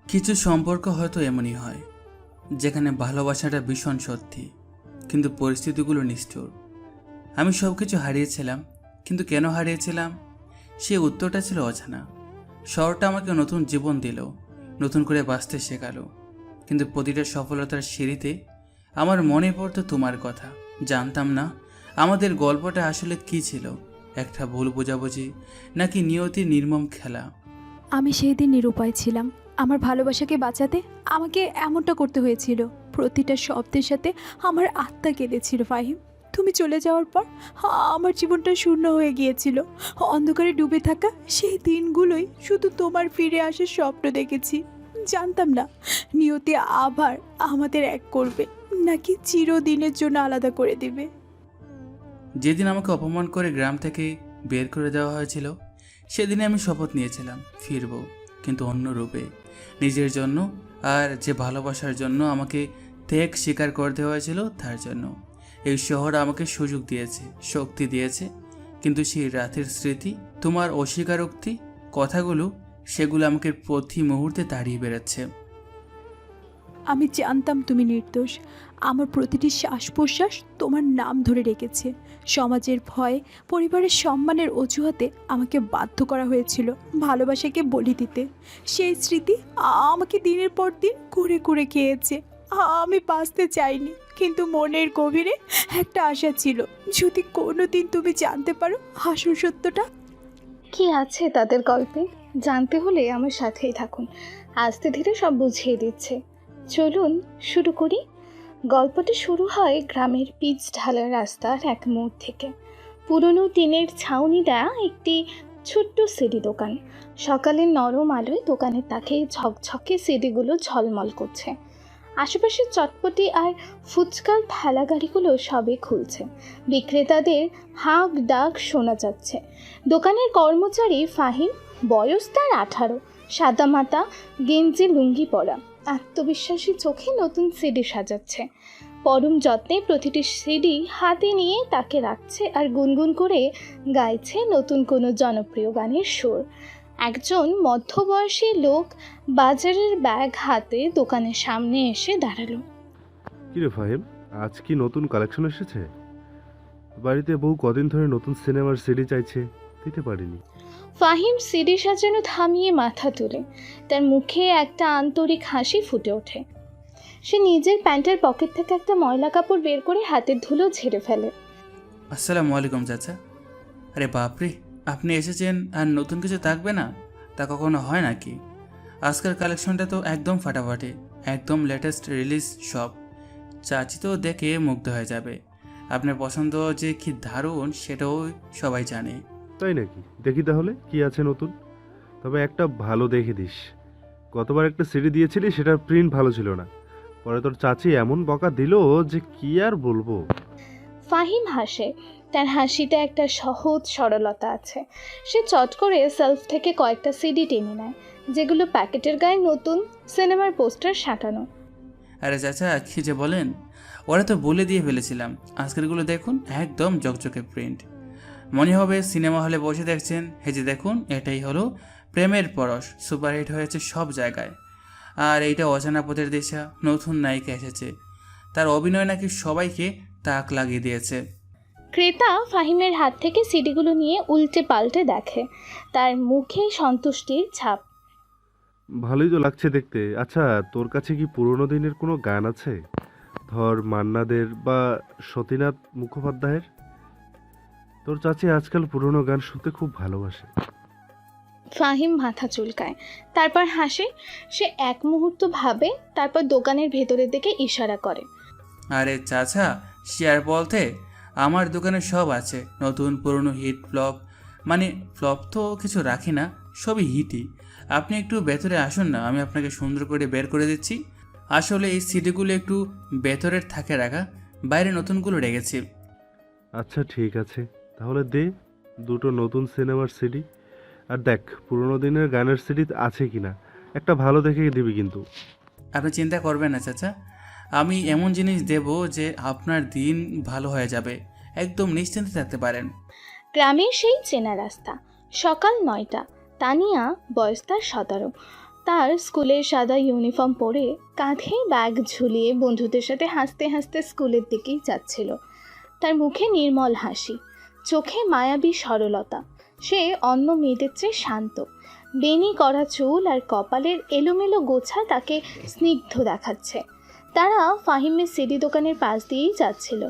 কিছু সম্পর্ক হয়তো এমনই হয়, যেখানে ভালোবাসাটা ভীষণ সত্যি, কিন্তু পরিস্থিতিগুলো নিষ্ঠুর। আমি সব কিছু হারিয়েছিলাম, কিন্তু কেন হারিয়েছিলাম সেই উত্তরটা ছিল অজানা। শহরটা আমাকে নতুন জীবন দিল, নতুন করে বাঁচতে শেখালো, কিন্তু প্রতিটা সফলতার সিঁড়িতে আমার মনে পড়তো তোমার কথা। জানতাম না আমাদের গল্পটা আসলে কি ছিল, একটা ভুল বোঝাবুঝি নাকি নিয়তির নির্মম খেলা। আমি সেই দিন নিরুপায় ছিলাম। আমার ভালোবাসাকে বাঁচাতে আমাকে এমনটা করতে হয়েছিল। প্রতিটা শব্দের সাথে আমার আত্মা কেঁদেছিল ফাহিম। তুমি চলে যাওয়ার পর আমার জীবনটা শূন্য হয়ে গিয়েছিল। অন্ধকারে ডুবে থাকা সেই দিনগুলোই শুধু তোমার ফিরে আসার স্বপ্ন দেখেছি। জানতাম না নিয়তি আবার আমাদের এক করবে, নাকি চিরদিনের জন্য আলাদা করে দেবে। যেদিন আমাকে অপমান করে গ্রাম থেকে বের করে দেওয়া হয়েছিল, সেদিনে আমি শপথ নিয়েছিলাম ফিরব, কিন্তু অন্য রূপে, নিজের জন্য। আর যে ভালোবাসার জন্য আমাকে ত্যাগ স্বীকার করতে হয়েছিল তার জন্য। এই শহর আমাকে সুযোগ দিয়েছে, শক্তি দিয়েছে, কিন্তু সেই রাতের স্মৃতি, তোমার অস্বীকারোক্তি, কথাগুলো, সেগুলো আমাকে প্রতি মুহূর্তে তাড়িয়ে বেড়াচ্ছে। আমি জানতাম তুমি নির্দোষ। আমার প্রতিটি শ্বাস প্রশ্বাস তোমার নাম ধরে রেখেছে। সমাজের ভয়, পরিবারের সম্মানের অজুহাতে আমাকে বাধ্য করা হয়েছিল ভালোবাসাকে বলি দিতে। সেই স্মৃতি আমাকে দিনের পর দিন কুরে কুরে খেয়েছে। আমি বাঁচতে চাইনি, কিন্তু মনের গভীরে একটা আশা ছিল, যদি কোনো দিন তুমি জানতে পারো আসল সত্যটা। কি আছে তাদের গল্পে জানতে হলে আমার সাথেই থাকুন। আস্তে ধীরে সব বুঝিয়ে দিচ্ছে। চলুন শুরু করি। গল্পটা শুরু হয় গ্রামের পিচ ঢালা রাস্তার এক মোড় থেকে। পুরনো টিনের ছাউনি দেয়া একটি ছোট্ট সিডি দোকান। সকালের নরম আলোয় দোকানের তাকে ঝকঝকে সিডিগুলো ঝলমল করছে। আশেপাশে চটপটি আর ফুচকার ঠেলা গাড়িগুলো সবে খুলছে। বিক্রেতাদের হাঁক ডাক শোনা যাচ্ছে। দোকানের কর্মচারী ফাহিম, বয়স তার 18, সাদামাটা গেঞ্জি লুঙ্গি পরা, আত্মবিশ্বাসী চোখে নতুন সিডি সাজাচ্ছে। পরম যত্নে প্রতিটি সিডি হাতে নিয়ে তাকে রাখছে আর গুনগুন করে গাইছে নতুন কোনো জনপ্রিয় গানের সুর। একজন মধ্যবয়সী লোক বাজারের ব্যাগ হাতে দোকানের সামনে এসে দাঁড়ালো। কিরে ফাহিম, আজ কি নতুন কালেকশন এসেছে? বাড়িতে বউ কদিন ধরে নতুন সিনেমার সিডি চাইছে, দিতে পারিনি। ফাহিম সিডি সাজানো থামিয়ে মাথা তুলে, তার মুখে একটা আন্তরিক হাসি ফুটে ওঠে। সে নিজের প্যান্টের পকেট থেকে একটা ময়লা কাপড় বের করে হাতের ধুলো ঝেড়ে ফেলে। আসসালামু আলাইকুম চাচা। আরে বাপরে, আপনি এসেছেন আর নতুন কিছু থাকবে না? তা কখনো হয় নাকি? আজকের কালেকশনটা তো একদম ফাটাফাটি, একদম লেটেস্ট রিলিজ সব। চাচি তো দেখে মুগ্ধ হয়ে যাবে। আপনার পছন্দ যে কি দারুণ সেটাও সবাই জানে। তাই নাকি? দেখি তাহলে কি আছে নতুন। তবে একটা ভালো দেখে দিস। গতবার একটা সিডি দিয়েছিলি, সেটার প্রিন্ট ভালো ছিল না। পরে তোর চাচি এমন বকা দিল যে কি আর বলবো। ফাহিম হাসে, তার হাসিতে একটা সহজ সরলতা আছে। সে চট করে সেলফ থেকে কয়েকটা সিডি টেনে নেয়, যেগুলো প্যাকেটের গায়ে নতুন সিনেমার পোস্টার সাঁটানো। আরে চাচা, কি যে বলেন, ওরা তো বলে দিয়ে ফেলেছিলাম। আজকেরগুলো দেখুন, একদম জকজকে প্রিন্ট। মনে হবে সিনেমা হলে বসে দেখছেন। এই যে দেখুন, এটাই হলো প্রেমের পরশ, সুপারহিট হয়েছে সব জায়গায়। আর এইটা অজানা পথের দিশা, নতুন নায়িকা এসেছে, তার অভিনয় নাকি সবাইকে তাক লাগিয়ে দিয়েছে। ক্রেতা ফাহিমের হাত থেকে সিডিগুলো নিয়ে উল্টে পাল্টে দেখে, তার মুখে সন্তুষ্টির ছাপ। ভালোই তো লাগছে দেখতে। আচ্ছা, তোর কাছে কি পুরোনো দিনের কোনো গান আছে? ধর মান্নাদের বা সতীনাথ মুখোপাধ্যায়ের। তোর চাচি আজকাল পুরোনো গান শুনতে খুব ভালোবাসে। ফাহিম মাথা চুলকায়, তারপর হাসে। সে এক মুহূর্ত ভাবে, তারপর দোকানের ভেতরের দিকে ইশারা করে। আরে চাচা, শেয়ার বলতে আমার দোকানে সব আছে, নতুন পুরনো হিট ফ্লপ। মানে ফ্লপ তো কিছু রাখি না, সবই হিটই। আপনি একটু ভেতরে আসুন না, আমি আপনাকে সুন্দর করে বের করে দিচ্ছি। আসলে এই সিডিগুলো একটু ভেতরের থাকে রাখা, বাইরে নতুনগুলো রেখেছি। আচ্ছা ঠিক আছে, তাহলে দে দুটো নতুন সিনেমার সিডি। আর দেখ পুরোনো দিনের গানের সিডি আছে কিনা, একটা ভালো দেখে দিবি কিন্তু। আপনি চিন্তা করবেন না চাচা, আমি এমন জিনিস দেব যে আপনার দিন ভালো হয়ে যাবে, একদম নিশ্চিন্তে থাকতে পারেন। গ্রামের সেই চেনা রাস্তা, সকাল 9টা। তানিয়া, বয়স তার 17। তার স্কুলের সাদা ইউনিফর্ম পরে কাঁধে ব্যাগ ঝুলিয়ে বন্ধুদের সাথে হাসতে হাসতে স্কুলের দিকেই যাচ্ছিল। তার মুখে নির্মল হাসি, চোখে মায়াবী সরলতা। সে অন্য মেয়েদের চেয়ে শান্ত। বেনি করা চুল আর কপালের এলোমেলো গোছা তাকে স্নিগ্ধ দেখাচ্ছে। তারা ফাহিমের সিডি দোকানের পাশ দিয়েই যাচ্ছিল।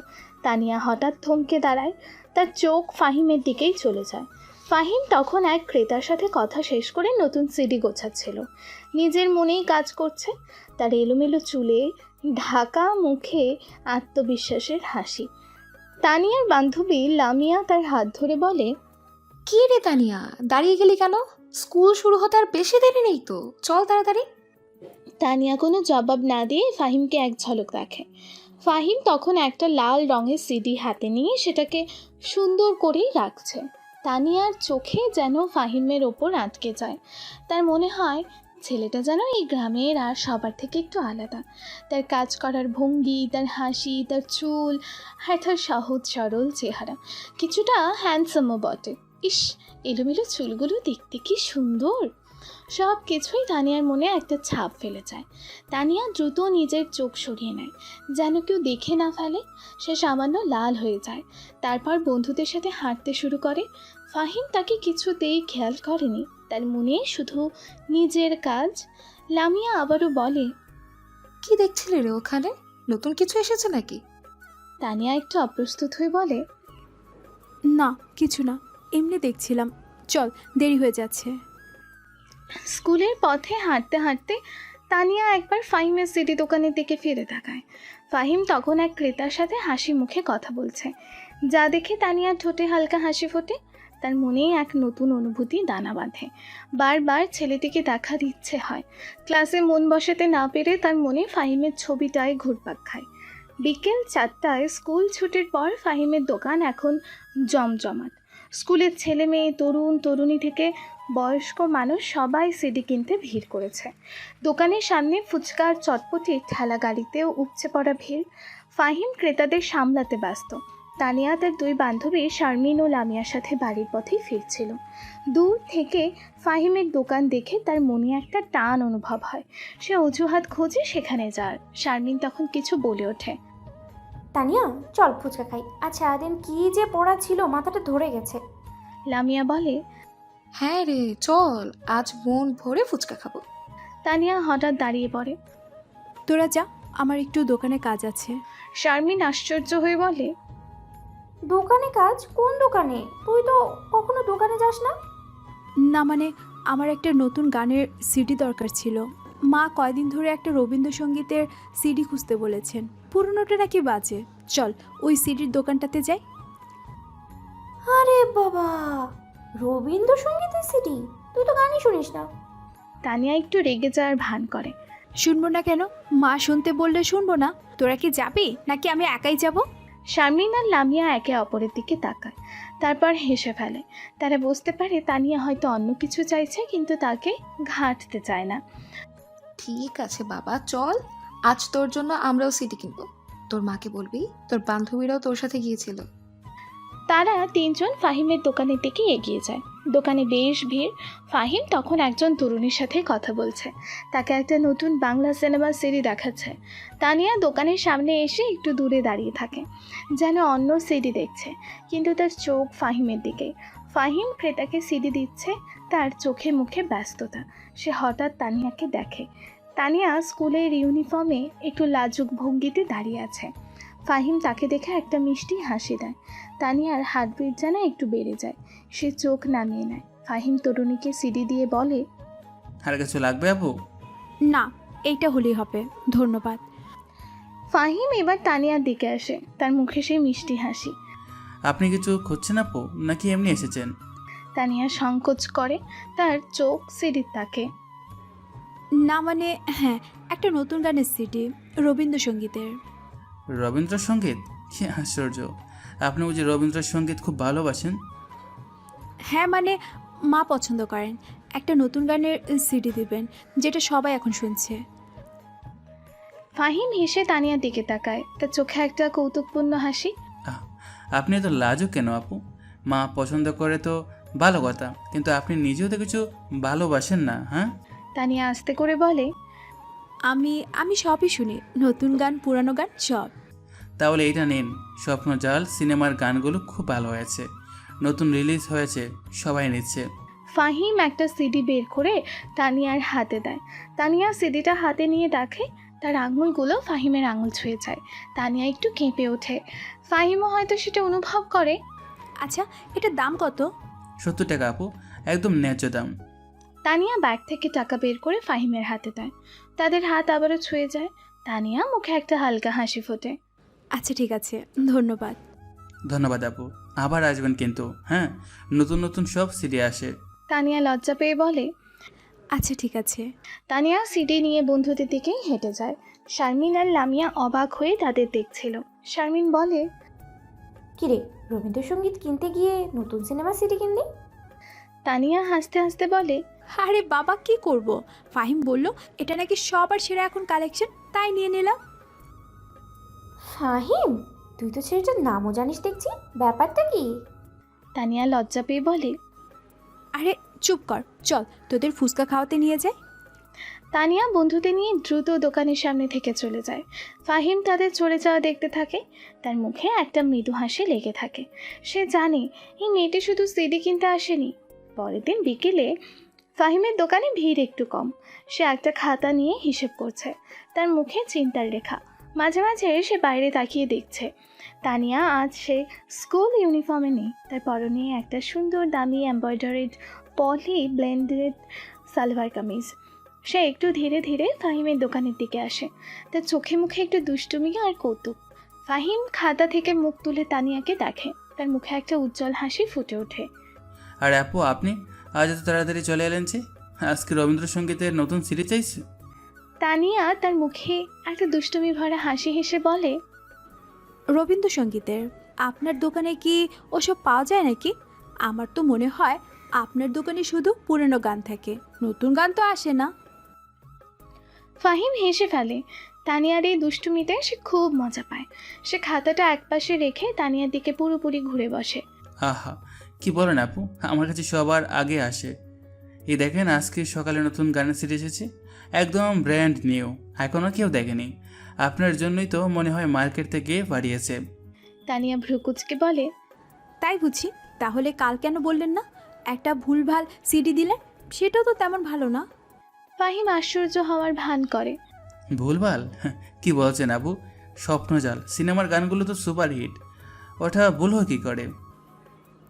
তানিয়া হঠাৎ থমকে দাঁড়ায়, তার চোখ ফাহিমের দিকেই চলে যায়। ফাহিম তখন এক ক্রেতার সাথে কথা শেষ করে নতুন সিডি গোছাচ্ছিল। নিজের মনেই কাজ করছে। তার এলোমেলো চুলে ঢাকা মুখে আত্মবিশ্বাসের হাসি। তানিয়ার বান্ধবী লামিয়া তার হাত ধরে বলে, কি রে তানিয়া, দাঁড়িয়ে গেলি কেন? স্কুল শুরু হতে আর বেশি দেরি নেই তো, চল তাড়াতাড়ি। তানিয়া কোনো জবাব না দিয়ে ফাহিমকে এক ঝলক দেখে। ফাহিম তখন একটা লাল রঙের সিডি হাতে নিয়ে সেটাকে সুন্দর করেই রাখছে। তানিয়ার চোখে যেন ফাহিমের ওপর আটকে যায়। তার মনে হয় ছেলেটা যেন এই গ্রামের আর সবার থেকে একটু আলাদা। তার কাজ করার ভঙ্গি, তার হাসি, তার চুল আর তার সহজ সরল চেহারা, কিছুটা হ্যান্ডসামও বটে। ইস, এলোমেলো চুলগুলো দেখতে কি সুন্দর! সব কিছুই তানিয়ার মনে একটা ছাপ ফেলে যায়। তানিয়া দ্রুত নিজের চোখ সরিয়ে নেয়, যেন কেউ দেখে না ফেলে। সে সামান্য লাল হয়ে যায়, তারপর বন্ধুদের সাথে হাঁটতে শুরু করে। ফাহিম তাকে কিছুতেই খেয়াল করেনি, তার মনে শুধু নিজের কাজ। লামিয়া আবারও বলে, কি দেখছিলি রে ওখানে? নতুন কিছু এসেছে নাকি? তানিয়া একটু অপ্রস্তুত হয়ে বলে, না, কিছু না, এমনি দেখছিলাম। চল, দেরি হয়ে যাচ্ছে। স্কুলের পথে হাঁটতে হাঁটতে তানিয়া একবার ফাহিমের সিডি দোকানের দিকে ফিরে তাকায়। ফাহিম তখন এক ক্রেতার সাথে হাসি মুখে কথা বলছে, যা দেখে তানিয়ার ঠোঁটে হালকা হাসি ফোটে। তার মনেই এক নতুন অনুভূতি দানা বাঁধে। বারবার ছেলেটিকে দেখার ইচ্ছে হয়। ক্লাসে মন বসাতে না পেরে তার মনে ফাহিমের ছবিটায় ঘুরপাক খায়। বিকেল 4টায় স্কুল ছুটির পর ফাহিমের দোকান এখন জমজমাট। স্কুলের ছেলে মেয়ে, তরুণ তরুণী থেকে বয়স্ক মানুষ সবাই সিডি কিনতে ভিড় করেছে। দোকানের সামনে ফুচকা আর চটপটির ঠেলা গাড়িতেও উপচে পড়া ভিড়। ফাহিম ক্রেতাদের সামলাতে ব্যস্ত। তানিয়া তার দুই বান্ধবী শারমিন ও লামিয়ার সাথে বাড়ির পথেই ফিরছিল। দূর থেকে ফাহিমের দোকান দেখে তার মনে একটা টান অনুভব হয়। সে অজুহাত খোঁজে সেখানে যার। শারমিন তখন কিছু বলে ওঠে, তানিয়া, চল ফুচকা খাই। আজ সারাদিন কি যে পড়া ছিল, মাথাটা ধরে গেছে। লামিয়া বলে, হ্যাঁ রে, চল, আজ মন ভরে ফুচকা খাবো। তানিয়া হঠাৎ দাঁড়িয়ে পড়ে। তোরা যা, আমার একটু দোকানে কাজ আছে। শারমিন আশ্চর্য হয়ে বলে, দোকানে কাজ? কোন দোকানে? তুই তো কখনো দোকানে যাস না। না মানে, আমার একটা নতুন গানের সিডি দরকার ছিল। মা কয়দিন ধরে একটা রবীন্দ্রসঙ্গীতের সিডি খুঁজতে বলেছেন। পুরনোটা নাকি বাজে। চল, ওই সিডির দোকানটাতে যাই। আরে বাবা, রবীন্দ্রসঙ্গীতের সিডি? তুই তো গানই শুনিস না। তানিয়া একটু রেগে যাওয়ার ভান করে। শুনবো না কেন? মা শুনতে বললে শুনবো না? তোরা কি যাবি নাকি আমি একাই যাব? শারমিন আর লামিয়া একে অপরের দিকে তাকায়, তারপর হেসে ফেলে। তারা বুঝতে পারে তানিয়া হয়তো অন্য কিছু চাইছে, কিন্তু তাকে ঘাঁটতে চায় না। ঠিক আছে বাবা, চল, আজ তোর জন্য আমরাও সিডি কিনবো। তোর মাকে বলবি তোর বান্ধবীরাও তোর সাথে গিয়েছিল। তারা তিনজন ফাহিমের দোকানের দিকে এগিয়ে যায়। দোকানে বেশ ভিড়। ফাহিম তখন একজন তরুণীর সাথে কথা বলছে। তাকে একটা নতুন বাংলা সিনেমার সিডি দেখাচ্ছে। তানিয়া দোকানের সামনে এসে একটু দূরে দাঁড়িয়ে থাকে, যেন অন্য সিডি দেখছে, কিন্তু তার চোখ ফাহিমের দিকে। ফাহিম ক্রেতাকে সিডি দিচ্ছে, তার চোখে মুখে ব্যস্ততা। সে হঠাৎ তানিয়াকে দেখে। তানিয়া স্কুলের ইউনিফর্মে একটু লাজুক ভঙ্গিতে দাঁড়িয়ে আছে। ফাহিম তাকে দেখে একটা মিষ্টি হাসি দেয়। তানিয়ার হার্টবিট যেন একটু বেড়ে যায়। সে চোখ নামিয়ে নেয়। ফাহিম তরুণীকে সিডি দিয়ে বলে, আর কিছু লাগবে আপু? না, এইটা হলেই হবে, ধন্যবাদ। ফাহিম এবার তানিয়ার দিকে আসে, তার মুখে সেই মিষ্টি হাসি। আপনি কিছু খুঁজছেন আপু, নাকি এমনি এসেছেন? তানিয়া সংকোচ করে, তার চোখ সিডির তাকে। না মানে, হ্যাঁ, একটা নতুন গানের সিডি, রবীন্দ্রসঙ্গীতের। রবীন্দ্রসঙ্গীত? কি আশ্চর্য! আপনি বুঝি রবীন্দ্রসঙ্গীত খুব ভালোবাসেন? হ্যাঁ মানে, মা পছন্দ করেন। একটা নতুন গানের সিডি দিবেন, যেটা সবাই এখন শুনছে। ফাহিম হেসে তানিয়ার দিকে তাকায়, তার চোখে একটা কৌতুকপূর্ণ হাসি। আহ, আপনি এত লাজুক কেন আপু? মা পছন্দ করে তো ভালো কথা, কিন্তু আপনি নিজেও তো কিছু ভালোবাসেন না, হ্যাঁ? তানিয়া আস্তে করে বলে, আমি আমি সবই শুনি, নতুন গান পুরানো গান সব। তাহলে এটা নিন, স্বপ্নজাল সিনেমার গানগুলো খুব ভালো হয়েছে, নতুন রিলিজ হয়েছে, সবাই নিচ্ছে। ফাহিম একটা সিডি বের করে তানিয়ার হাতে দেয়। তানিয়া সিডিটা হাতে নিয়ে দেখে তার আঙুলগুলো ফাহিমের আঙুল ছুঁয়ে যায়। তানিয়া একটু কেঁপে ওঠে। ফাহিমও হয়তো সেটা অনুভব করে। আচ্ছা, এটার দাম কত? 70 টাকা আপু, একদম ন্যায্য দাম। তানিয়া ব্যাগ থেকে টাকা বের করে ফাহিমের হাতে দেয়। তাদের হাত আবারও ছুঁয়ে যায়। তানিয়া মুখে একটা হালকা হাসি ফোটে। আচ্ছা ঠিক আছে, ধন্যবাদ। ধন্যবাদ আপু, আবার আসবেন কিন্তু, হ্যাঁ? নতুন নতুন সব সিডি আসে। তানিয়া লজ্জা পেয়ে বলে। আচ্ছা ঠিক আছে। তানিয়া সিডি নিয়ে বন্ধুদের দিকেই হেঁটে যায়। শারমিন আর লামিয়া অবাক হয়ে তাদের দেখছিল। শারমিন বলে, কিরে, রবীন্দ্রসঙ্গীত কিনতে গিয়ে নতুন সিনেমা সিডি কিনলি? তানিয়া হাসতে হাসতে বলে, আরে বাবা, কি করব, ফাহিম বলল এটা নাকি সবার সেরা এখন কালেকশন, তাই নিয়ে নিলাম। ফাহিম, তুই তো ছেলেটার নামও জানিস দেখছি, ব্যাপারটা কি? তানিয়া লজ্জা পেয়ে বলে। আরে চুপ কর, চল তোদের ফুচকা খাওয়াতে নিয়ে যাই। তানিয়া বন্ধুদের নিয়ে দ্রুত দোকানের সামনে থেকে চলে যায়। ফাহিম তাদের চলে যাওয়া দেখতে থাকে। তার মুখে একটা মৃদু হাসি লেগে থাকে। সে জানে এই মেয়েটি শুধু সিডি কিনতে আসেনি। পরের দিন বিকেলে ফাহিমের দোকানে ভিড় একটু কম। সে একটা খাতা নিয়ে হিসেব করছে। তার মুখে চিন্তার রেখা। মাঝে মাঝে সে বাইরে তাকিয়ে দেখছে। তানিয়া আজ সে স্কুল ইউনিফর্মে নেই। তার পরনে একটা সুন্দর দামি এমব্রয়ডারিড পলি ব্লেন্ডেড সালোয়ার কামিজ। সে একটু ধীরে ধীরে ফাহিমের দোকানের দিকে আসে। তার চোখে মুখে একটু দুষ্টুমি আর কৌতুক। ফাহিম খাতা থেকে মুখ তুলে তানিয়াকে দেখে। তার মুখে একটা উজ্জ্বল হাসি ফুটে ওঠে। আর আপু, আপনি আজ এত তাড়াতাড়ি চলে এলেন যে? আজকে রবীন্দ্রসঙ্গীতের নতুন সিডি চাইছে? তানিয়া তার মুখে একটা দুষ্টুমি ভরা হাসি হেসে বলে, রবীন্দ্রসঙ্গীতের আপনার দোকানে কি ওসব পাওয়া যায় নাকি? আমার তো মনে হয় আপনার দোকানে শুধু পুরনো গান থাকে, নতুন গান তো আসে না। ফাহিম হেসে ফেলে। তানিয়ার এই দুষ্টুমিতে সে খুব মজা পায়। সে খাতাটা একপাশে রেখে তানিয়ার দিকে পুরোপুরি ঘুরে বসে। আহা, কি বলেন আপু, আমার কাছে সবার আগে আসে। এই দেখেন, আজকে সকালে নতুন গানের সিডি এসেছে, একদম ব্র্যান্ড নিউ, এখনও কেউ দেখেনি। আপনার জন্যই তো মনে হয় মার্কেট থেকে পাঠিয়েছে। তানিয়া ভ্রুকুচকে বলে, তাই বুঝি, তাহলে কাল কেন বললেন না? একটা ভুলভাল সিডি দিলেন, সেটাও তো তেমন ভালো না। ফাহিম আশ্চর্য হওয়ার ভান করে। ভুলভাল? কি বলছেন আপু? স্বপ্নজাল সিনেমার গানগুলো তো সুপারহিট, ওটা ভুল হয় কী করে?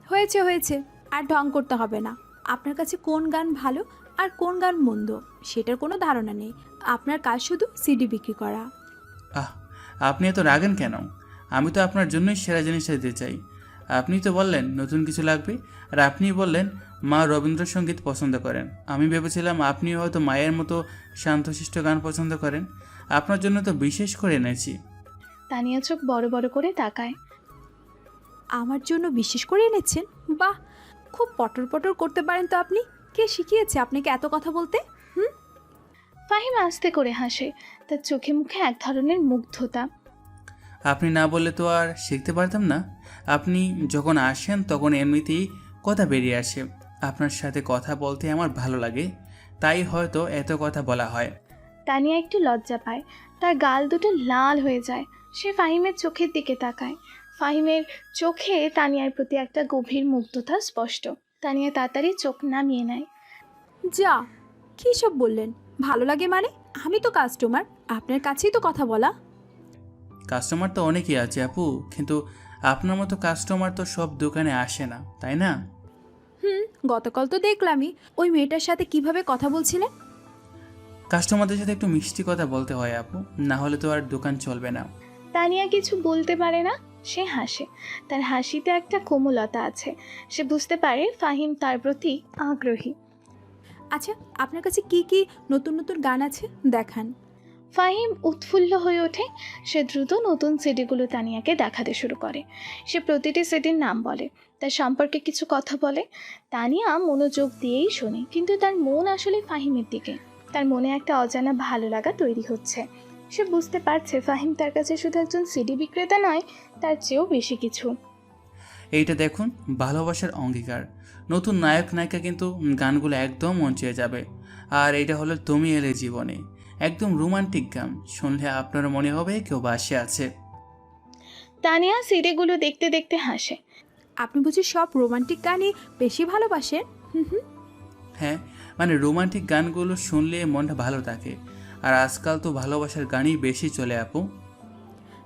হয়েছে হয়েছে, আর ঢং করতে হবে না। আপনার কাছে কোন গান ভালো আর কোন গান মন্দ সেটার কোনো ধারণা নেই। আপনার কাজ শুধু সিডি বিক্রি করা। আহ, আপনি এত রাগেন কেন? আমি তো আপনার জন্যই সেরা জিনিসটা দিতে চাই। আপনি তো বললেন নতুন কিছু লাগবে, আর আপনি বললেন মা রবীন্দ্রসঙ্গীত পছন্দ করেন। আমি ভেবেছিলাম আপনিও হয়তো মায়ের মতো শান্তশিষ্ট গান পছন্দ করেন। আপনার জন্য তো বিশেষ করে এনেছি। তানিয়া চোখ বড় বড় করে তাকায়। আমার জন্য বিশেষ করে এনেছেন? বাহ, খুব পটর পটর করতে পারেন তো আপনি। কে শিখিয়েছে আপনাকে এত কথা বলতে? ফাহিম আস্তে করে হাসে। তার চোখে মুখে এক ধরনের মুগ্ধতা। আপনি না বললে তো আর শিখতে পারতাম না। আপনি যখন আসেন তখন এমনিতেই কথা বেরিয়ে আসে। আপনার সাথে কথা বলতে আমার ভালো লাগে, তাই হয়তো এত কথা বলা হয়। তানিয়া একটু লজ্জা পায়। তার গাল দুটো লাল হয়ে যায়। সে ফাহিমের চোখের দিকে তাকায়। ফাহিমের চোখে তানিয়ার প্রতি একটা গভীর মুগ্ধতা স্পষ্ট। তানিয়া তাড়াতাড়ি চোখ নামিয়ে নেয়। যা, কী সব বললেন? ভালো লাগে মানে? আমি তো কাস্টমার, আপনার কাছেই তো কথা বলা। কাস্টমার তো অনেকেই আছে আপু, কিন্তু আপনার মতো কাস্টমার তো সব দোকানে আসে না, তাই না? গতকাল তো দেখলামই ওই মেয়েটার সাথে কিভাবে কথা বলছিলেন। কাস্টমারদের সাথে একটু মিষ্টি কথা বলতে হয় আপু, না হলে তো আর দোকান চলবে না। তানিয়া কিছু বলতে পারে না। সে হাসে। তার হাসিতে একটা কোমলতা আছে। সে বুঝতে পারে ফাহিম তার প্রতি আগ্রহী। আচ্ছা, আপনার কাছে কি কি নতুন নতুন গান আছে দেখান। ফাহিম উৎফুল্ল হয়ে ওঠে। সে দ্রুত নতুন সিডিগুলো তানিয়াকে দেখাতে শুরু করে। সে প্রতিটি সিডির নাম বলে, তার সম্পর্কে কিছু কথা বলে। তানিয়া মনোযোগ দিয়েই শোনে, কিন্তু তার মন আসলে ফাহিমের দিকে। তার মনে একটা অজানা ভালো লাগা তৈরি হচ্ছে। সে বুঝতে পারছে ফাহিম তার কাছে শুধু একজন সিডি বিক্রেতা নয়, তার চেয়েও বেশি কিছু। এইটা দেখুন, ভালোবাসার অঙ্গীকার। নতুন নায়ক নায়িকা কিন্তু গানগুলো একদম মন চেয়ে যাবে। আর এটা হলো তুমি এলে জীবনে, একদম রোমান্টিক গান, শুনলে আপনার মনে হবে কেউ বাসে আছে। তানিয়া সিডিগুলো দেখতে দেখতে হাসে। আপনি বুঝি সব রোমান্টিক গানই বেশি ভালোবাসেন? হুম হুম। হ্যাঁ, মানে রোমান্টিক গানগুলো শুনলে মনটা ভালো থাকে। আর আজকাল তো ভালোবাসার গানই বেশি চলে আপু।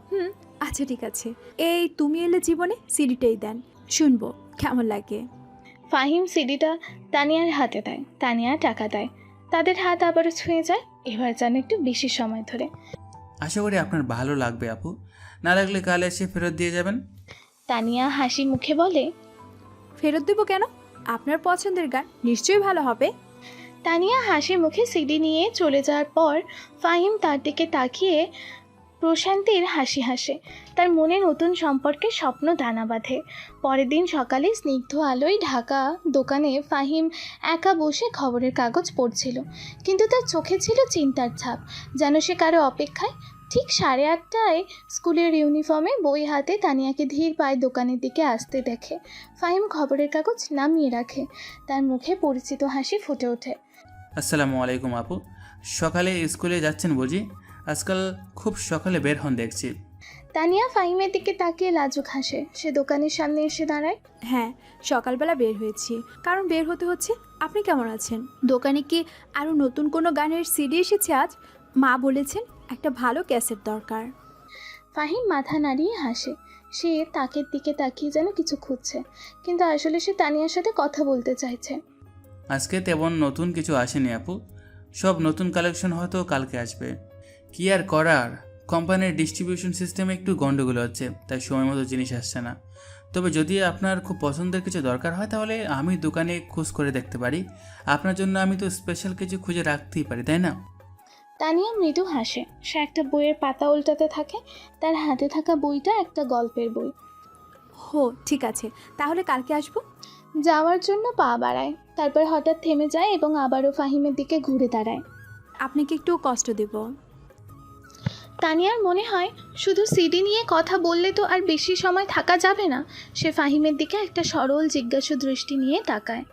হুম, আচ্ছা ঠিক আছে, এই তুমি এলে জীবনে সিডিটাই দেন, শুনবো কেমন লাগে। ফাহিম সিডিটা তানিয়ার হাতে দেয়, তানিয়া টাকা দেয়, তাদের হাত আবারও ছুঁয়ে যায়, এবার যেন একটু বেশি সময় ধরে। আশা করি আপনার ভালো লাগবে আপু, না লাগলে কাল এসে ফেরত দিয়ে যাবেন। তানিয়া হাসি মুখে বলে। ফেরত দেবো কেন? আপনার পছন্দের গান নিশ্চয়ই ভালো হবে। তানিয়া হাসি মুখে সিডি নিয়ে চলে যাওয়ার পর ফাহিম তার দিকে তাকিয়ে প্রশান্তির হাসি হাসে। তার মনে নতুন সম্পর্কের স্বপ্ন দানা বাঁধে। পরের দিন সকালে স্নিগ্ধ আলোয় ঢাকা দোকানে ফাহিম একা বসে খবরের কাগজ পড়ছিল, কিন্তু তার চোখে ছিল চিন্তার ছাপ, যেন সে কারো অপেক্ষায়। ঠিক 8:30টায় স্কুলের ইউনিফর্মে বই হাতে তানিয়াকে ধীর পায়ে দোকানের দিকে আসতে দেখে। ফাহিম খবরের কাগজ নামিয়ে রাখে, তার মুখে পরিচিত হাসি ফুটে ওঠে। আসসালামু আলাইকুম আপু, সকালে স্কুলে যাচ্ছেন বুঝি? আজকাল খুব সকালে বের হন দেখছি। তানিয়া ফাহিমের দিকে তাকিয়ে লাজুক হাসে। সে দোকানের সামনে এসে দাঁড়ায়। হ্যাঁ, সকালবেলা বের হয়েছি, কারণ বের হতে হচ্ছে। আপনি কেমন আছেন? দোকানে কি আরও নতুন কোনো গানের সিডি এসেছে আজ? মা বলেছেন একটা ভালো ক্যাসেট দরকার। ফাহিম মাথা নাড়িয়ে হাসে। সে তাকের দিকে তাকিয়ে যেন কিছু খুঁজছে, কিন্তু আসলে সে তানিয়ার সাথে কথা বলতে চাইছে। আজকে তেমন নতুন কিছু আসেনি আপু, সব নতুন কালেকশন হয়তো কালকে আসবে। কি আর করার, কোম্পানির ডিস্ট্রিবিউশন সিস্টেমে একটু গন্ডগোল হচ্ছে, তাই সময় মতো জিনিস আসছে না। তবে যদি আপনার খুব পছন্দের কিছু দরকার হয় তাহলে আমি দোকানে খোঁজ করে দেখতে পারি। আপনার জন্য আমি তো স্পেশাল কিছু খুঁজে রাখতেই পারি, তাই না? তানিয়া মৃদু হাসে। সে একটা বইয়ের পাতা উল্টাতে থাকে। তার হাতে থাকা বইটা একটা গল্পের বই। হো ঠিক আছে, তাহলে কালকে আসবো। যাওয়ার জন্য পা বাড়ায়, তারপর হঠাৎ থেমে যায় এবং আবারও ফাহিমের দিকে ঘুরে দাঁড়ায়। আপনাকে একটু কষ্ট দেব। তানিয়ার মনে হয় শুধু সিডি নিয়ে কথা বললে তো আর বেশি সময় থাকা যাবে না। সে ফাহিমের দিকে একটা সরল জিজ্ঞাসু দৃষ্টি নিয়ে তাকায়।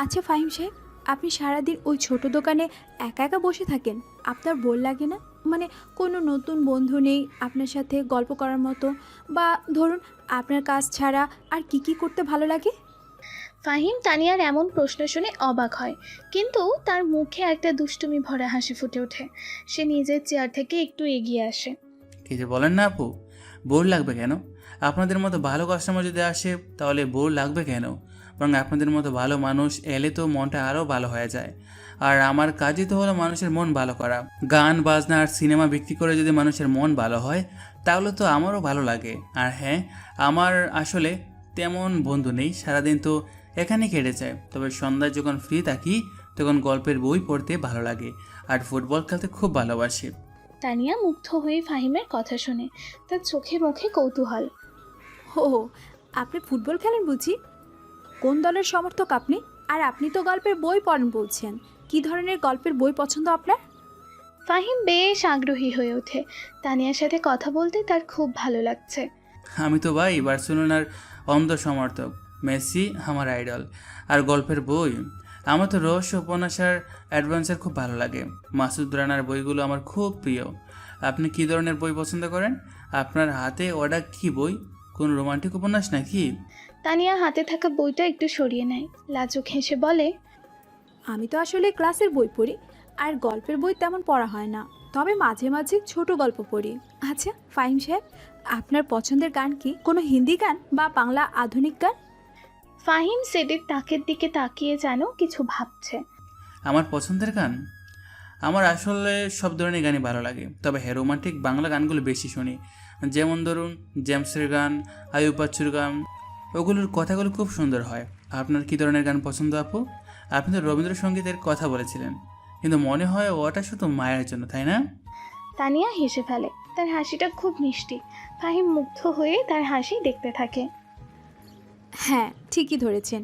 আচ্ছা ফাহিম সাহেব, আপনি সারাদিন ওই ছোট দোকানে একা একা বসে থাকেন, আপনার বোর লাগে না? মানে কোনো নতুন বন্ধু নেই আপনার সাথে গল্প করার মতো? বা ধরুন আপনার কাজ ছাড়া আর কি কি করতে ভালো লাগে? ফাহিম তানিয়ার এমন প্রশ্ন শুনে অবাক হয়, কিন্তু তার মুখে একটা দুষ্টুমি ভরা হাসি ফুটে ওঠে। সে নিজের চেয়ার থেকে একটু এগিয়ে আসে। কি যে বলেন না আপু, বোর লাগবে কেন? আপনাদের মতো ভালো কাস্টমার যদি আসে তাহলে বোর লাগবে কেন? বরং আপনাদের মতো ভালো মানুষ এলে তো মনটা আরও ভালো হয়ে যায়। আর আমার কাজই তো হলো মানুষের মন ভালো করা। গান বাজনা আর সিনেমা বিক্রি করে যদি মানুষের মন ভালো হয় তাহলে তো আমারও ভালো লাগে। আর হ্যাঁ, আমার আসলে তেমন বন্ধু নেই, সারাদিন তো এখানেই কেটে যায়। তবে সন্ধ্যায় যখন ফ্রি থাকি তখন গল্পের বই পড়তে ভালো লাগে আর ফুটবল খেলতে খুব ভালোবাসি। তানিয়া মুগ্ধ হয়ে ফাহিমের কথা শুনে, তার চোখে মুখে কৌতূহল। ও, আপনি ফুটবল খেলেন বুঝি? কোন দলের সমর্থক আপনি? আর আপনি তো গল্পের বই পড়েন বলছেন, কী ধরনের গল্পের বই পছন্দ আপনার? ফাহিম বেশ আগ্রহী হয়ে ওঠে। তানিয়ার সাথে কথা বলতে তার খুব ভালো লাগছে। আমি তো ভাই বার্সেলোনার অন্ধ সমর্থক, মেসি আমার আইডল। আর গল্পের বই, আমার তো রহস্য উপন্যাস আর অ্যাডভেঞ্চার খুব ভালো লাগে। মাসুদ রানার বইগুলো আমার খুব প্রিয়। আপনি কী ধরনের বই পছন্দ করেন? আপনার হাতে ওটা কী বই? কোন রোমান্টিক উপন্যাস নাকি? তানিয়া হাতে থাকা বইটা একটু সরিয়ে নেয়, লাজুক হেসে বলে। আমি তো আসলে ক্লাসের বই পড়ি, আর গল্পের বই তেমন পড়া হয় না, তবে মাঝে মাঝে ছোট গল্প পড়ি। আচ্ছা ফাহিম সাহেব, আপনার পছন্দের গান কি? কোনো হিন্দি গান বা বাংলা আধুনিক গান? ফাহিম সেদির তাকের দিকে তাকিয়ে যেন কিছু ভাবছে। আমার পছন্দের গান, আমার আসলে সব ধরনের গানই ভালো লাগে, তবে হ্যাঁ রোমান্টিক বাংলা গানগুলো বেশি শুনি। যেমন ধরুন জেমসের গান, আয়ুব বাচ্চুর গান, ওগুলোর কথাগুলো খুব সুন্দর হয়। আপনার কী ধরনের গান পছন্দ আপু? আপনি তো রবীন্দ্রসঙ্গীতের কথা বলেছিলেন, কিন্তু মনে হয় ওটা শুধু মায়ের জন্য, তাই না? তানিয়া হেসে ফেলে, তার হাসিটা খুব মিষ্টি। ফাহিম মুগ্ধ হয়ে তার হাসি দেখতে থাকে। হ্যাঁ ঠিকই ধরেছেন,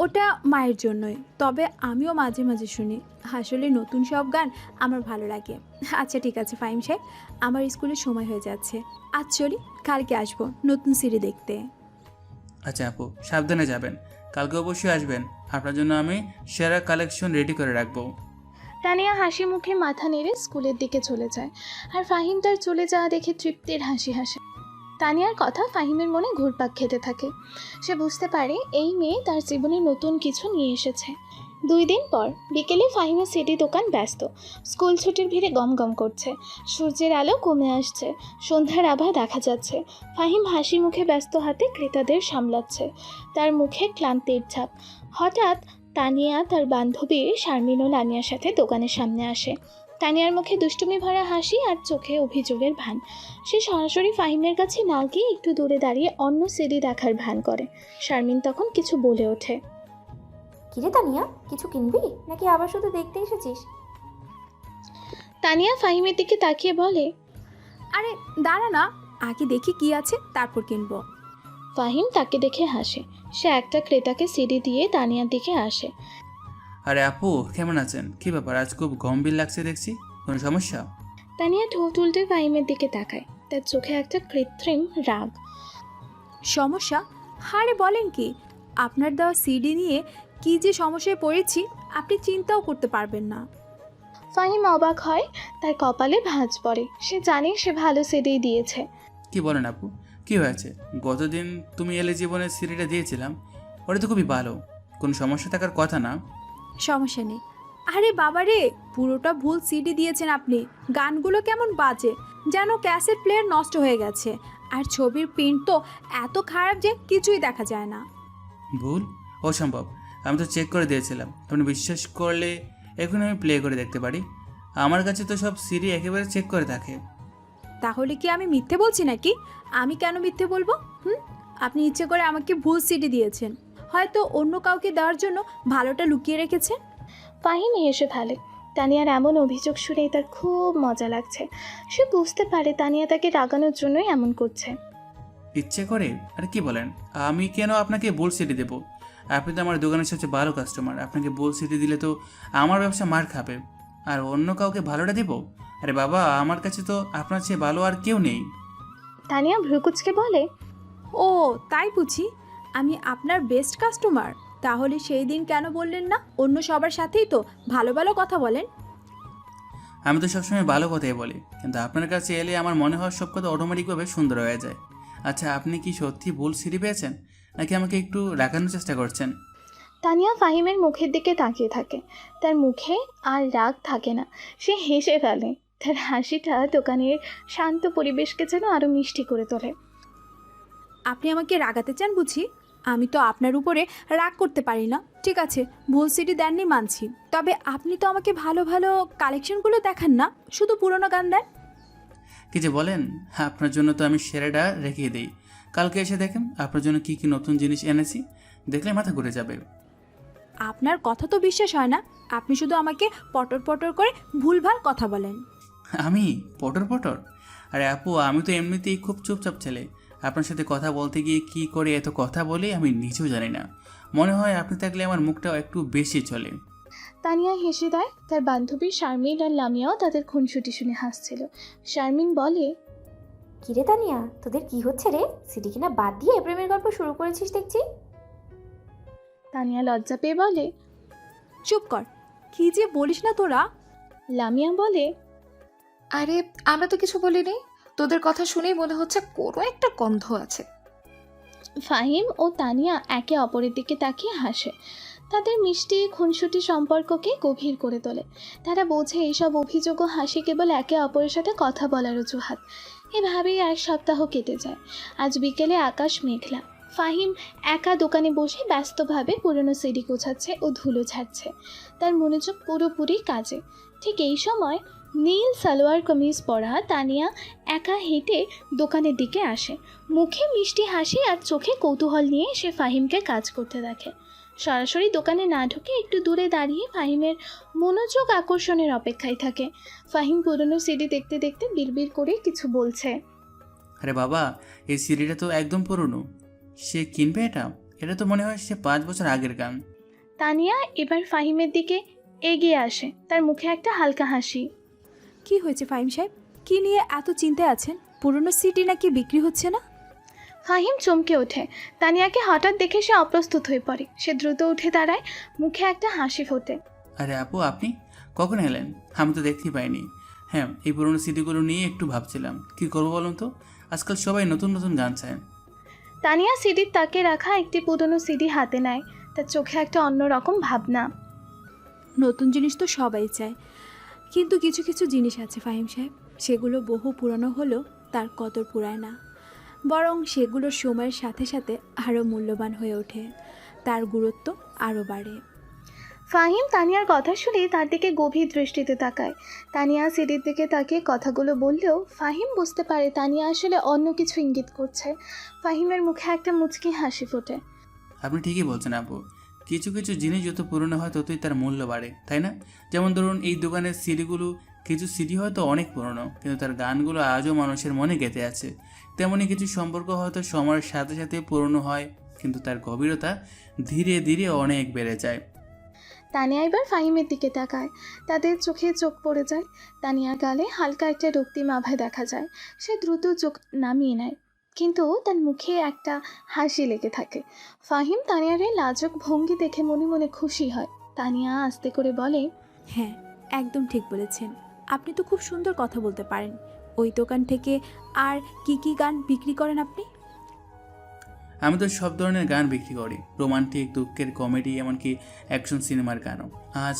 ওটা মায়ের জন্যই, তবে আমিও মাঝে মাঝে শুনি। আসলে নতুন সব গান আমার ভালো লাগে। আচ্ছা ঠিক আছে ফাহিম সাহেব, আমার স্কুলের সময় হয়ে যাচ্ছে, আজ চলি, কালকে আসবো নতুন সিডি দেখতে। আচ্ছা আপু, সাবধানে যাবেন, কালকে অবশ্যই আসবেন, আপনার জন্য আমি সেরা কালেকশন রেডি করে রাখবো। তানিয়া হাসি মুখে মাথা নেড়ে স্কুলের দিকে চলে যায়, আর ফাহিম তার চলে যাওয়া দেখে তৃপ্তির হাসি হাসে। তানিয়ার কথা ফাহিমের মনে ঘুরপাক খেতে থাকে। সে বুঝতে পারে এই মেয়ে তার জীবনে নতুন কিছু নিয়ে এসেছে। 2 দিন পর বিকেলে ফাহিমের সিডি দোকান ব্যস্ত। স্কুল ছুটির ভিড়ে গমগম করছে। সূর্যের আলো কমে আসছে, সন্ধ্যার আভা দেখা যাচ্ছে। ফাহিম হাসি মুখে ব্যস্ত হাতে ক্রেতাদের সামলাচ্ছে, তার মুখে ক্লান্তির ছাপ। হঠাৎ তানিয়া তার বান্ধবী শারমিন ও লামিয়ার সাথে দোকানের সামনে আসে। তানিয়ার মুখে দুষ্টুমি ভরা হাসি আর চোখে অভিযোগের ভান। সে সরাসরি ফাহিমের কাছে না গিয়ে একটু দূরে দাঁড়িয়ে অন্য সিডি দেখার ভান করে। শারমিন তখন কিছু বলে ওঠে। কিরে তানিয়া, কিছু কিনবি নাকি আবার শুধু দেখতে এসেছিস? তানিয়া ফাহিমের দিকে তাকিয়ে বলে, আরে দাঁড়া না, আগে দেখি কি আছে তারপর কিনবো। ফাহিম তাকে দেখে হাসে। সে একটা ক্রেতাকে সিডি দিয়ে তানিয়ার দিকে আসে। আরে আপু, কেমন আছেন? কি ব্যাপার, আজ খুব গম্ভীর লাগছে দেখছি, কোনো সমস্যা? তানিয়া ঠোঁট উল্টে ফাহিমের দিকে তাকায়, তার চোখে একটা কৃত্রিম রাগ। সমস্যা? হারে বলেন কি, আপনার দেওয়া সিডি নিয়ে কি যে সমস্যায় পড়েছি আপনি চিন্তাও করতে পারবেন না। ফাহিম অবাক হয়, তার কপালে ভাঁজ পড়ে। সে জানে সে ভালো সিডি দিয়েছে। কি বলেন আপু, কি হয়েছে? গতদিন তুমি এলে জীবনের সিডিটা দিয়েছিলাম, ওটা তো খুবই ভালো, কোনো সমস্যা থাকার কথা না। সমস্যা নেই। আরে বাবারে, পুরোটা ভুল সিডি দিয়েছেন আপনি। গানগুলো কেমন বাজে, যেন ক্যাসেট প্লেয়ার নষ্ট হয়ে গেছে। আর ছবির প্রিন্ট তো এত খারাপ যে কিছুই দেখা যায় না। ভুল? অসম্ভব, আমি তো চেক করে দিয়েছিলাম। আপনি বিশ্বাস করলে এখন আমি প্লে করে দেখতে পারি। আমার কাছে তো সব সিডি একেবারে চেক করে থাকে। তাহলে কি আমি মিথ্যে বলছি নাকি? আমি কেন মিথ্যে বলবো? আপনি ইচ্ছে করে আমাকে ভুল সিডি দিয়েছেন, হয়তো অন্য কাউকে দেওয়ার জন্য ভালোটা লুকিয়ে রেখেছেন। ফাহিম হেসে ফেলে। তানিয়ার এমন অভিযোগ শুনে তার খুব মজা লাগছে। সে বুঝতে পারে তানিয়া তাকে রাগানোর জন্যই এমন করছে। ইচ্ছে করে? আরে কি বলেন, আমি কেন আপনাকে ভুল সিডি দেবো? আপনি তো আমার দোকানের সবচেয়ে ভালো কাস্টমার, আপনাকে ভুল সিডি দিলে তো আমার ব্যবসা মার খাবে। আর অন্য কাউকে ভালোটা দেবো? আরে বাবা, আমার কাছে তো আপনার চেয়ে ভালো আর কেউ নেই। তানিয়া ভ্রুকুচকে বলে, ও তাই বুঝি, আমি আপনার বেস্ট কাস্টমার। তাহলে সেই দিন কেন বললেন না অন্য সবার সাথেই তো ভালো ভালো কথা বলেন? আমি তো সবসময় ভালো কথাই বলি, কিন্তু আপনার কাছে এলে আমার মনে হয় সব কথা অটোমেটিকভাবে সুন্দর হয়ে যায়। আচ্ছা, আপনি কি সত্যি ভুল সিডি পেয়েছেন, নাকি আমাকে একটু রাখানোর চেষ্টা করছেন? তানিয়া ফাহিমের মুখের দিকে তাকিয়ে থাকে। তার মুখে আর রাগ থাকে না, সে হেসে ফেলে। তার হাসিটা দোকানের শান্ত পরিবেশকে যেন আরও মিষ্টি করে তোলে। আপনি আমাকে রাগাতে চান বুঝি? আমি তো আপনার উপরে রাগ করতে পারি না। ঠিক আছে, ভুল সিডি দেননি মানছি, তবে আপনি তো আমাকে ভালো ভালো কালেকশনগুলো দেখান না, শুধু পুরনো গান দেন। কি যে বলেন, আপনার জন্য তো আমি সেরাটা রেখে দিই। কালকে এসে দেখেন আপনার জন্য কি কি নতুন জিনিস এনেছি, দেখলে মাথা ঘুরে যাবে। আপনার কথা তো বিশ্বাস হয় না, আপনি শুধু আমাকে পটর পটর করে ভুলভাল কথা বলেন। আমি পটর পটর? আরে আপু, আমি তো এমনিতেই খুব চুপচাপ ছেলে। আপনার সাথে কথা বলতে গিয়ে কি করে এত কথা বলি আমি নিজেও জানি না। মনে হয় আপনি থাকলে আমার মুখটাও একটু বেশি চলে। তানিয়া হেসে দেয়। তার বান্ধবী শারমিন আর লামিয়াও তাদের খুনসুটি শুনে হাসছিল। শারমিন বলে, কিরে তানিয়া, তোদের কি হচ্ছে রে? সিডি কিনা বাদ দিয়ে প্রেমের গল্প শুরু করেছিস দেখছি। তানিয়া লজ্জা পেয়ে বলে। চুপ কর, কি যে বলিস না তোরা। লামিয়া বলে, আরে আমরা তো কিছু বলিনি, তোদের কথা শুনেই মনে হচ্ছে কোনো একটা গন্ধ আছে। ফাহিম ও তানিয়া একে অপরের দিকে তাকিয়ে হাসে। তাদের মিষ্টি খুনসুটি সম্পর্ককে গভীর করে তোলে। তারা বোঝে এইসব অভিযোগ ও হাসি কেবল একে অপরের সাথে কথা বলার অজুহাত। এভাবেই 1 সপ্তাহ কেটে যায়। আজ বিকেলে আকাশ মেঘলা। ফাহিম একা দোকানে বসে ব্যস্তভাবে পুরনো সিডি গোছাচ্ছে ও ধুলো ছাড়ছে। তার মনোযোগ পুরোপুরি কাজে। ঠিক এই সময় নীল সালোয়ার কামিজ পরা তানিয়া একা হেঁটে দোকানের দিকে আসে। মুখে মিষ্টি হাসি আর চোখে কৌতূহল নিয়ে সে ফাহিমকে কাজ করতে দেখে। সরাসরি দোকানে না ঢুকে একটু দূরে দাঁড়িয়ে ফাহিমের মনোযোগ আকর্ষণের অপেক্ষায় থাকে। ফাহিম পুরনো সিডি দেখতে দেখতে বিড়বিড় করে কিছু বলছে। আরে বাবা, এই সিডিটা তো একদম পুরনো। সে কিনবে এটা? এটা তো মনে হয় সে 5 বছর আগের গান। তানিয়া এবার ফাহিমের দিকে এগিয়ে আসে, তার মুখে একটা হালকা হাসি। কি হয়েছে ফাহিম সাহেব, কি নিয়ে এত চিন্তায় আছেন? পুরনো সিডি নাকি বিক্রি হচ্ছে না? ফাহিম চমকে ওঠে। তানিয়াকে হঠাৎ দেখে সে অপ্রস্তুত হয়ে পড়ে। সে দ্রুত উঠে দাঁড়ায়, মুখে একটা হাসি ফোটে। আরে আপু, আপনি কখন এলেন? আমি তো দেখতেই পাইনি। হ্যাঁ, এই পুরোনো স্মৃতিগুলো নিয়ে একটু ভাবছিলাম কী করবো বলুন তো। আজকাল সবাই নতুন নতুন গান চায়। তানিয়া সিডির তাকে রাখা একটি পুরনো সিডি হাতে নেয়। তার চোখে একটা অন্যরকম ভাবনা। নতুন জিনিস তো সবাই চায়, কিন্তু কিছু কিছু জিনিস আছে ফাহিম সাহেব, সেগুলো বহু পুরনো হলেও তার কদর পুরায় না, বরং সেগুলো সময়ের সাথে সাথে আরও মূল্যবান হয়ে ওঠে, তার গুরুত্ব আরও বাড়ে। ফাহিম তানিয়ার কথা শুনে তার দিকে গভীর দৃষ্টিতে তাকায়। তানিয়া সিডির দিকে তাকিয়ে কথাগুলো বললেও ফাহিম বুঝতে পারে তানিয়া আসলে অন্য কিছু ইঙ্গিত করছে। ফাহিমের মুখে একটা মুচকি হাসি ফোটে। আপনি ঠিকই বলছেন আপু, কিছু কিছু জিনিস যত পুরনো হয় ততই তার মূল্য বাড়ে, তাই না? যেমন ধরুন এই দোকানের সিডিগুলো, কিছু সিডি হয়তো অনেক পুরনো কিন্তু তার গানগুলো আজও মানুষের মনে গেঁথে আছে। তেমনই কিছু সম্পর্ক হয়তো সময়ের সাথে সাথে পুরনো হয় কিন্তু তার গভীরতা ধীরে ধীরে অনেক বেড়ে যায়। তানিয়া এবার ফাহিমের দিকে তাকায়। তাদের চোখে চোখ পড়ে যায়। তানিয়ার গালে হালকা একটা রক্তিম আভা দেখা যায়। সে দ্রুত চোখ নামিয়ে নেয়, কিন্তু তার মুখে একটা হাসি লেগে থাকে। ফাহিম তানিয়ার এই লাজুক ভঙ্গি দেখে মনে মনে খুশি হয়। তানিয়া আস্তে করে বলে, হ্যাঁ, একদম ঠিক বলেছেন। আপনি তো খুব সুন্দর কথা বলতে পারেন। ওই দোকান থেকে আর কি কি গান বিক্রি করেন আপনি? আমি তো সব ধরনের গান বিক্রি করি, রোমান্টিক, দুঃখের, কমেডি, এমনকি অ্যাকশন সিনেমার গানও। আজ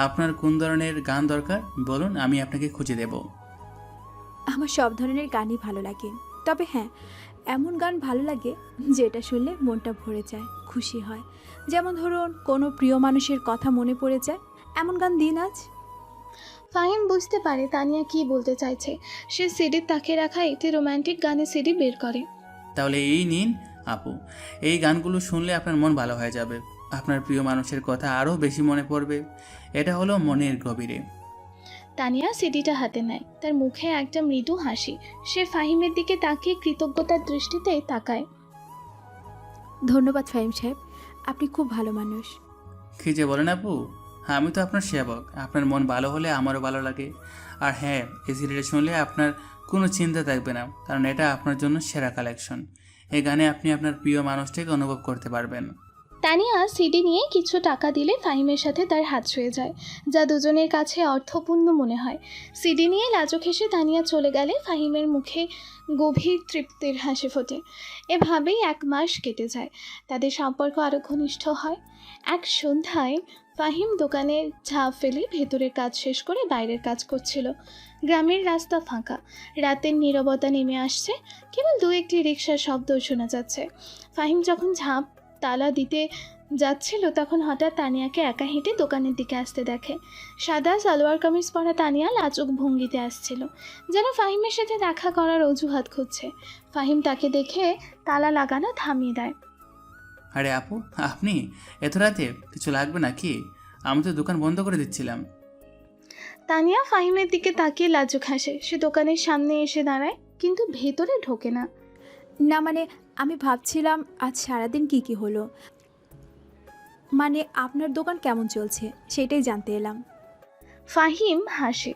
আপনার কোন ধরনের গান দরকার বলুন, আমি আপনাকে খুঁজে দেব। আমার সব ধরনের গানই ভালো লাগে, তবে হ্যাঁ, এমন গান ভালো লাগে যেটা শুনলে মনটা ভরে যায়, খুশি হয়। যেমন ধরুন কোনো প্রিয় মানুষের কথা মনে পড়ে যায়, এমন গান দিন আজ। ফাহিম বুঝতে পারে তানিয়া কি বলতে চাইছে। সে সিডির তাকে রাখা একটি রোমান্টিক গানের সিডি বের করে। তাহলে এই নিন আপু, এই গানগুলো শুনলে আপনার মন ভালো হয়ে যাবে, আপনার প্রিয় মানুষের কথা আরও বেশি মনে পড়বে। এটা হলো মনের গভীরে। তানিয়া সিডিটা হাতে নেয়। তার মুখে একটা মৃদু হাসি। সে ফাহিমের দিকে তাকিয়ে কৃতজ্ঞতার দৃষ্টিতে তাকায়। ধন্যবাদ ফাহিম সাহেব, আপনি খুব ভালো মানুষ। কি যে বলেন আপু, আমি তো আপনার সেবক। আপনার মন ভালো হলে আমারও ভালো লাগে। আর হ্যাঁ, এই সিডিটা শুনলে আপনার কোনো চিন্তা থাকবে না, কারণ এটা আপনার জন্য সেরা কালেকশন। এই গানে আপনি আপনার প্রিয় মানুষটাকে অনুভব করতে পারবেন। তানিয়া সিডি নিয়ে কিছু টাকা দিলে ফাহিমের সাথে তার হাত ছুঁয়ে যায়, যা দুজনের কাছে অর্থপূর্ণ মনে হয়। সিডি নিয়ে লাজুক হেসে তানিয়া চলে গেলে ফাহিমের মুখে গভীর তৃপ্তির হাসি ফোটে। এভাবেই 1 মাস কেটে যায়। তাদের সম্পর্ক আরও ঘনিষ্ঠ হয়। এক সন্ধ্যায় ফাহিম দোকানে ঝাঁপ ফেলে ভেতরের কাজ শেষ করে বাইরের কাজ করছিল। গ্রামের রাস্তা ফাঁকা, রাতের নীরবতা নেমে আসছে, কেবল 2-1টি রিকশার শব্দ শোনা যাচ্ছে। ফাহিম যখন ঝাঁপ তালা দিতে যাচ্ছিল তখন হঠাৎ তানিয়াকে একা হেঁটে দোকানের দিকে আসতে দেখে। সাদা সালোয়ার কামিজ পরা তানিয়া লাজুক ভঙ্গিতে আসছিল, যেন ফাহিমের সাথে দেখা করার অজুহাত খুঁজছে। ফাহিম তাকে দেখে তালা লাগানো থামিয়ে দেয়। আরে আপু, আপনি এত রাতে কিছু লাগবে নাকি? আমি তো দোকান বন্ধ করে দিচ্ছিলাম। তানিয়া ফাহিমের দিকে তাকিয়ে লাজুক হাসে। সে দোকানের সামনে এসে দাঁড়ায়, কিন্তু ভেতরে ঢোকে না। না মানে, আমি ভাবছিলাম আজ সারাদিন কি কি হলো, মানে আপনার দোকান কেমন চলছে সেটাই জানতে এলাম। ফাহিম হাসে।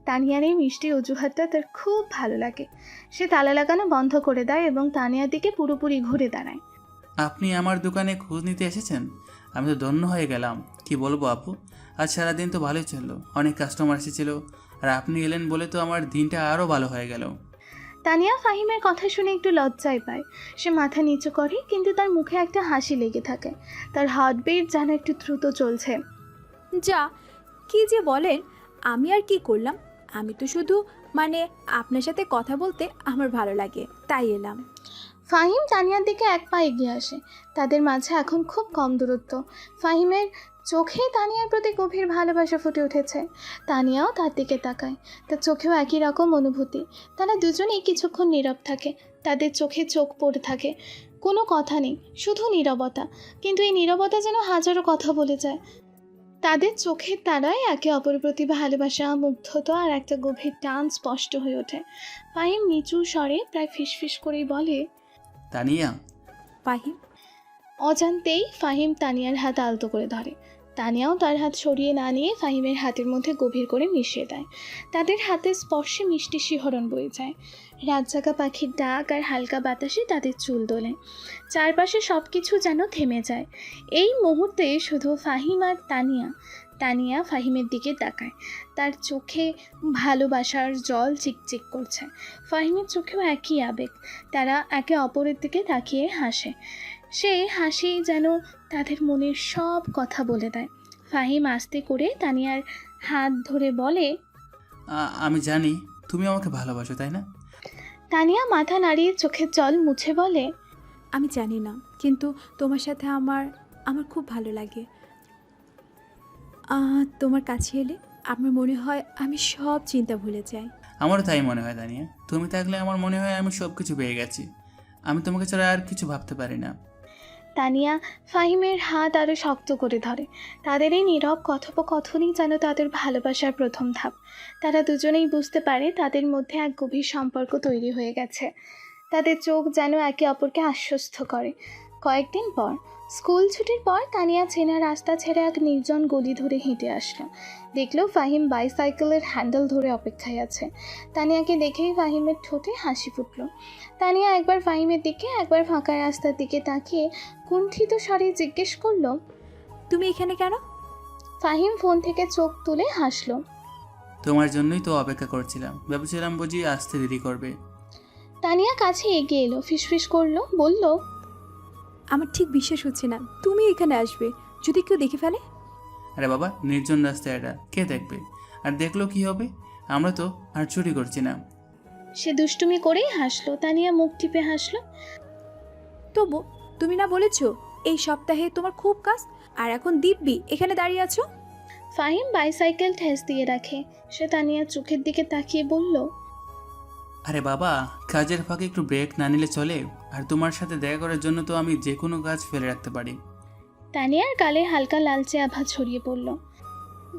তানিয়ার এই মিষ্টি অজুহাতটা তার খুব ভালো লাগে। সে তালা লাগানো বন্ধ করে দেয় এবং তানিয়ার দিকে পুরোপুরি ঘুরে দাঁড়ায়। আপনি আমার দোকানে খোঁজ নিতে এসেছেন? আমি তো ধন্য হয়ে গেলাম। কি বলবো আপু, আজ সারাদিন তো ভালোই চললো, অনেক কাস্টমার এসেছিল, আর আপনি এলেন বলে তো আমার দিনটা আরও ভালো হয়ে গেল। তানিয়া ফাহিমের কথা শুনে একটু লজ্জায় পায়। সে মাথা নিচু করে, কিন্তু তার মুখে একটা হাসি লেগে থাকে। তার হার্টবিট যেন একটু দ্রুত চলছে। যা কি যে বলেন, আমি আর কি করলাম? আমি তো শুধু মানে আপনার সাথে কথা বলতে আমার ভালো লাগে তাই এলাম। ফাহিম তানিয়ার দিকে 1 পা এগিয়ে আসে। তাদের মাঝে এখন খুব কম দূরত্ব। ফাহিমের চোখে তানিয়ার প্রতি গভীর ভালোবাসা ফুটে উঠেছে। তানিয়াও তার দিকে তাকায়, তার চোখেও একই রকম অনুভূতি। তারা দুজনেই কিছুক্ষণ নীরব থাকে। তাদের চোখে চোখ পড়ে থাকে। কোনো কথা নেই, শুধু নীরবতা। কিন্তু এই নীরবতা যেন হাজারো কথা বলে যায়। তাদের চোখের তারায় একে অপরের প্রতি ভালোবাসা, মুগ্ধতা আর একটা গভীর টান স্পষ্ট হয়ে ওঠে। ফাহিম নিচু স্বরে প্রায় ফিসফিস করেই বলে, তানিয়া। ফাহিম। অজান্তেই ফাহিম তানিয়ার হাত আলতো করে ধরে। তানিয়াও তার হাত সরিয়ে না নিয়ে ফাহিমের হাতের মধ্যে গভীর করে মিশিয়ে দেয়। তাদের হাতের স্পর্শে মিষ্টি শিহরণ বয়ে যায়। রাতজাগা পাখির ডাক আর হালকা বাতাসে তাদের চুল দোলে। চারপাশে সব কিছু যেন থেমে যায়। এই মুহূর্তে শুধু ফাহিম আর তানিয়া। তানিয়া ফাহিমের দিকে তাকায়, তার চোখে ভালোবাসার জল চিকচিক করছে। ফাহিমের চোখেও একই আবেগ। তারা একে অপরের দিকে তাকিয়ে হাসে। সেই হাসি যেন তাদের মনের সব কথা বলে দেয়। ফাহিম আস্তে করে তানিয়ার হাত ধরে বলে, আমি জানি তুমি আমাকে ভালোবাসো, তাই না? তানিয়া মাথা নাড়িয়ে চোখের জল মুছে বলে, আমি জানি না, কিন্তু তোমার সাথে আমার আমার খুব ভালো লাগে। তোমার কাছে এলে আমার মনে হয় আমি সব চিন্তা ভুলে যাই। আমারও তাই মনে হয় তানিয়া। তুমি থাকলে আমার মনে হয় আমি সব কিছু পেয়ে গেছি। আমি তোমাকে ছাড়া আর কিছু ভাবতে পারি না। তানিয়া ফাহিমের হাত আরও শক্ত করে ধরে। তাদের এই নীরব কথোপকথনই যেন তাদের ভালোবাসার প্রথম ধাপ। তারা দুজনেই বুঝতে পারে তাদের মধ্যে এক গভীর সম্পর্ক তৈরি হয়ে গেছে। তাদের চোখ যেন একে অপরকে আশ্বস্ত করে। কয়েকদিন পর স্কুল ছুটির পর তানিয়া চেনা রাস্তা ছেড়ে এক নির্জন গলি ধরে হেঁটে আসলো। দেখলো ফাহিম বাইসাইকেলের হ্যান্ডেল ধরে অপেক্ষায় আছে। তানিয়াকে দেখেই ফাহিমের ঠোঁটে হাসি ফুটল। তানিয়া একবার ফাহিমের দিকে, একবার ফাঁকা রাস্তার দিকে তাকিয়ে কুণ্ঠিত স্বরে জিজ্ঞেস করলো, তুমি এখানে কেন? ফাহিম ফোন থেকে চোখ তুলে হাসলো। তোমার জন্যই তো অপেক্ষা করছিলাম, ভেবেছিলাম বুঝি আসতে দেরি করবে। তানিয়া কাছে এগিয়ে এলো, ফিসফিস করলো, বলল, আমার ঠিক বিশ্বাস হচ্ছে না তুমি এখানে আসবে। যদি কেউ দেখে ফেলে? আরে বাবা, নির্জন রাস্তা এটা, কে দেখবে? আর দেখলো কি হবে? আমরা তো আর চুরি করছি না। সে দুষ্টুমি করেই হাসলো। তানিয়া মুখ টিপে হাসলো। তবু তুমি না বলেছো এই সপ্তাহে তোমার খুব কাজ, আর এখন দিব্যি এখানে দাঁড়িয়ে আছো? ফাহিম বাইসাইকেল ঠেস দিয়ে রাখে। সে তানিয়ার চোখের দিকে তাকিয়ে বলল, আরে বাবা, কাজের ফাঁকে একটু ব্রেক না নিলে চলে? আর তোমার সাথে দেখা করার জন্য তো আমি যে কোনো কাজ ফেলে রাখতে পারি। তানিয়ার গালে হালকা লালচে আভা ছড়িয়ে পড়ল।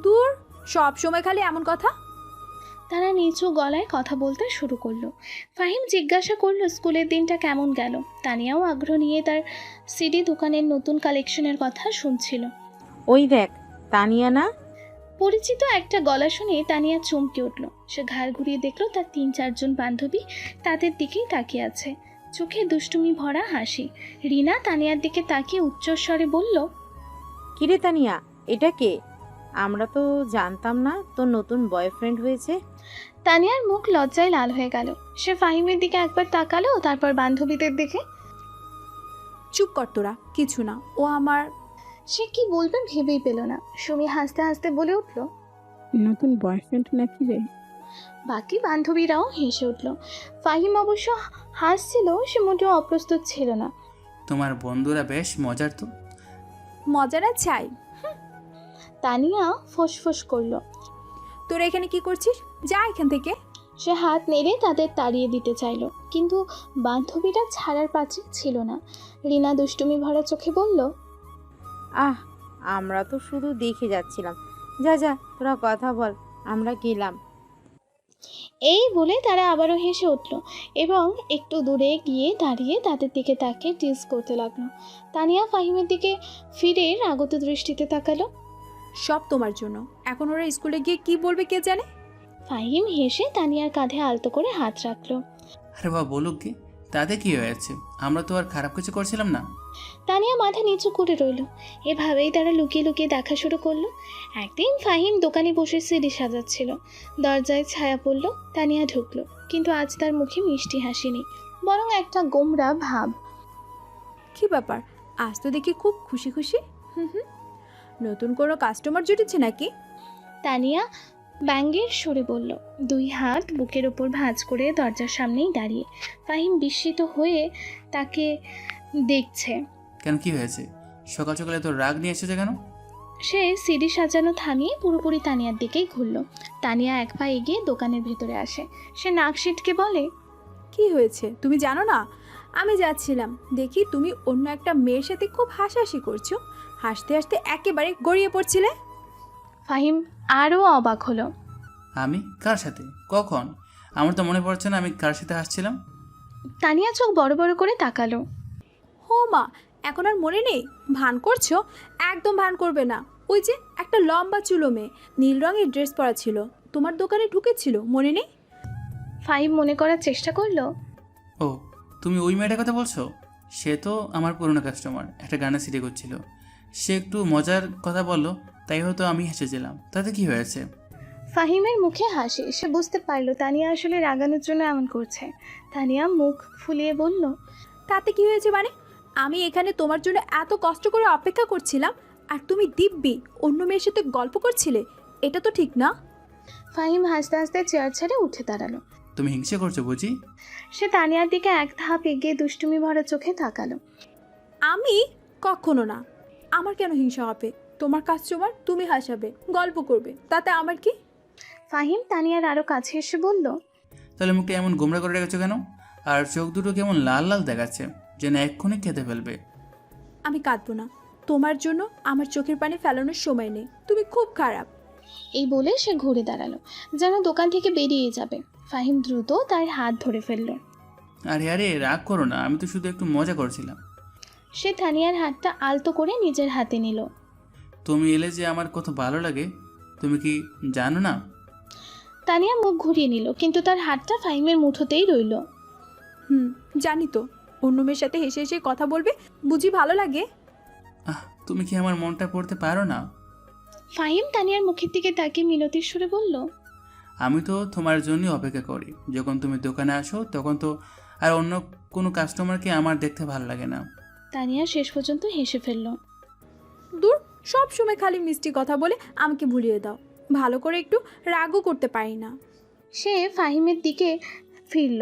দূর, সব সময় খালি এমন কথা। তারা নিচু গলায় কথা বলতে শুরু করলো। ফাহিম জিজ্ঞাসা করলো স্কুলের দিনটা কেমন গেল। তানিয়াও আগ্রহ নিয়ে তার সিডি দোকানের নতুন কালেকশনের কথা শুনছিল। ওই দেখ, তানিয়া না? পরিচিত একটা গলা শুনে তানিয়া চমকে উঠল। সে ঘাড় ঘুরিয়ে দেখলো তার 3-4 বান্ধবী তাদের দিকেই তাকিয়ে আছে, চোখে দুষ্টুমি ভরা হাসি। রিনা তানিয়ার দিকে তাকিয়ে উচ্চস্বরে বলল, কিরে তানিয়া, এটা কে? আমরা তো জানতাম না তোর নতুন বয়ফ্রেন্ড হয়েছে। তানিয়ার মুখ লজ্জায় লাল হয়ে গেল। সে ফাহিমের দিকে একবার তাকালো, তারপর বান্ধবীদের দিকে। চুপ কর তোরা, কিছু না, ও আমার। সে কি বলবে ভেবেই পেল না। সুমি হাসতে হাসতে বলে উঠল, নতুন বয়ফ্রেন্ড নাকি রে? বাকি বান্ধবীরাও হেসে উঠল। ফাহিম অবশ্য হাসছিল, সে মোটেও অপ্রস্তুত ছিল না। তোমার বন্ধুরা বেশ মজার তো। মজারা চাই। তানিয়া ফোঁস করলো। তোরা এখানে কি করছিস? যা এখান থেকে। সে হাত নেড়ে তাদের তাড়িয়ে দিতে চাইলো, কিন্তু বান্ধবীরা ছাড়ার পাত্রে ছিল না। রিনা দুষ্টুমি ভরা চোখে বলল, আহ, আমরা তো শুধু দেখে যাচ্ছিলাম। যা যা, তোরা কথা বল, আমরা গেলাম। এই বলে তারা আবারও হেসে উঠল এবং একটু দূরে গিয়ে দাঁড়িয়ে তাদের দিকে তাকিয়ে টিজ করতে লাগলো। তানিয়া ফাহিমের দিকে ফিরে আগত দৃষ্টিতে তাকালো। সব তোমার জন্য। এখন ওরা স্কুলে গিয়ে কি বলবে কে জানে। ফাহিম হেসে তানিয়ার কাঁধে আলতো করে হাত রাখলো। আরে বাবা, বলুক গে, তাতে কি হয়েছে? আমরা তো আর খারাপ কিছু করছিলাম না। তানিয়া মাথা নিচু করে রইল। এভাবেই তারা লুকিয়ে লুকিয়ে দেখা শুরু করলো। একদিন ফাহিম দোকানে বসে সিডি সাজাচ্ছিল। দরজায় ছায়া পড়ল। তানিয়া ঢুকলো, কিন্তু আজ তার মুখে মিষ্টি হাসি নেই, বরং একটা গোমরা ভাব। কি ব্যাপার, আজ তো দেখি খুব খুশি খুশি। নতুন কোনো কাস্টমার জুটেছে নাকি? তানিয়া ব্যঙ্গের সুরে বলল, 2 হাত বুকের ওপর ভাঁজ করে দরজার সামনেই দাঁড়িয়ে। ফাহিম বিস্মিত হয়ে তাকে দেখছে। কেন, কি হয়েছে? সকাল সকালে তো রাগ নিয়ে এসেছে কেন? সে সিডি সাজানো থামিয়ে পুরোপুরি তানিয়ার দিকেই ঘুরল। তানিয়া এক পা এগিয়ে দোকানের ভেতরে আসে। সে নাক সিটকে বলে, কি হয়েছে তুমি জানো না? আমি যাচ্ছিলাম, দেখি তুমি অন্য একটা মেয়ের সাথে খুব হাসাহাসি করছো। হাসতে হাসতে একেবারে গড়িয়ে পড়ছিলে। ফাহিম আরও অবাক হলো। আমি? কার সাথে? কখন? আমার তো মনে পড়ছে না আমি কার সাথে হাসছিলাম। তানিয়া চোখ বড় বড় করে তাকালো। হো মা, এখন আর মনে নেই? ভান করছো? একদম ভান করবে না। ওই যে একটা লম্বা চুলো মেয়ে, নীল রঙের ড্রেস পরা ছিল, তোমার দোকানে ঢুকেছিল, মনে নেই? ফাহিম মনে করার চেষ্টা করলো। ও, তুমি ওই মেয়েটার কথা বলছো? সে তো আমার পুরনো কাস্টমার, একটা গানে সিটি করছিল। সে একটু মজার কথা বললো, তাই হয়তো আমি হেসেছিলাম, তাতে কি হয়েছে? ফাহিমের মুখে হাসি। সে বুঝতে পারলো তানিয়া আসলে রাগানোর জন্য এমন করছে। তানিয়া মুখ ফুলিয়ে বলল, তাতে কি হয়েছে মানে? আমি এখানে তোমার জন্য এত কষ্ট করে অপেক্ষা করছিলাম, আর তুমি দিব্যি অন্য মেয়ের সাথে গল্প করছিলে। এটা তো ঠিক না। ফাহিম হাসতে হাসতে চেয়ার ছেড়ে উঠে দাঁড়ালো। তুমি হিংসে করছো বুঝি? সে তানিয়ার দিকে এক ধাপ এগিয়ে দুষ্টুমি ভরা চোখে তাকালো। আমি কখনো না। আমার কেন হিংসা হবে? তোমার কাস্টমার, তুমি হাসাবে, গল্প করবে, তাতে আমার কি? ফাহিম তানিয়ার আরো কাছে এসে বলল, তাহলে মুখটা এমন গোমরা করে রেখেছো কেন? আর চোখ দুটো কেমন লাল লাল দেখাচ্ছে, যেন এক্ষুনি খেতে ফেলবে। আমি কাঁদবো না। তোমার জন্য আমার চোখের পানি ফেলানোর সময় নেই। তুমি খুব খারাপ। এই বলে সে ঘুরে দাঁড়ালো, যেন দোকান থেকে বেরিয়ে যাবে। ফাহিম দ্রুত তার হাত ধরে ফেলল। আরে আরে, রাগ করো না, আমি তো শুধু একটু মজা করছিলাম। সে তানিয়ার হাতটা আলতো করে নিজের হাতে নিল। তুমি এলে যে আমার কত ভালো লাগে, তুমি কি জানো না? তানিয়া মুখ ঘুরিয়ে নিল, কিন্তু তার হাতটা ফাহিমের মুঠোতেই রইল। জানি তো, অন্য মেয়ের সাথে হেসে হেসে কথা বলবে বুঝি ভালো লাগে? তুমি কি আমার মনটা পড়তে পারো না? ফাহিম তানিয়ার মুখের দিকে তাকিয়ে মিনতির সুরে বলল, আমি তো তোমার জন্যই অপেক্ষা করি। যখন তুমি দোকানে আসো তখন তো আর অন্য কোনো কাস্টমারকে আমার দেখতে ভালো লাগে না। তানিয়া শেষ পর্যন্ত হেসে ফেলল। দূর, সব সময় খালি মিষ্টি কথা বলে আমাকে ভুলিয়ে দাও। ভালো করে একটু রাগও করতে পারি না। সে ফাহিমের দিকে ফিরল।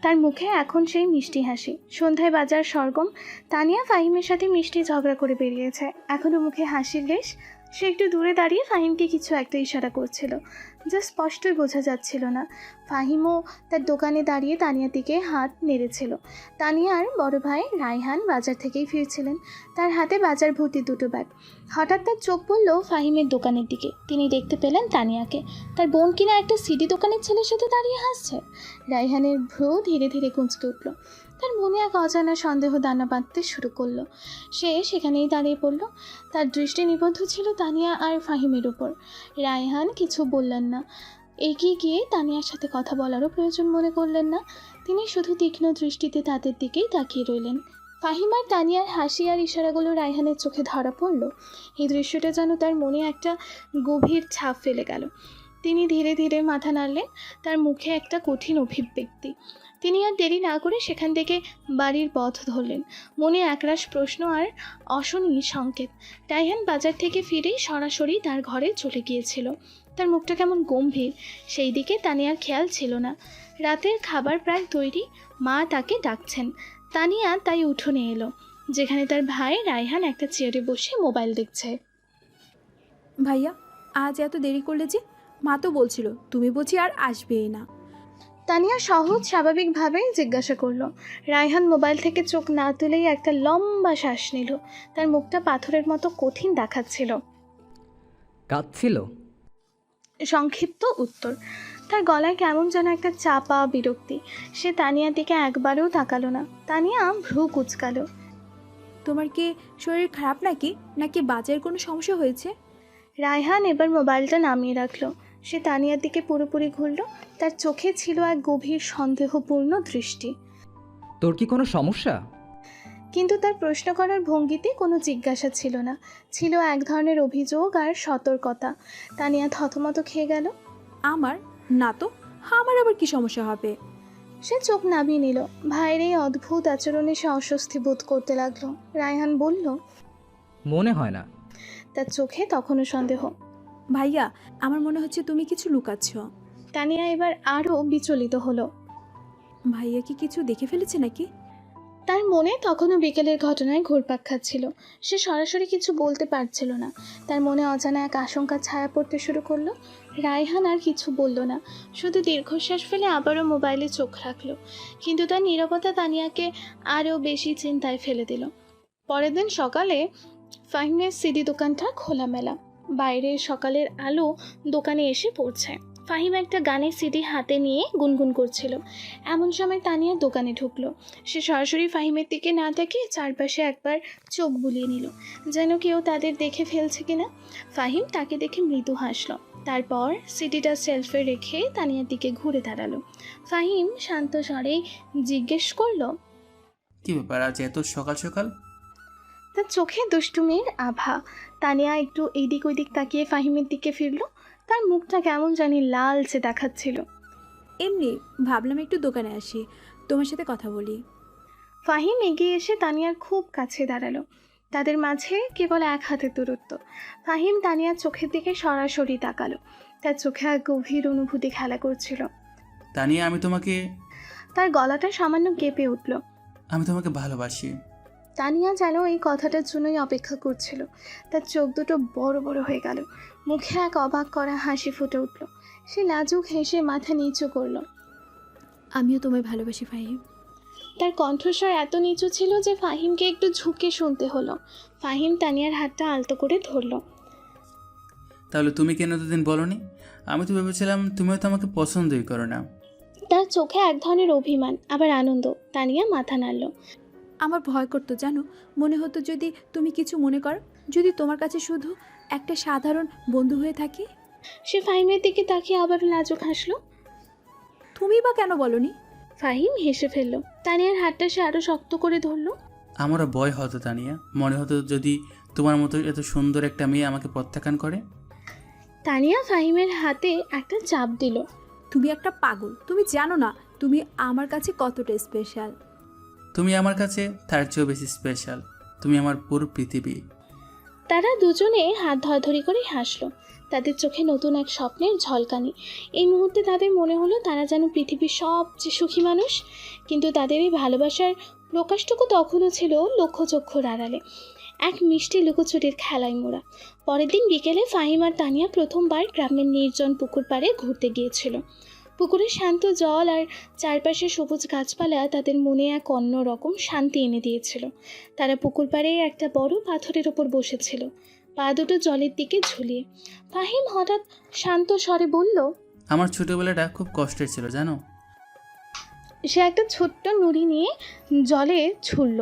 তার মুখে এখন সেই মিষ্টি হাসি। সন্ধ্যায় বাজার সরগম। তানিয়া ফাহিমের সাথে মিষ্টি ঝগড়া করে বেরিয়েছে, এখনো মুখে হাসির লেশ। সে একটু দূরে দাঁড়িয়ে ফাহিমকে কিছু একটা ইশারা করছিল, যা স্পষ্টই বোঝা যাচ্ছিল না। ফাহিমও তার দোকানে দাঁড়িয়ে তানিয়ার দিকে হাত নেড়েছিল। তানিয়ার বড় ভাই রায়হান বাজার থেকেই ফিরছিলেন, তার হাতে বাজার ভর্তি দুটো ব্যাগ। হঠাৎ তার চোখ পড়ল ফাহিমের দোকানের দিকে। তিনি দেখতে পেলেন তানিয়াকে তার বোন কিনা একটা সিডি দোকানের ছেলের সাথে দাঁড়িয়ে হাসছে। রায়হানের ভ্রু ধীরে ধীরে কুঁচকে উঠল। তার মনে এক অজানা সন্দেহ দানা বাঁধতে শুরু করলো। সে সেখানেই দাঁড়িয়ে পড়ল। তার দৃষ্টি নিবদ্ধ ছিল তানিয়া আর ফাহিমের উপর। রায়হান কিছু বললেন না, এগিয়ে গিয়ে তানিয়ার সাথে কথা বলারও প্রয়োজন মনে করলেন না। তিনি শুধু তীক্ষ্ণ দৃষ্টিতে তাদের দিকেই তাকিয়ে রইলেন। ফাহিম আর তানিয়ার হাসি আর ইশারাগুলো রায়হানের চোখে ধরা পড়ল। এই দৃশ্যটা যেন তার মনে একটা গভীর ছাপ ফেলে গেল। তিনি ধীরে ধীরে মাথা নাড়লেন, তার মুখে একটা কঠিন অভিব্যক্তি। তিনি আর দেরি না করে সেখান থেকে বাড়ির পথ ধরলেন, মনে একরাশ প্রশ্ন আর অশনীয় সংকেত। রায়হান বাজার থেকে ফিরেই সরাসরি তার ঘরে চলে গিয়েছিল। তার মুখটা কেমন গম্ভীর, সেই দিকে তানিয়ার খেয়াল ছিল না। রাতের খাবার প্রায় তৈরি, মা তাকে ডাকছেন। তানিয়া তাই উঠোনে এলো, যেখানে তার ভাই রায়হান একটা চেয়ারে বসে মোবাইল দেখছে। ভাইয়া, আজ এত দেরি করলে যে? মা তো বলছিল তুমি বুঝি আর আসবেই না। তানিয়া সহজ স্বাভাবিকভাবেই জিজ্ঞাসা করলো। রায়হান মোবাইল থেকে চোখ না তুলেই একটা লম্বা শ্বাস নিল। তার মুখটা পাথরের মতো কঠিন দেখাচ্ছিল। কাঁদছিল? সংক্ষিপ্ত উত্তর। তার গলায় কেমন যেন একটা চাপা বিরক্তি। সে তানিয়ার দিকে একবারও তাকালো না। তানিয়া ভ্রু কুঁচকালো। তোমার কি শরীর খারাপ নাকি, নাকি বাজারের কোনো সমস্যা হয়েছে? রায়হান এবার মোবাইলটা নামিয়ে রাখলো। সে তানিয়ার দিকে পুরোপুরি ঘুরল। তার চোখে ছিল এক গভীর সন্দেহপূর্ণ দৃষ্টি। তোর কি কোনো সমস্যা? কিন্তু তার প্রশ্ন করার ভঙ্গিতে কোনো জিজ্ঞাসা ছিল না, ছিল এক ধরনের অভিযোগ আর সতর্কতা। তানিয়া থতমত খেয়ে গেল। আমার না তো, আমার আবার কি সমস্যা হবে? সে চোখ নামিয়ে নিল। ভাইয়ের এই অদ্ভুত আচরণে সে অস্বস্তি বোধ করতে লাগলো। রায়হান বলল, মনে হয় না। তার চোখে তখনও সন্দেহ। ভাইয়া, আমার মনে হচ্ছে তুমি কিছু লুকাচ্ছ। তানিয়া এবার আরও বিচলিত হলো। ভাইয়া কি কিছু দেখে ফেলেছে নাকি? তার মনে তখনও বিকেলের ঘটনায় ঘুরপাক খাচ্ছিল। সে সরাসরি কিছু বলতে পারছিল না। তার মনে অজানা এক আশঙ্কা ছায়া পড়তে শুরু করলো। রায়হান আর কিছু বলল না, শুধু দীর্ঘশ্বাস ফেলে আবারও মোবাইলে চোখ রাখলো। কিন্তু তার নীরবতা তানিয়াকে আরও বেশি চিন্তায় ফেলে দিল। পরের দিন সকালে ফাহিমের সিডি দোকানটা খোলামেলা। বাইরে সকালের আলো দোকানে এসে পড়ছে। ফাহিম একটা গানের সিডি হাতে নিয়ে গুনগুন করছিল। এমন সময় তানিয়া দোকানে ঢুকলো। সে সরাসরি ফাহিমের দিকে না তাকিয়ে চারপাশে একবার চোখ বুলিয়ে নিল, যেন কেউ তাদের দেখে ফেলছে কিনা। ফাহিম তাকে দেখে মৃদু হাসল, তারপর সিডিটা সেলফে রেখে তানিয়ার দিকে ঘুরে দাঁড়ালো। ফাহিম শান্ত স্বরে জিজ্ঞেস করলো, কি ব্যাপার আজ এত সকাল সকাল? তার চোখে দুষ্টুমির আভা। তানিয়া একটু এইদিক ওইদিক তাকিয়ে ফাহিমের দিকে ফিরল। তার মুখটা কেমন জানি লালচে দেখাচ্ছিল। এমনি ভাবলাম একটু দোকানে আসি, তোমার সাথে কথা বলি। ফাহিম এগিয়ে এসে তানিয়ার খুব কাছে দাঁড়ালো। তাদের মাঝে কেবল এক হাতের দূরত্ব। ফাহিম তানিয়ার চোখের দিকে সরাসরি তাকালো। তার চোখে এক গভীর অনুভূতি খেলা করছিল। তানিয়া, তার গলাটা সামান্য কেঁপে উঠল। আমি তোমাকে ভালোবাসি। তানিয়া যেন এই কথাটার জন্যই অপেক্ষা করছিল। তার চোখ দুটো বড় বড় হয়ে গেল, মুখে এক অবাক করা হাসি ফুটে উঠল। সে লাজুক হেসে মাথা নিচু করলো। আমিও তোমায় ভালোবাসি ফাহিম। তার কণ্ঠস্বর এত নিচু ছিল যে ফাহিমকে একটু ঝুঁকে শুনতে হলো। ফাহিম তানিয়ার হাতটা আলতো করে ধরলো। তাহলে তুমি কেন এতদিন বলনি? আমি তো ভেবেছিলাম তুমিও তো আমাকে পছন্দই করো না। তার চোখে এক ধরনের অভিমান, আবার আনন্দ। তানিয়া মাথা নাড়ল। আমার ভয় করতো জানো, মনে হতো যদি তুমি কিছু মনে করো, যদি তোমার কাছে শুধু একটা সাধারণ বন্ধু হয়ে থাকি। সে ফাহিমের দিকে তাকিয়ে আবার লাজুক হাসলো। তুমি বা কেন বলনি? ফাহিম হেসে ফেলল। তানিয়ার হাতটা সে আরো শক্ত করে ধরলো। আমারও ভয় হতো তানিয়া, মনে হতো যদি তোমার মতো এত সুন্দর একটা মেয়ে আমাকে প্রত্যাখ্যান করে। তানিয়া ফাহিমের হাতে একটা চাপ দিল। তুমি একটা পাগল, তুমি জানো না তুমি আমার কাছে কতটা স্পেশাল। তুমি আমার কাছে তার চেয়েও বেশি স্পেশাল। তুমি আমার পুরো পৃথিবী। তারা দুজনে হাত ধরাধরি করে হাসলো। তাদের চোখে নতুন এক স্বপ্নের ঝলকানি। এই মুহূর্তে তাদের মনে হলো তারা যেন পৃথিবীর সবচেয়ে সুখী মানুষ। কিন্তু তাদের এই ভালোবাসার প্রকাশটুকু তখনও ছিল লক্ষ্যচক্ষুর আড়ালে, এক মিষ্টি লুকোচুরির খেলায় মোড়া। পরের দিন বিকেলে ফাহিম আর তানিয়া প্রথমবার গ্রামের নির্জন পুকুর পাড়ে ঘুরতে গিয়েছিল। পুকুরের শান্ত জল আর চারপাশে সবুজ গাছপালা তাদের মনে এক অন্য রকম শান্তি এনে দিয়েছিল। তারা পুকুর পাড়ে একটা বড় পাথরের ওপর বসেছিল, পা দুটো জলের দিকে ঝুলিয়ে। ফাহিম হঠাৎ শান্ত স্বরে বলল, আমার ছোটবেলাটা খুব কষ্টের ছিল জানো। সে একটা ছোট্ট নুড়ি নিয়ে জলে ছুড়ল।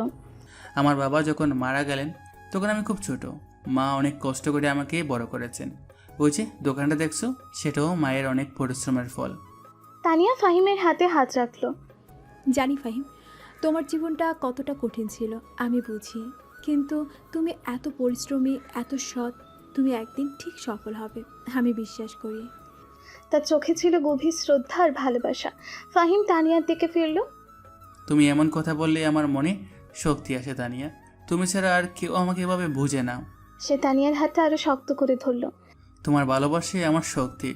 আমার বাবা যখন মারা গেলেন তখন আমি খুব ছোট। মা অনেক কষ্ট করে আমাকে বড় করেছেন। ওই যে দোকানটা দেখছো, সেটাও মায়ের অনেক পরিশ্রমের ফল। তানিয়া ফাহিমের হাতে হাত রাখলো। জানি ফাহিম, তোমার জীবনটা কতটা কঠিন ছিল আমি বুঝি, কিন্তু তুমি এত পরিশ্রমী, এত সৎ, তুমি একদিন ঠিক সফল হবে, আমি বিশ্বাস করি। তার চোখে ছিল গভীর শ্রদ্ধা আর ভালোবাসা। ফাহিম তানিয়ার দিকে ফিরল। তুমি এমন কথা বললে আমার মনে শক্তি আসে তানিয়া। তুমি ছাড়া আর কেউ আমাকে এভাবে বুঝে না। সে তানিয়ার হাতটা আরো শক্ত করে ধরল। তোমার ভালোবাসাই আমার শক্তি।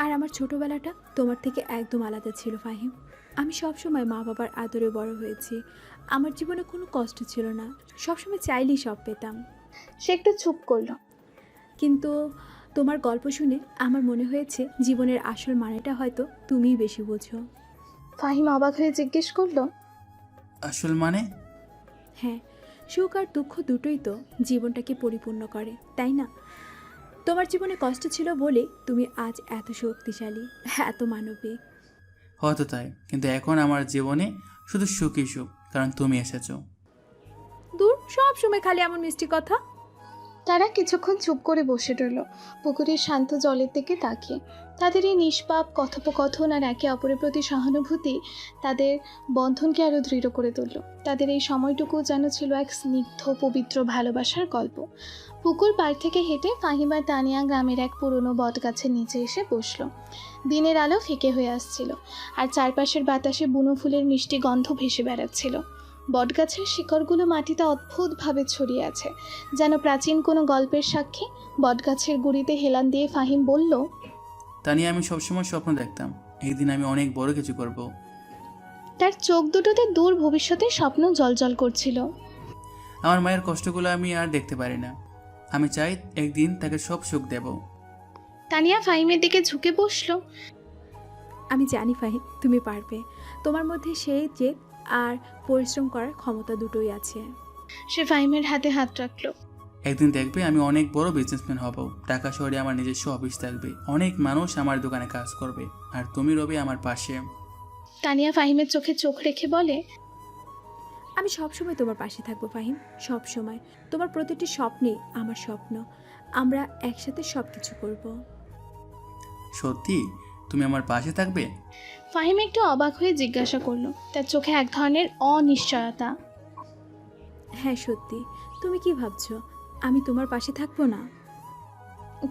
আর আমার ছোটবেলাটা তোমার থেকে একদম আলাদা ছিল ফাহিম। আমি সবসময় মা বাবার আদরে বড় হয়েছি। আমার জীবনে কোনো কষ্ট ছিল না, সবসময় চাইলেই সব পেতাম। সে একটু চুপ করলো। কিন্তু তোমার গল্প শুনে আমার মনে হয়েছে জীবনের আসল মানেটা হয়তো তুমিই বেশি বোঝো। ফাহিম অবাক হয়ে জিজ্ঞেস করলো, আসল মানে? হ্যাঁ, সুখ আর দুঃখ দুটোই তো জীবনটাকে পরিপূর্ণ করে, তাই না? তোমার জীবনে কষ্ট ছিল বলে তুমি আজ এত শক্তিশালী, এত মানবিক। হয়তো তাই, কিন্তু এখন আমার জীবনে শুধু সুখই সুখ, কারণ তুমি এসেছো। দূর, সব সময় খালি এমন মিষ্টি কথা। তারা কিছুক্ষণ চুপ করে বসে রইল, পুকুরের শান্ত জলের দিকে তাকিয়ে। তাদের এই নিষ্পাপ কথোপকথন আর একে অপরের প্রতি সহানুভূতি তাদের বন্ধনকে আরও দৃঢ় করে তুলল। তাদের এই সময়টুকু যেন ছিল এক স্নিগ্ধ পবিত্র ভালোবাসার গল্প। পুকুর পাড় থেকে হেঁটে ফাহিম আর তানিয়া গ্রামের এক পুরনো বটগাছের নিচে এসে বসলো। দিনের আলো ফিকে হয়ে আসছিল, আর চারপাশের বাতাসে বুনো ফুলের মিষ্টি গন্ধ ভেসে বেড়াচ্ছিল। বটগাছের শিকড়গুলো মাটিতে অদ্ভুতভাবে ছড়িয়ে আছে, যেন প্রাচীন কোনো গল্পের সাক্ষী। বটগাছের গুঁড়িতে হেলান দিয়ে ফাহিম বলল, তানিয়া, আমি সবসময় স্বপ্ন দেখতাম একদিন আমি অনেক বড় কিছু করব। তার চোখ দুটোতে দূর ভবিষ্যতের স্বপ্ন জ্বলজ্বল করছিল। আমার মায়ের কষ্টগুলো আমি আর দেখতে পারি না। আমি চাই একদিন তাকে সব সুখ দেব। তানিয়া ফাহিমের দিকে ঝুঁকে বসলো। আমি জানি ফাহিম, তুমি পারবে। তোমার মধ্যে সেই জেদ আর পরিশ্রম করার ক্ষমতা দুটোই আছে। সে ফাহিমের হাতে হাত রাখলো। একদিন দেখবে আমি অনেক বড় বিজনেসম্যান হব। ঢাকা শহরে আমার নিজস্ব অফিস থাকবে, অনেক মানুষ আমার দোকানে কাজ করবে, আর তুমি রবে আমার পাশে। তানিয়া ফাহিমের চোখে চোখ রেখে বলে, আমি সবসময় তোমার পাশে থাকবো ফাহিম, সব সময়। তোমার প্রতিটি স্বপ্নই আমার স্বপ্ন। আমরা একসাথে সব কিছু করব। সত্যি তুমি আমার পাশে থাকবে? ফাহিম একটু অবাক হয়ে জিজ্ঞাসা করলো, তার চোখে এক ধরনের অনিশ্চয়তা। হ্যাঁ সত্যি। তুমি কি ভাবছো আমি তোমার পাশে থাকবো না?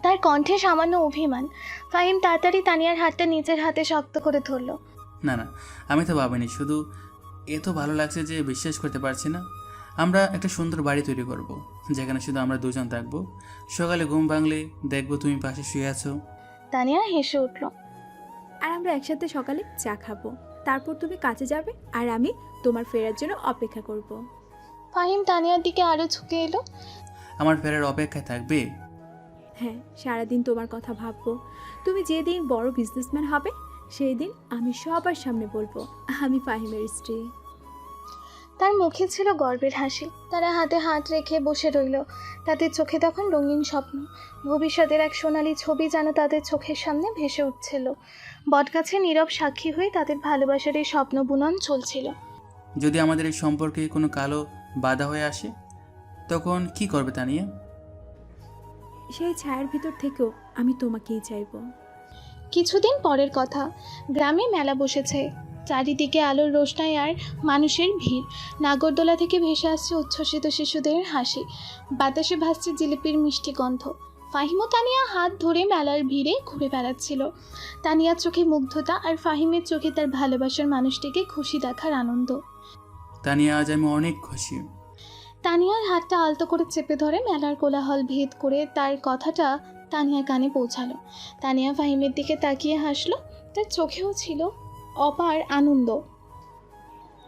তার কণ্ঠে সামান্য অভিমান। ফাহিম তাড়াতাড়ি তানিয়ার হাতটা নিজের হাতে শক্ত করে ধরলো। না না, আমি তো ভাবিনি, শুধু এত ভালো লাগছে যে বিশ্বাস করতে পারছি না। আমরা একটা সুন্দর বাড়ি তৈরি করব, যেখানে শুধু আমরা দুজন থাকবো। সকালে ঘুম ভাঙলে দেখবো তুমি পাশে শুয়ে আছো। তানিয়া হেসে উঠল। আর আমরা একসাথে সকালে চা খাবো, তারপর তুমি কাজে যাবে আর আমি তোমার ফেরার জন্য অপেক্ষা করব। ফাহিম তানিয়ার দিকে আরো ঝুঁকে এলো। আমার ফেরার অপেক্ষায় থাকবে? হ্যাঁ, সারাদিন তোমার কথা ভাববো। তুমি যেদিন বড় বিজনেসম্যান হবে সেই দিন আমি সবার সামনে বলবো আমি ফাহিমের স্ত্রী। তার মুখে ছিল গর্বের হাসি। তারা হাতে হাত রেখে বসে রইল। তাদের চোখে তখন রঙিন স্বপ্ন। ভবিষ্যতের এক সোনালী ছবি যেন তাদের চোখের সামনে ভেসে উঠছিল। বটগাছে নীরব সাক্ষী হয়ে তাদের ভালোবাসার এই স্বপ্ন বুনন চলছিল। যদি আমাদের এই সম্পর্কে কোনো কালো বাধা হয়ে আসে তখন কি করবে তানিয়া? সেই ছায়ার ভিতর থেকেও আমি তোমাকেই চাইবো। কিছুদিন পরের কথা, গ্রামে মেলা বসেছে। চারিদিকে আলোর রোশনাই আর মানুষের ভিড়। নাগরদোলা থেকে ভেসে আসছে উচ্ছ্বসিত শিশুদের হাসি। বাতাসে ভাসছে জিলিপির মিষ্টি গন্ধ। ফাহিম ও তানিয়া হাত ধরে মেলার ভিড়ে ঘুরে বেড়াচ্ছিল। তানিয়ার চোখে মুগ্ধতা আর ফাহিমের চোখে তার ভালোবাসার মানুষটিকে খুশি দেখার আনন্দ। তানিয়া, আজ আমি অনেক খুশি। তানিয়ার হাতটা আলতো করে চেপে ধরে মেলার কোলাহল ভেদ করে তার কথাটা তানিয়ার কানে পৌঁছালো। তানিয়া ফাহিমের দিকে তাকিয়ে হাসলো। তার চোখেও ছিল অপার আনন্দ।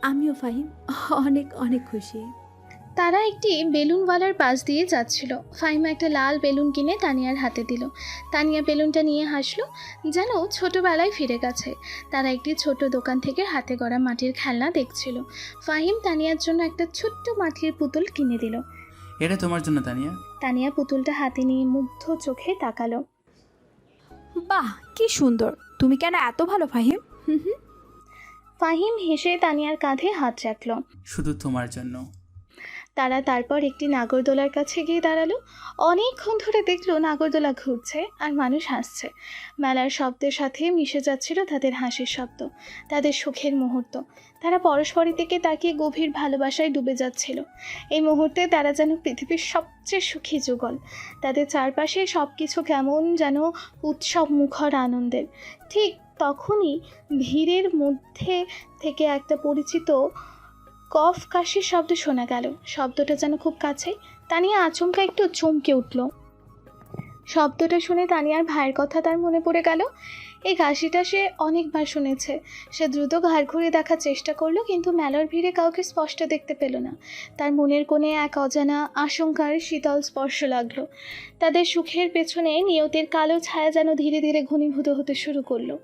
আমিও ফাহিম অনেক অনেক খুশি। তারা একটি বেলুনওয়ালার পাশ দিয়ে যাচ্ছিল। ফাহিমা একটা লাল বেলুন কিনে তানিয়ার হাতে দিল। তানিয়া বেলুনটা নিয়ে হাসলো, যেন ছোটবেলায় ফিরে গেছে। তারা একটি ছোট দোকান থেকে হাতে গড়া মাটির খেলনা দেখছিল। ফাহিম তানিয়ার জন্য একটা ছোট্ট মাটির পুতুল কিনে দিল। এটা তোমার জন্য তানিয়া। তানিয়া পুতুলটা হাতে নিয়ে মুগ্ধ চোখে তাকালো। বাহ, কি সুন্দর! তুমি কেন এত ভালো ফাহিম? ফাহিম হেসে তানিয়ার কাঁধে হাত রাখলো। শুধু তোমার জন্য। তারা তারপর একটি নাগরদোলার কাছে গিয়ে দাঁড়ালো। অনেকক্ষণ ধরে দেখলো নাগরদোলা ঘুরছে আর মানুষ হাসছে। মেলার শব্দের সাথে মিশে যাচ্ছিল তাদের হাসির শব্দ, তাদের সুখের মুহূর্ত। তারা পরস্পরের দিকে তাকিয়ে গভীর ভালোবাসায় ডুবে যাচ্ছিল। এই মুহূর্তে তারা যেন পৃথিবীর সবচেয়ে সুখী যুগল। তাদের চারপাশে সব কিছু কেমন যেন উৎসব মুখর আনন্দের। ঠিক তখনই ভিড়ের মধ্যে থেকে একটা পরিচিত কফ কাশির শব্দ শোনা গেল। শব্দটা যেন খুব কাছে। তানিয়া আচমকা একটু চমকে উঠল। শব্দটা শুনে তানিয়ার ভাইয়ের কথা তার মনে পড়ে গেল। এই কাশিটা সে অনেকবার শুনেছে। সে দ্রুত ঘাড় ঘুরে দেখার চেষ্টা করলো, কিন্তু মেলার ভিড়ে কাউকে স্পষ্ট দেখতে পেল না। তার মনের কোণে এক অজানা আশঙ্কার শীতল স্পর্শ লাগলো। তাদের সুখের পেছনে নিয়তির কালো ছায়া যেন ধীরে ধীরে ঘনীভূত হতে শুরু করলো।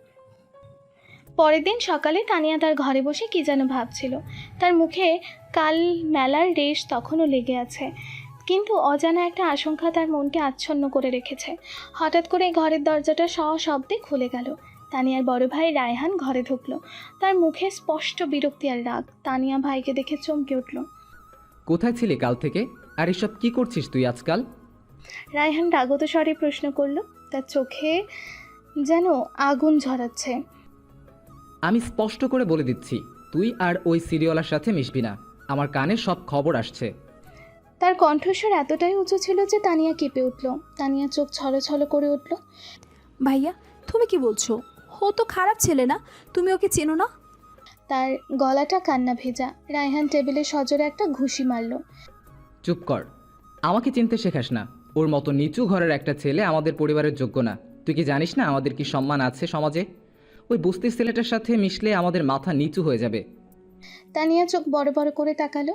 পরের দিন সকালে তানিয়া তার ঘরে বসে কি যেন ভাবছিল। তার মুখে কাল মেলার রেশ তখনও লেগে আছে, কিন্তু অজানা একটা আশঙ্কা তার মনকে আচ্ছন্ন করে রেখেছে। হঠাৎ করে ঘরের দরজাটা সশব্দে খুলে গেল। তানিয়ার বড় ভাই রায়হান ঘরে ঢুকলো। তার মুখে স্পষ্ট বিরক্তি আর রাগ। তানিয়া ভাইকে দেখে চমকে উঠল। কোথায় ছিলি কাল থেকে? আর এসব কি করছিস তুই আজকাল? রায়হান রাগত স্বরে প্রশ্ন করলো। তার চোখে যেন আগুন ঝরাচ্ছে। আমি স্পষ্ট করে বলে দিচ্ছি, তুই আর ওই সিরিয়ালার সাথে মিশবি না। আমার কানে সব খবর আসছে। তার কণ্ঠস্বর এতটাই উঁচু ছিল যে তানিয়া কেঁপে উঠল। তানিয়া চোখ ছলছল করে উঠল। ভাইয়া, তুমি কি বলছো? ও তো খারাপ ছেলে না, তুমি ওকে চেনো না? তার গলাটা কান্না ভেজা। রায়হান টেবিলে সজোরে একটা ঘুষি মারল। চুপ কর, আমাকে চিনতে শেখাস না। ওর মতো নিচু ঘরের একটা ছেলে আমাদের পরিবারের যোগ্য না। তুই কি জানিস না আমাদের কি সম্মান আছে সমাজে? ওই বস্তির ছেলেটার সাথে মিশলে আমাদের মাথা নিচু হয়ে যাবে। তানিয়া চোখ বড় বড় করে তাকালো।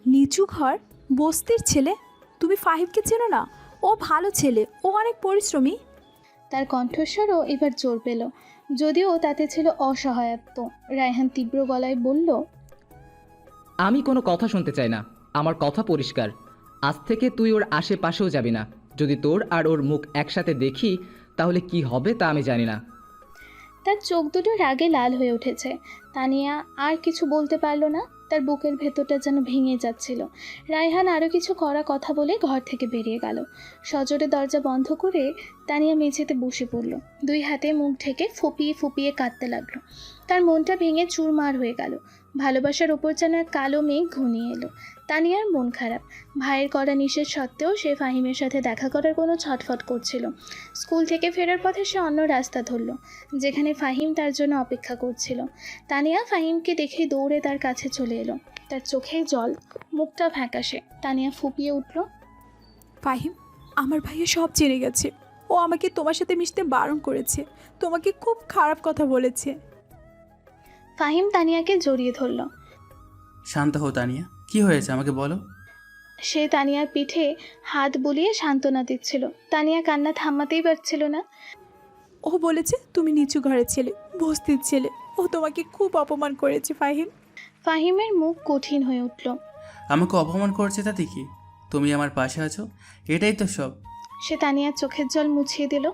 নিচু ঘর, বস্তির ছেলে? তুমি ফাহিমকে চেনো না? ও ভালো ছেলে, ও অনেক পরিশ্রমী। তার কণ্ঠস্বরও এবার জোর পেল, যদিও তাতে ছিল অসহায়ত্ব। রায়হান তীব্র গলায় বলল, আমি কোনো কথা শুনতে চাই না। আমার কথা পরিষ্কার, আজ থেকে তুই ওর আশেপাশেও যাবি না। যদি তোর আর ওর মুখ একসাথে দেখি তাহলে কি হবে তা আমি জানি না। তার চোখ দুটো রাগে লাল হয়ে উঠেছে। তানিয়া আর কিছু বলতে পারল না, তার বুকের ভেতরটা যেন ভেঙে যাচ্ছিল। রায়হান আরও কিছু কড়া কথা বলে ঘর থেকে বেরিয়ে গেল। সজোরে দরজা বন্ধ করে তানিয়া মেঝেতে বসে পড়ল। দুই হাতে মুখ ঢেকে ফুপিয়ে ফুপিয়ে কাঁদতে লাগলো। তার মনটা ভেঙে চুরমার হয়ে গেল। ভালোবাসার ওপর যেন এক কালো মেঘ ঘনিয়ে এলো। তানিয়ার মন খারাপ। ভাইয়ের করা নিষেধ সত্ত্বেও সে ফাহিমের সাথে দেখা করার কোনো ছটফট করছিল। স্কুল থেকে ফেরার পথে সে অন্য রাস্তা ধরল, যেখানে ফাহিম তার জন্য অপেক্ষা করছিল। তানিয়া ফাহিমকে দেখে দৌড়ে তার কাছে চলে এলো। তার চোখে জল, মুখটা ফ্যাকাশে। তানিয়া ফুপিয়ে উঠল। ফাহিম, আমার ভাইয়া সব জেনে গেছে। ও আমাকে তোমার সাথে মিশতে বারণ করেছে, তোমাকে খুব খারাপ কথা বলেছে। ফাহিম তানিয়াকে জড়িয়ে ধরল। শান্ত হও তানিয়া, কি হয়েছে আমাকে বলো। সে তানিয়ার পিঠে হাত বুলিয়ে সান্ত্বনা দিচ্ছিল। তানিয়া কান্না থামাতেই পারছিল না। ও বলেছে তুমি নিচু ঘরের ছেলে, বস্তির ছেলে। ও তোমাকে খুব অপমান করেছে ফাহিম। ফাহিমের মুখ কঠিন হয়ে উঠল। আমাকে অপমান করছে তাতে কি? তুমি আমার পাশে আছো, এটাই তো সব। সে তানিয়ার চোখের জল মুছিয়ে দিল।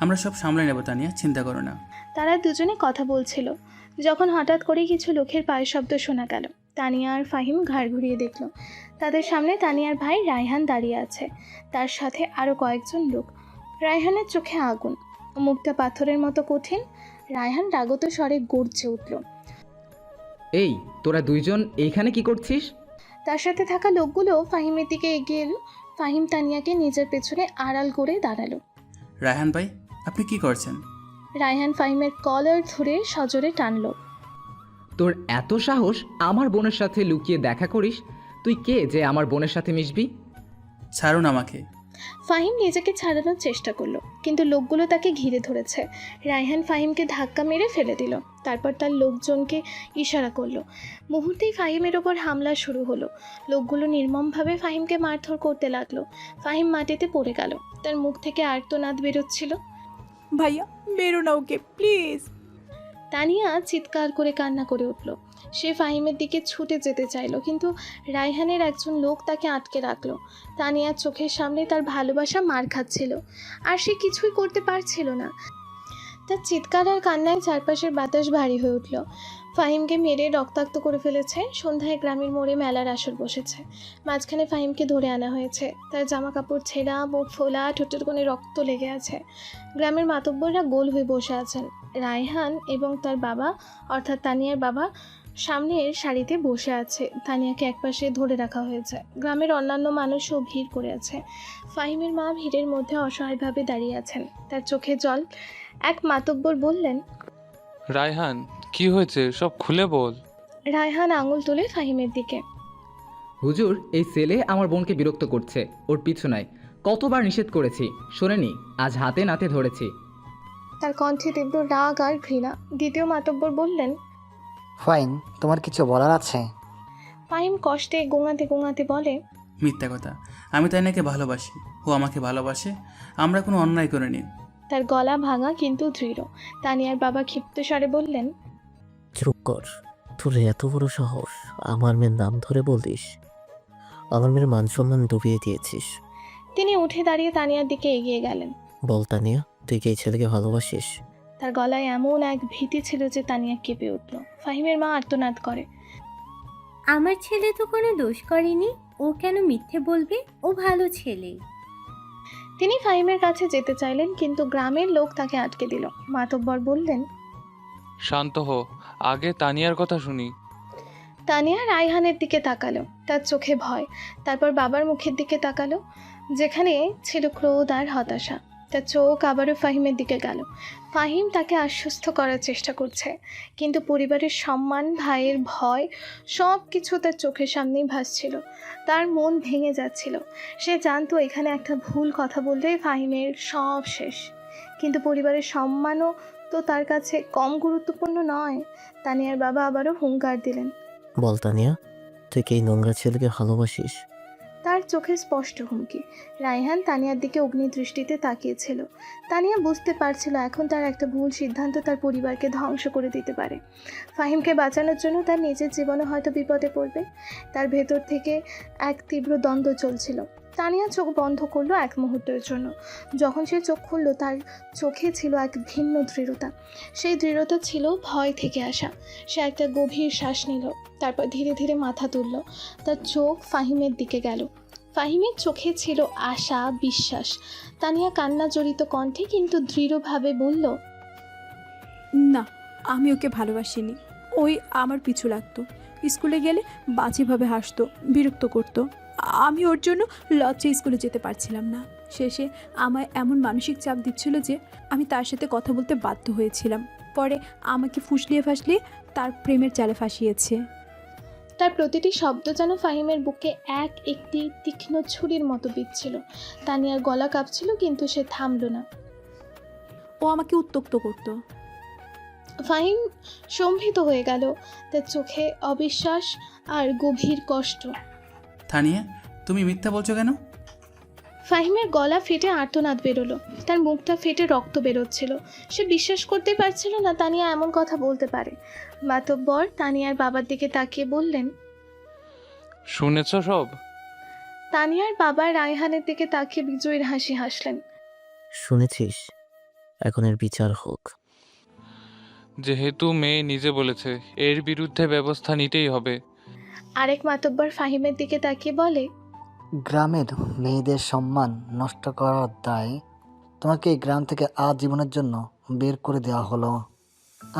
আমরা সব সামলে নেব তানিয়া, চিন্তা করো না। তারা দুজনে কথা বলছিল যখন হঠাৎ করে কিছু লোকের পায়ের শব্দ শোনা গেল। তানিয়া আর ফাহিম ঘাড় ঘুরিয়ে দেখল। তাদের সামনে তানিয়ার ভাই রায়হান দাঁড়িয়ে আছে, তার সাথে আরও কয়েকজন লোক। রায়হানের চোখে আগুন, মুখটা পাথরের মতো কঠিন। রায়হান রাগত স্বরে গর্জে উঠল। এই, তোরা দুইজন এইখানে কি করছিস? তার সাথে থাকা লোকগুলো ফাহিমের দিকে এগিয়ে এলো। ফাহিম তানিয়াকে নিজের পেছনে আড়াল করে দাঁড়ালো। রায়হান ভাই, আপনি কি করছেন? রায়হান ফাহিমের কলার ধরে সজোরে টানলো। তোর এত সাহস আমার বোনের সাথে লুকিয়ে দেখা করিস? তুই কে যে আমার বোনের সাথে মিশবি? ছাড়ুন আমাকে। ফাহিম নিজেকে ছাড়ানোর চেষ্টা করলো, কিন্তু লোকগুলো তাকে ঘিরে ধরেছে। রায়হান ফাহিমকে ধাক্কা মেরে ফেলে দিল, তারপর তার লোকজনকে ইশারা করলো। মুহূর্তেই ফাহিমের ওপর হামলা শুরু হলো। লোকগুলো নির্মমভাবে ফাহিমকে মারধর করতে লাগলো। ফাহিম মাটিতে পড়ে গেল, তার মুখ থেকে আর্তনাদ বেরোচ্ছিল। ভাইয়া, বেরো না ওকে প্লিজ। তানিয়া চিৎকার করে কান্না করে উঠল। সে ফাহিমের দিকে ছুটে যেতে চাইলো, কিন্তু রায়হানের একজন লোক তাকে আটকে রাখলো। তানিয়ার চোখের সামনে তার ভালোবাসা মার খাচ্ছিল, আর সে কিছুই করতে পারছিল না। তার চিৎকার আর কান্নায় চারপাশের বাতাস ভারী হয়ে উঠল। ফাহিমকে মেরে রক্তাক্ত করে ফেলেছে। সন্ধ্যায় গ্রামের মোড়ে মেলার আসর বসেছে। মাঝখানে ফাহিমকে ধরে আনা হয়েছে। তার জামা কাপড় ছেঁড়া, মুখ ফোলা, ঠোঁটের কোণে রক্ত লেগে আছে। গ্রামের মাতব্বররা গোল হয়ে বসে আছেন। রায়হান এবং তার বাবা, অর্থাৎ তানিয়ার বাবা, সামনের সারিতে বসে আছে। তানিয়াকে একপাশে ধরে রাখা হয়েছে। গ্রামের অন্যান্য মানুষও ভিড় করে আছে। ফাহিমের মা ভিড়ের মধ্যে অসহায়ভাবে দাঁড়িয়ে আছেন, তার চোখে জল। এক মাতব্বর বললেন, রায়হান, কি হয়েছে সব খুলে বল। রায়হান আঙুল তুলে ফাহিমের দিকে। হুজুর, এই ছেলে আমার বোনকে বিরক্ত করছে, ওর পিছু নাই। কতবার নিষেধ করেছি, শোনেনি, আজ হাতে নাতে ধরেছি। তার কণ্ঠে তীব্র রাগ আর ঘৃণা। দ্বিতীয় মাতব্বর বললেন, ফাইন, তোমার কিছু বলার আছে? ফাহিম কষ্টে গোঙাতে গোঙাতে বলে, মিথ্যা কথা, আমি তানিয়াকে ভালোবাসি, ও আমাকে ভালোবাসে, আমরা কোনো অন্যায় করিনি। তার গলা ভাঙা কিন্তু দৃঢ়। তানিয়ার বাবা ক্ষিপ্ত স্বরে বললেন, চুপ কর, তোর এত বড় সাহস আমার মেয়ের নাম ধরে বলিস? আমার মেয়ের মান সম্মান ডুবিয়ে দিয়েছিস। তিনি উঠে দাঁড়িয়ে তানিয়ার দিকে এগিয়ে গেলেন। বল তানিয়া, তুই কি এই ছেলেকে ভালোবাসিস? তার গলায় এমন এক ভীতি ছিল যে তানিয়া কেঁপে উঠল। ফাহিমের মা আর্তনাদ করে, আমার ছেলে তো কোনো দোষ করেনি, ও কেন মিথ্যে বলবে? ও ভালো ছেলে। তিনি ফাহিমের কাছে যেতে চাইলেন, কিন্তু গ্রামের লোক তাকে আটকে দিল। মাতব্বর বললেন, শান্ত হো, আগে তানিয়ার কথা শুনি। তানিয়া রায়হানের দিকে তাকালো, তার চোখে ভয়। তারপর বাবার মুখের দিকে তাকালো, যেখানে ছিল ক্রোধ আর হতাশা। তার চোখ আবারও ফাহিমের দিকে গেল। ফাহিম তাকে আশ্বস্ত করার চেষ্টা করছে, কিন্তু পরিবারের সম্মান, ভাইয়ের ভয়, সব কিছু তার চোখের সামনেই ভাসছিল। তার মন ভেঙে যাচ্ছিল। সে জানতো এখানে একটা ভুল কথা বললে ফাহিমের সব শেষ, কিন্তু পরিবারের সম্মানও তো তার কাছে কম গুরুত্বপূর্ণ নয়। তানিয়ার বাবা আবারও হুঙ্কার দিলেন, বল তানিয়া, তুই কি এই নোংরা ছেলেকে ভালোবাসিস? তার চোখে স্পষ্ট হুমকি। রায়হান তানিয়ার দিকে অগ্নিদৃষ্টিতে তাকিয়েছিল। তানিয়া বুঝতে পারছিল এখন তার একটা ভুল সিদ্ধান্ত তার পরিবারকে ধ্বংস করে দিতে পারে। ফাহিমকে বাঁচানোর জন্য তার নিজের জীবনও হয়তো বিপদে পড়বে। তার ভেতর থেকে এক তীব্র দ্বন্দ্ব চলছিল। তানিয়া চোখ বন্ধ করলো এক মুহূর্তের জন্য। যখন সে চোখ খুলল তার চোখে ছিল এক ভিন্ন দৃঢ়তা। সেই দৃঢ়তা ছিল ভয় থেকে আসা। সে একটা গভীর শ্বাস নিল, তারপর ধীরে ধীরে মাথা তুলল। তার চোখ ফাহিমের দিকে গেল। ফাহিমের চোখে ছিল আশা, বিশ্বাস। তানিয়া কান্না জড়িত কণ্ঠে কিন্তু দৃঢ়ভাবে বলল, না, আমি ওকে ভালোবাসিনি। ওই আমার পিছু লাগতো, স্কুলে গেলে বাজেভাবে হাসতো, বিরক্ত করতো। আমি ওর জন্য লজ্জায় স্কুলে যেতে পারছিলাম না। শেষে আমায় এমন মানসিক চাপ দিচ্ছিল যে আমি তার সাথে কথা বলতে বাধ্য হয়েছিলাম। পরে আমাকে ফুসলিয়ে ফাসলিয়ে তার প্রেমের জালে ফাঁসিয়েছে। তার প্রতিটি শব্দ যেন ফাহিমের বুকে একটি তীক্ষ্ণ ছুরির মতো বিঁধছিল। তানিয়ার গলা কাঁপছিল কিন্তু সে থামল না। ও আমাকে উত্ত্যক্ত করতো। ফাহিম সম্ভিত হয়ে গেল, তার চোখে অবিশ্বাস আর গভীর কষ্ট। তানিয়া, তুমি মিথ্যা বলছো কেন? ফাহিমের গলা ফেটে আর্তনাদ বেরোলো, তার মুখটা ফেটে রক্ত বেরোচ্ছিল। সে বিশ্বাস করতে পারছিল না তানিয়া এমন কথা বলতে পারে। মাতব্বর তানিয়ার বাবার দিকে তাকিয়ে বললেন, শুনেছ সব? তানিয়ার বাবা রায়হানের দিকে তাকিয়ে বিজয়ীর হাসি হাসলেন। শুনেছিস, এখন এর বিচার হোক। যেহেতু মেয়ে নিজে বলেছে, এর বিরুদ্ধে ব্যবস্থা নিতেই হবে। আরেক মাতব্বর ফাহিমের দিকে তাকিয়ে বলে, গ্রামের মেয়েদের সম্মান নষ্ট করার দায় তোমাকে এই গ্রাম থেকে আজীবনের জন্য বের করে দেওয়া হলো।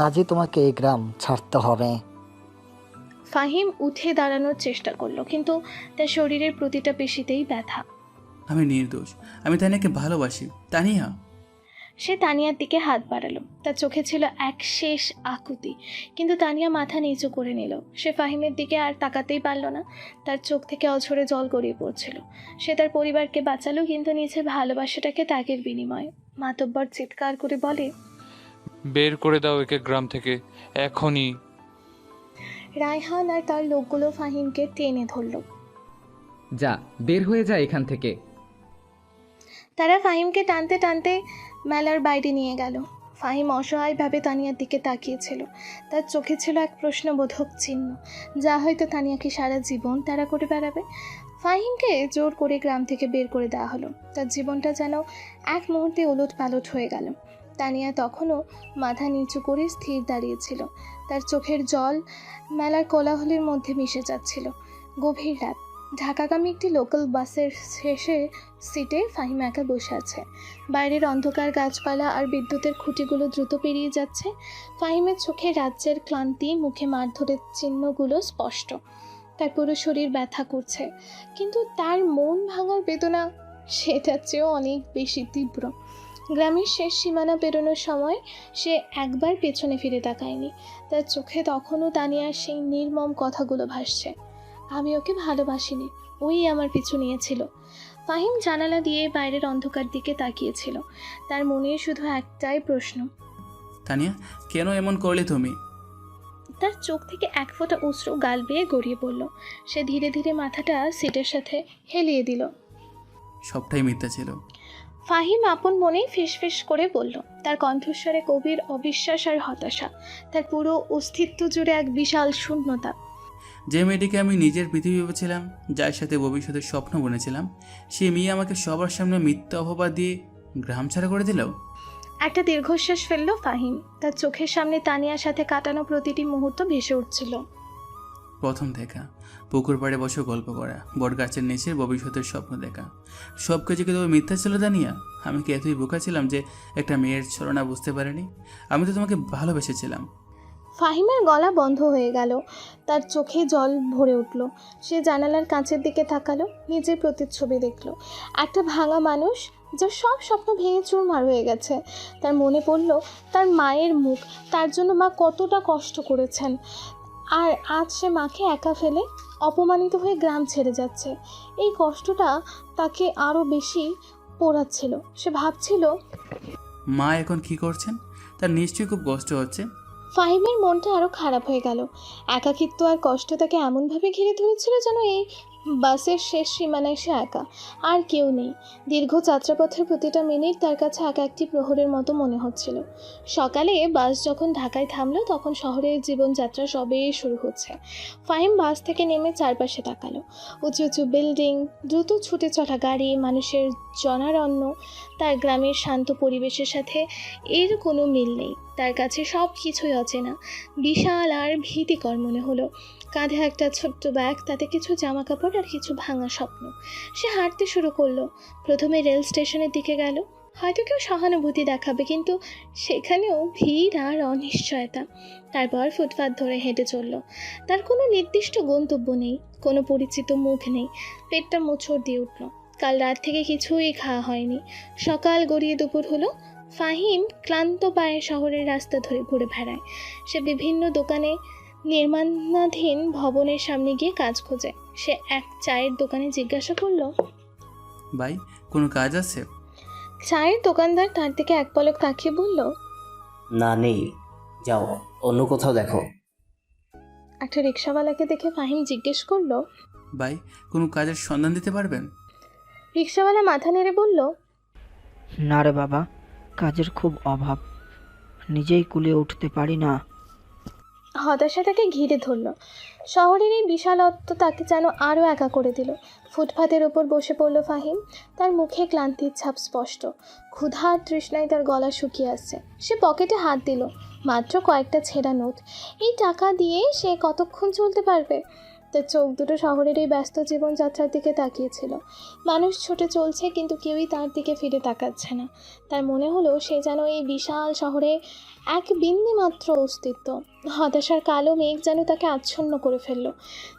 আজই তোমাকে এই গ্রাম ছাড়তে হবে। ফাহিম উঠে দাঁড়ানোর চেষ্টা করলো কিন্তু তার শরীরের প্রতিটা পেশিতেই ব্যথা। আমি নির্দোষ, আমি তানিয়াকে ভালোবাসি। তানিয়া। সে তানিয়ার দিকে হাত বাড়ালো, তার চোখে ছিল এক শেষ আকুতি। কিন্তু তানিয়া মাথা নিচু করে নিল। সে ফাহিমের দিকে আর তাকাতেই পারল না। তার চোখ থেকে অঝরে জল গড়িয়ে পড়ছিল। সে তার পরিবারকে বাঁচালো কিন্তু নিজের ভালোবাসাটাকে ত্যাগের বিনিময়ে। মাতব্বর চিৎকার করে বলে, বের করে দাও একে গ্রাম থেকে এখনই। রায়হান আর তার লোকগুলো ফাহিমকে টেনে ধরল। যা, বের হয়ে যা এখান থেকে। তারা ফাহিমকে টানতে টানতে মেলার বাইরে নিয়ে গেল। ফাহিম অসহায়ভাবে তানিয়ার দিকে তাকিয়েছিল। তার চোখে ছিল এক প্রশ্নবোধক চিহ্ন, যা হয়তো তানিয়াকে সারা জীবন তারা করে বেড়াবে। ফাহিমকে জোর করে গ্রাম থেকে বের করে দেওয়া হলো। তার জীবনটা যেন এক মুহূর্তে ওলট পালট হয়ে গেল। তানিয়া তখনও মাথা নিচু করে স্থির দাঁড়িয়েছিল। তার চোখের জল মেলার কোলাহলের মধ্যে মিশে যাচ্ছিল। গভীর রাত। ঢাকাগামী একটি লোকাল বাসের শেষে সিটে ফাহিম একা বসে আছে। বাইরের অন্ধকার, গাছপালা আর বিদ্যুতের খুঁটিগুলো দ্রুত পেরিয়ে যাচ্ছে। ফাহিমের চোখে রাজ্যের ক্লান্তি, মুখে মারধরের চিহ্নগুলো স্পষ্ট। তার পুরো শরীর ব্যথা করছে, কিন্তু তার মন ভাঙার বেদনা সেটার চেয়েও অনেক বেশি তীব্র। গ্রামের শেষ সীমানা পেরোনোর সময় সে একবার পেছনে ফিরে তাকায়নি। তার চোখে তখনও তানিয়ার সেই নির্মম কথাগুলো ভাসছে, আমি ওকে ভালোবাসিনি, ওই আমার পিছু নিয়েছিল। ফাহিম জানালা দিয়ে বাইরের অন্ধকার দিকে তাকিয়েছিল। তার মনে শুধু একটাই প্রশ্ন, তানিয়া, কেন এমন করলে তুমি? তার চোখ থেকে এক ফোঁটা অশ্রু গাল বেয়ে গড়িয়ে পড়ল। সে ধীরে ধীরে মাথাটা সিটের সাথে হেলিয়ে দিল। সবটাই মিথ্যা ছিল। ফাহিম আপন মনেই ফিসফিস করে বলল, তার কণ্ঠস্বরে গভীর অবিশ্বাস আর হতাশা। তার পুরো অস্তিত্ব জুড়ে এক বিশাল শূন্যতা। যে মেয়েটিকে আমি নিজের পৃথিবী ভেবেছিলাম, যার সাথে ভবিষ্যতের স্বপ্ন বুনেছিলাম, সেই মেয়ে আমাকে সবার সামনে মিথ্যা অপবাদ দিয়ে গ্রাম ছাড়া করে দিল। একটা দীর্ঘশ্বাস ফেলল ফাহিম। তার চোখের সামনে তানিয়ার সাথে কাটানো প্রতিটি মুহূর্ত ভেসে উঠছিল। প্রথম দেখা, পুকুর পাড়ে বসে গল্প করা, বটগাছের নিচে ভবিষ্যতের স্বপ্ন দেখা, সব কিছু কি তবে মিথ্যা ছিল তানিয়া? আমি কি এতই বোকা ছিলাম যে একটা মেয়ের ছলনা বুঝতে পারিনি? আমি তো তোমাকে ভালোবেসেছিলাম। ফাহিমের গলা বন্ধ হয়ে গেল, তার চোখে জল ভরে উঠল। সে জানালার কাঁচের দিকে তাকালো, নিজের প্রতিচ্ছবি দেখল। একটা ভাঙা মানুষ, যার সব স্বপ্ন ভেঙে চুরমার হয়ে গেছে। তার মনে পড়ল তার মায়ের মুখ, তার জন্য মা কতটা কষ্ট করেছেন। আর আজ সে মাকে একা ফেলে অপমানিত হয়ে গ্রাম ছেড়ে যাচ্ছে। এই কষ্টটা তাকে আরও বেশি পোড়াচ্ছিল। সে ভাবছিল, মা এখন কি করছেন? তার নিশ্চয়ই খুব কষ্ট হচ্ছে। ফাহিমের মনটা আরও খারাপ হয়ে গেল। একাকিত্ব আর কষ্ট তাকে এমনভাবে ঘিরে ধরেছিল যেন এই বাসের শেষ সীমানায় সে একা, আর কেউ নেই। দীর্ঘ যাত্রাপথের প্রতিটা মিনিট তার কাছে এক একটি প্রহরের মতো মনে হচ্ছিল। সকালে বাস যখন ঢাকায় থামলো তখন শহরের জীবনযাত্রা সবে শুরু হচ্ছে। ফাহিম বাস থেকে নেমে চারপাশে তাকালো। উঁচু উঁচু বিল্ডিং, দ্রুত ছুটে চলা গাড়ি, মানুষের জনারণ্য। তার গ্রামের শান্ত পরিবেশের সাথে এর কোনো মিল নেই। তার কাছে সব কিছুই অচেনা, বিশাল আর ভীতিকর মনে হলো। কাঁধে একটা ছোট্ট ব্যাগ, তাতে কিছু জামা কাপড় আর কিছু ভাঙা স্বপ্ন। সে হাঁটতে শুরু করলো। প্রথমে রেল স্টেশনের দিকে গেল। হয়তো কেউ সহানুভূতি দেখাবে, কিন্তু সেখানেও ভিড় আর অনিশ্চয়তা। তারপর ফুটপাত ধরে হেঁটে চলল। তার কোনো নির্দিষ্ট গন্তব্য নেই, কোনো পরিচিত মুখ নেই। পেটটা মোচড় দিয়ে উঠল। কাল রাত থেকে কিছুই খাওয়া হয়নি। সকাল গড়িয়ে দুপুর হলো। ফাহিম ক্লান্ত পায়ে শহরের রাস্তা ধরে ঘুরে বেড়ায়। সে বিভিন্ন দোকানে, নির্মাণাধীন ভবনের সামনে গিয়ে কাজ খোঁজে। সে এক চায়ের দোকানে জিজ্ঞাসা করলো, ভাই কোনো কাজ আছে? চায়ের দোকানদার তার দিকে এক পলক তাকিয়ে বলল, না নেই, যাও অন্য কোথাও দেখো। একটা রিক্সাওয়ালাকে দেখে ফাহিম জিজ্ঞেস করলো, ভাই কোনো কাজের সন্ধান দিতে পারবেন? রিক্সাওয়ালা মাথা নেড়ে বলল, না রে বাবা, কাজের খুব অভাব, নিজেই কুলিয়ে উঠতে পারি না। হতাশা তাকে ঘিরে ধরল। শহরের এই বিশালত্ব তাকে যেন আরও একা করে দিল। ফুটপাতের ওপর বসে পড়ল ফাহিম। তার মুখে ক্লান্তির ছাপ স্পষ্ট। ক্ষুধা আর তৃষ্ণায় তার গলা শুকিয়ে আসছে। সে পকেটে হাত দিল। মাত্র কয়েকটা ছেঁড়া নোট। এই টাকা দিয়ে সে কতক্ষণ চলতে পারবে? তার চোখ দুটো শহরের এই ব্যস্ত জীবনযাত্রার দিকে তাকিয়েছিল। মানুষ ছুটে চলছে, কিন্তু কেউই তার দিকে ফিরে তাকাচ্ছে না। তার মনে হলো সে যেন এই বিশাল শহরে এক বিন্দু মাত্র অস্তিত্ব। হতাশার কালো মেঘ যেন তাকে আচ্ছন্ন করে ফেলল।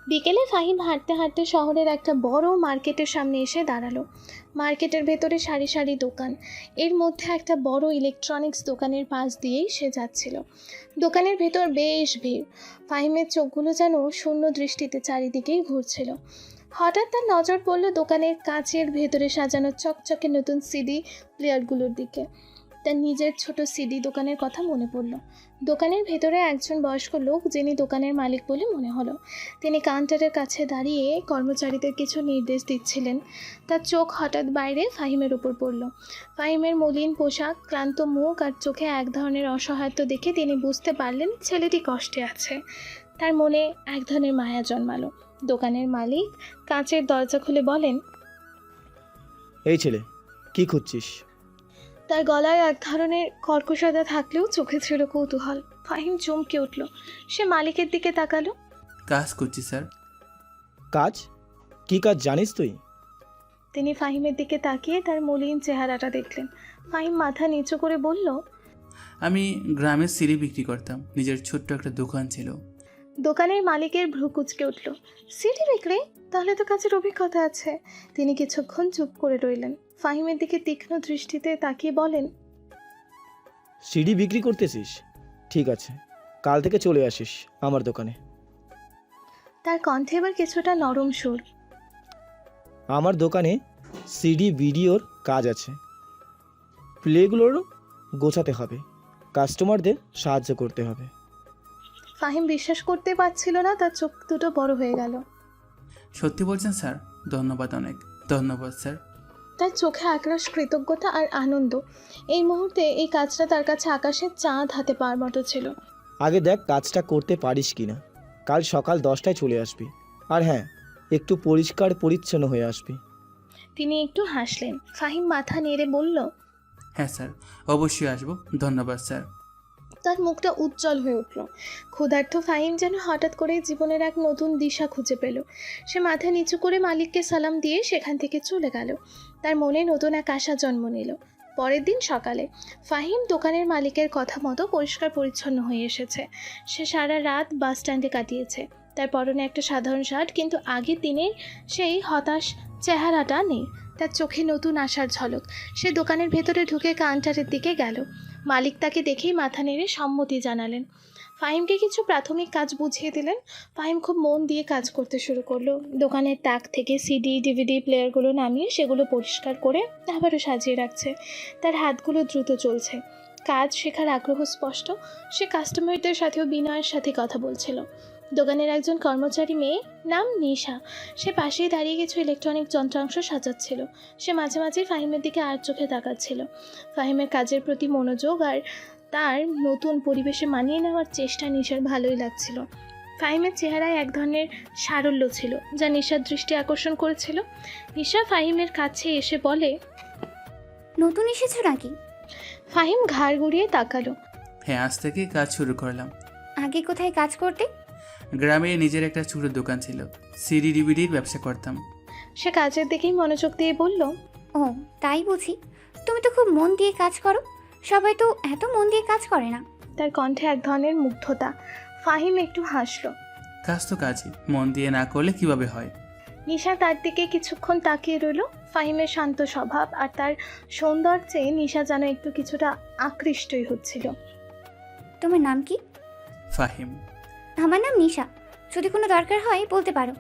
বিকেলে ফাহিম হাঁটতে হাঁটতে শহরের একটা বড় মার্কেটের সামনে এসে দাঁড়ালো। মার্কেটের ভেতরে সারি সারি দোকান। এর মধ্যে একটা বড় ইলেকট্রনিক্স দোকানের পাশ দিয়েই সে যাচ্ছিল। দোকানের ভেতর বেশ ভিড়। ফাহিমের চোখগুলো যেন শূন্য দৃষ্টিতে চারিদিকেই ঘুরছিল। হঠাৎ তার নজর পড়ল দোকানের কাচের ভেতরে সাজানো চকচকে নতুন সিডি প্লেয়ারগুলোর দিকে। তার নিজের ছোট সিডি দোকানের কথা মনে পড়ল। দোকানের ভেতরে একজন বয়স্ক লোক, যিনি দোকানের মালিক বলে মনে হলো। তিনি কাউন্টারের কাছে দাঁড়িয়ে কর্মচারীদের কিছু নির্দেশ দিচ্ছিলেন। তার চোখ হঠাৎ বাইরে ফাহিমের উপর পড়ল। ফাহিমের মলিন পোশাক, ক্লান্ত মুখ আর চোখে এক ধরনের অসহায়ত্ব দেখে তিনি বুঝতে পারলেন ছেলেটি কষ্টে আছে। তার মনে এক ধরনের মায়া জন্মালো। দোকানের মালিক কাঁচের দরজা খুলে বলেন, এই ছেলে, কি খুঁজছিস? তার গলায় এক ধরনের কর্কশতা থাকলেও চোখে ছিল কৌতূহল। ফাহিম চমকে উঠল। সে মালিকের দিকে তাকালো। কাজ করছি স্যার। কাজ? কি কাজ জানিস তুই? তিনি ফাহিমের দিকে তাকিয়ে তার মলিন চেহারাটা দেখলেন। ফাহিম মাথা নিচু করে বলল, আমি গ্রামের সিঁড়ি বিক্রি করতাম, নিজের ছোট্ট একটা দোকান ছিল। দোকানের মালিকের ভ্রু কুঁচকে উঠল। সিডি বিক্রি? তাহলে তো কাজের অভিজ্ঞতা আছে। তিনি কিছুক্ষণ চুপ করে রইলেন। ফাহিমের দিকে তীক্ষ্ণ দৃষ্টিতে তাকিয়ে বলেন, সিডি বিক্রি করতেছিস? ঠিক আছে, কাল থেকে চলে আসিস আমার দোকানে। তার কণ্ঠে এবার কিছুটা নরম সুর। আমার দোকানে সিডি ভিডিওর কাজ আছে। প্লেগুলোরও গোছাতে হবে, কাস্টমারদের সাহায্য করতে হবে। ফাহিম বিশ্বাস করতে পারছিল না। তার চোখ দুটো বড় হয়ে গেল। সত্যি বলছেন স্যার? ধন্যবাদ, অনেক ধন্যবাদ স্যার। তার চোখে একরাশ কৃতজ্ঞতা আর আনন্দ। এই মুহূর্তে এই কাজটা তার কাছে আকাশের চাঁদ হাতে পাওয়ার মতো ছিল। আগে দেখ কাজটা করতে পারিস কি না। কাল সকাল 10টায় চলে আসবি। আর হ্যাঁ, একটু পরিষ্কার পরিচ্ছন্ন হয়ে আসবি। তিনি একটু হাসলেন। ফাহিম মাথা নেড়ে বলল, হ্যাঁ স্যার, অবশ্যই আসবো। ধন্যবাদ স্যার। তার মুখটা উজ্জ্বল হয়ে উঠল। ক্ষুধার্ত ফাহিম যেন হঠাৎ করে জীবনের এক নতুন দিশা খুঁজে পেল। সে মাথা নিচু করে মালিককে সালাম দিয়ে সেখান থেকে চলে গেল। তার মনে নতুন এক আশা জন্ম নিল। পরের দিন সকালে ফাহিম দোকানের মালিকের কথা মতো পরিষ্কার পরিচ্ছন্ন হয়ে এসেছে। সে সারা রাত বাস স্ট্যান্ডে কাটিয়েছে। তার পরনে একটা সাধারণ শার্ট, কিন্তু আগের দিনের সেই হতাশ চেহারাটা নেই। তার চোখে নতুন আশার ঝলক। সে দোকানের ভেতরে ঢুকে কাউন্টারের দিকে গেল। মালিক তাকে দেখেই মাথা নেড়ে সম্মতি জানালেন। ফাহিমকে কিছু প্রাথমিক কাজ বুঝিয়ে দিলেন। ফাহিম খুব মন দিয়ে কাজ করতে শুরু করলো। দোকানের তাক থেকে সিডি ডিভিডি প্লেয়ারগুলো নামিয়ে সেগুলো পরিষ্কার করে আবারও সাজিয়ে রাখছে। তার হাতগুলো দ্রুত চলছে। কাজ শেখার আগ্রহ স্পষ্ট। সে কাস্টমারদের সাথেও বিনয়ের সাথে কথা বলছিল। দোকানের একজন কর্মচারী মেয়ে, নাম নিশা। সে পাশেই দাঁড়িয়ে কিছু ইলেকট্রনিক যন্ত্রাংশ সাজাচ্ছিল। সে মাঝে মাঝে ফাহিমের দিকে আর চোখে তাকাচ্ছিল। ফাহিমের কাজের প্রতি মনোযোগ আর তার নতুন পরিবেশে মানিয়ে নেওয়ার চেষ্টা নিশার ভালোই লাগছিল। ফাহিমের চেহারায় এক ধরনের সারল্য ছিল, যা নিশার দৃষ্টি আকর্ষণ করেছিল। নিশা ফাহিমের কাছে এসে বলে, নতুন এসেছো নাকি? ফাহিম ঘাড় ঘুরিয়ে তাকালো। হ্যাঁ, আজ থেকে কাজ শুরু করলাম। আগে কোথায় কাজ করতে? গ্রামে নিজের একটা ছোটো দোকান ছিল, সিডি ডিভিডির ব্যবসা করতাম। সে কাজের দিকেই মনোযোগ দিয়ে বলল, ও তাই বুঝি। তুমি তো খুব মন দিয়ে কাজ করো, সবাই তো এত মন দিয়ে কাজ করে না। তার কণ্ঠে এক ধরনের মুগ্ধতা। ফাহিম একটু হাসলো। কাজ তো কাজই, মন দিয়ে না করলে কিভাবে হয়। নিশা তার দিকে কিছুক্ষণ তাকিয়ে রইল। ফাহিমের শান্ত স্বভাব আর তার সৌন্দর্যে নিশা যেন একটু কিছুটা আকৃষ্টই হচ্ছিল। তোমার নাম কি? ফাহিম। আমার নাম নিশা। যদি কোনো দরকার হয় বলতে পারো।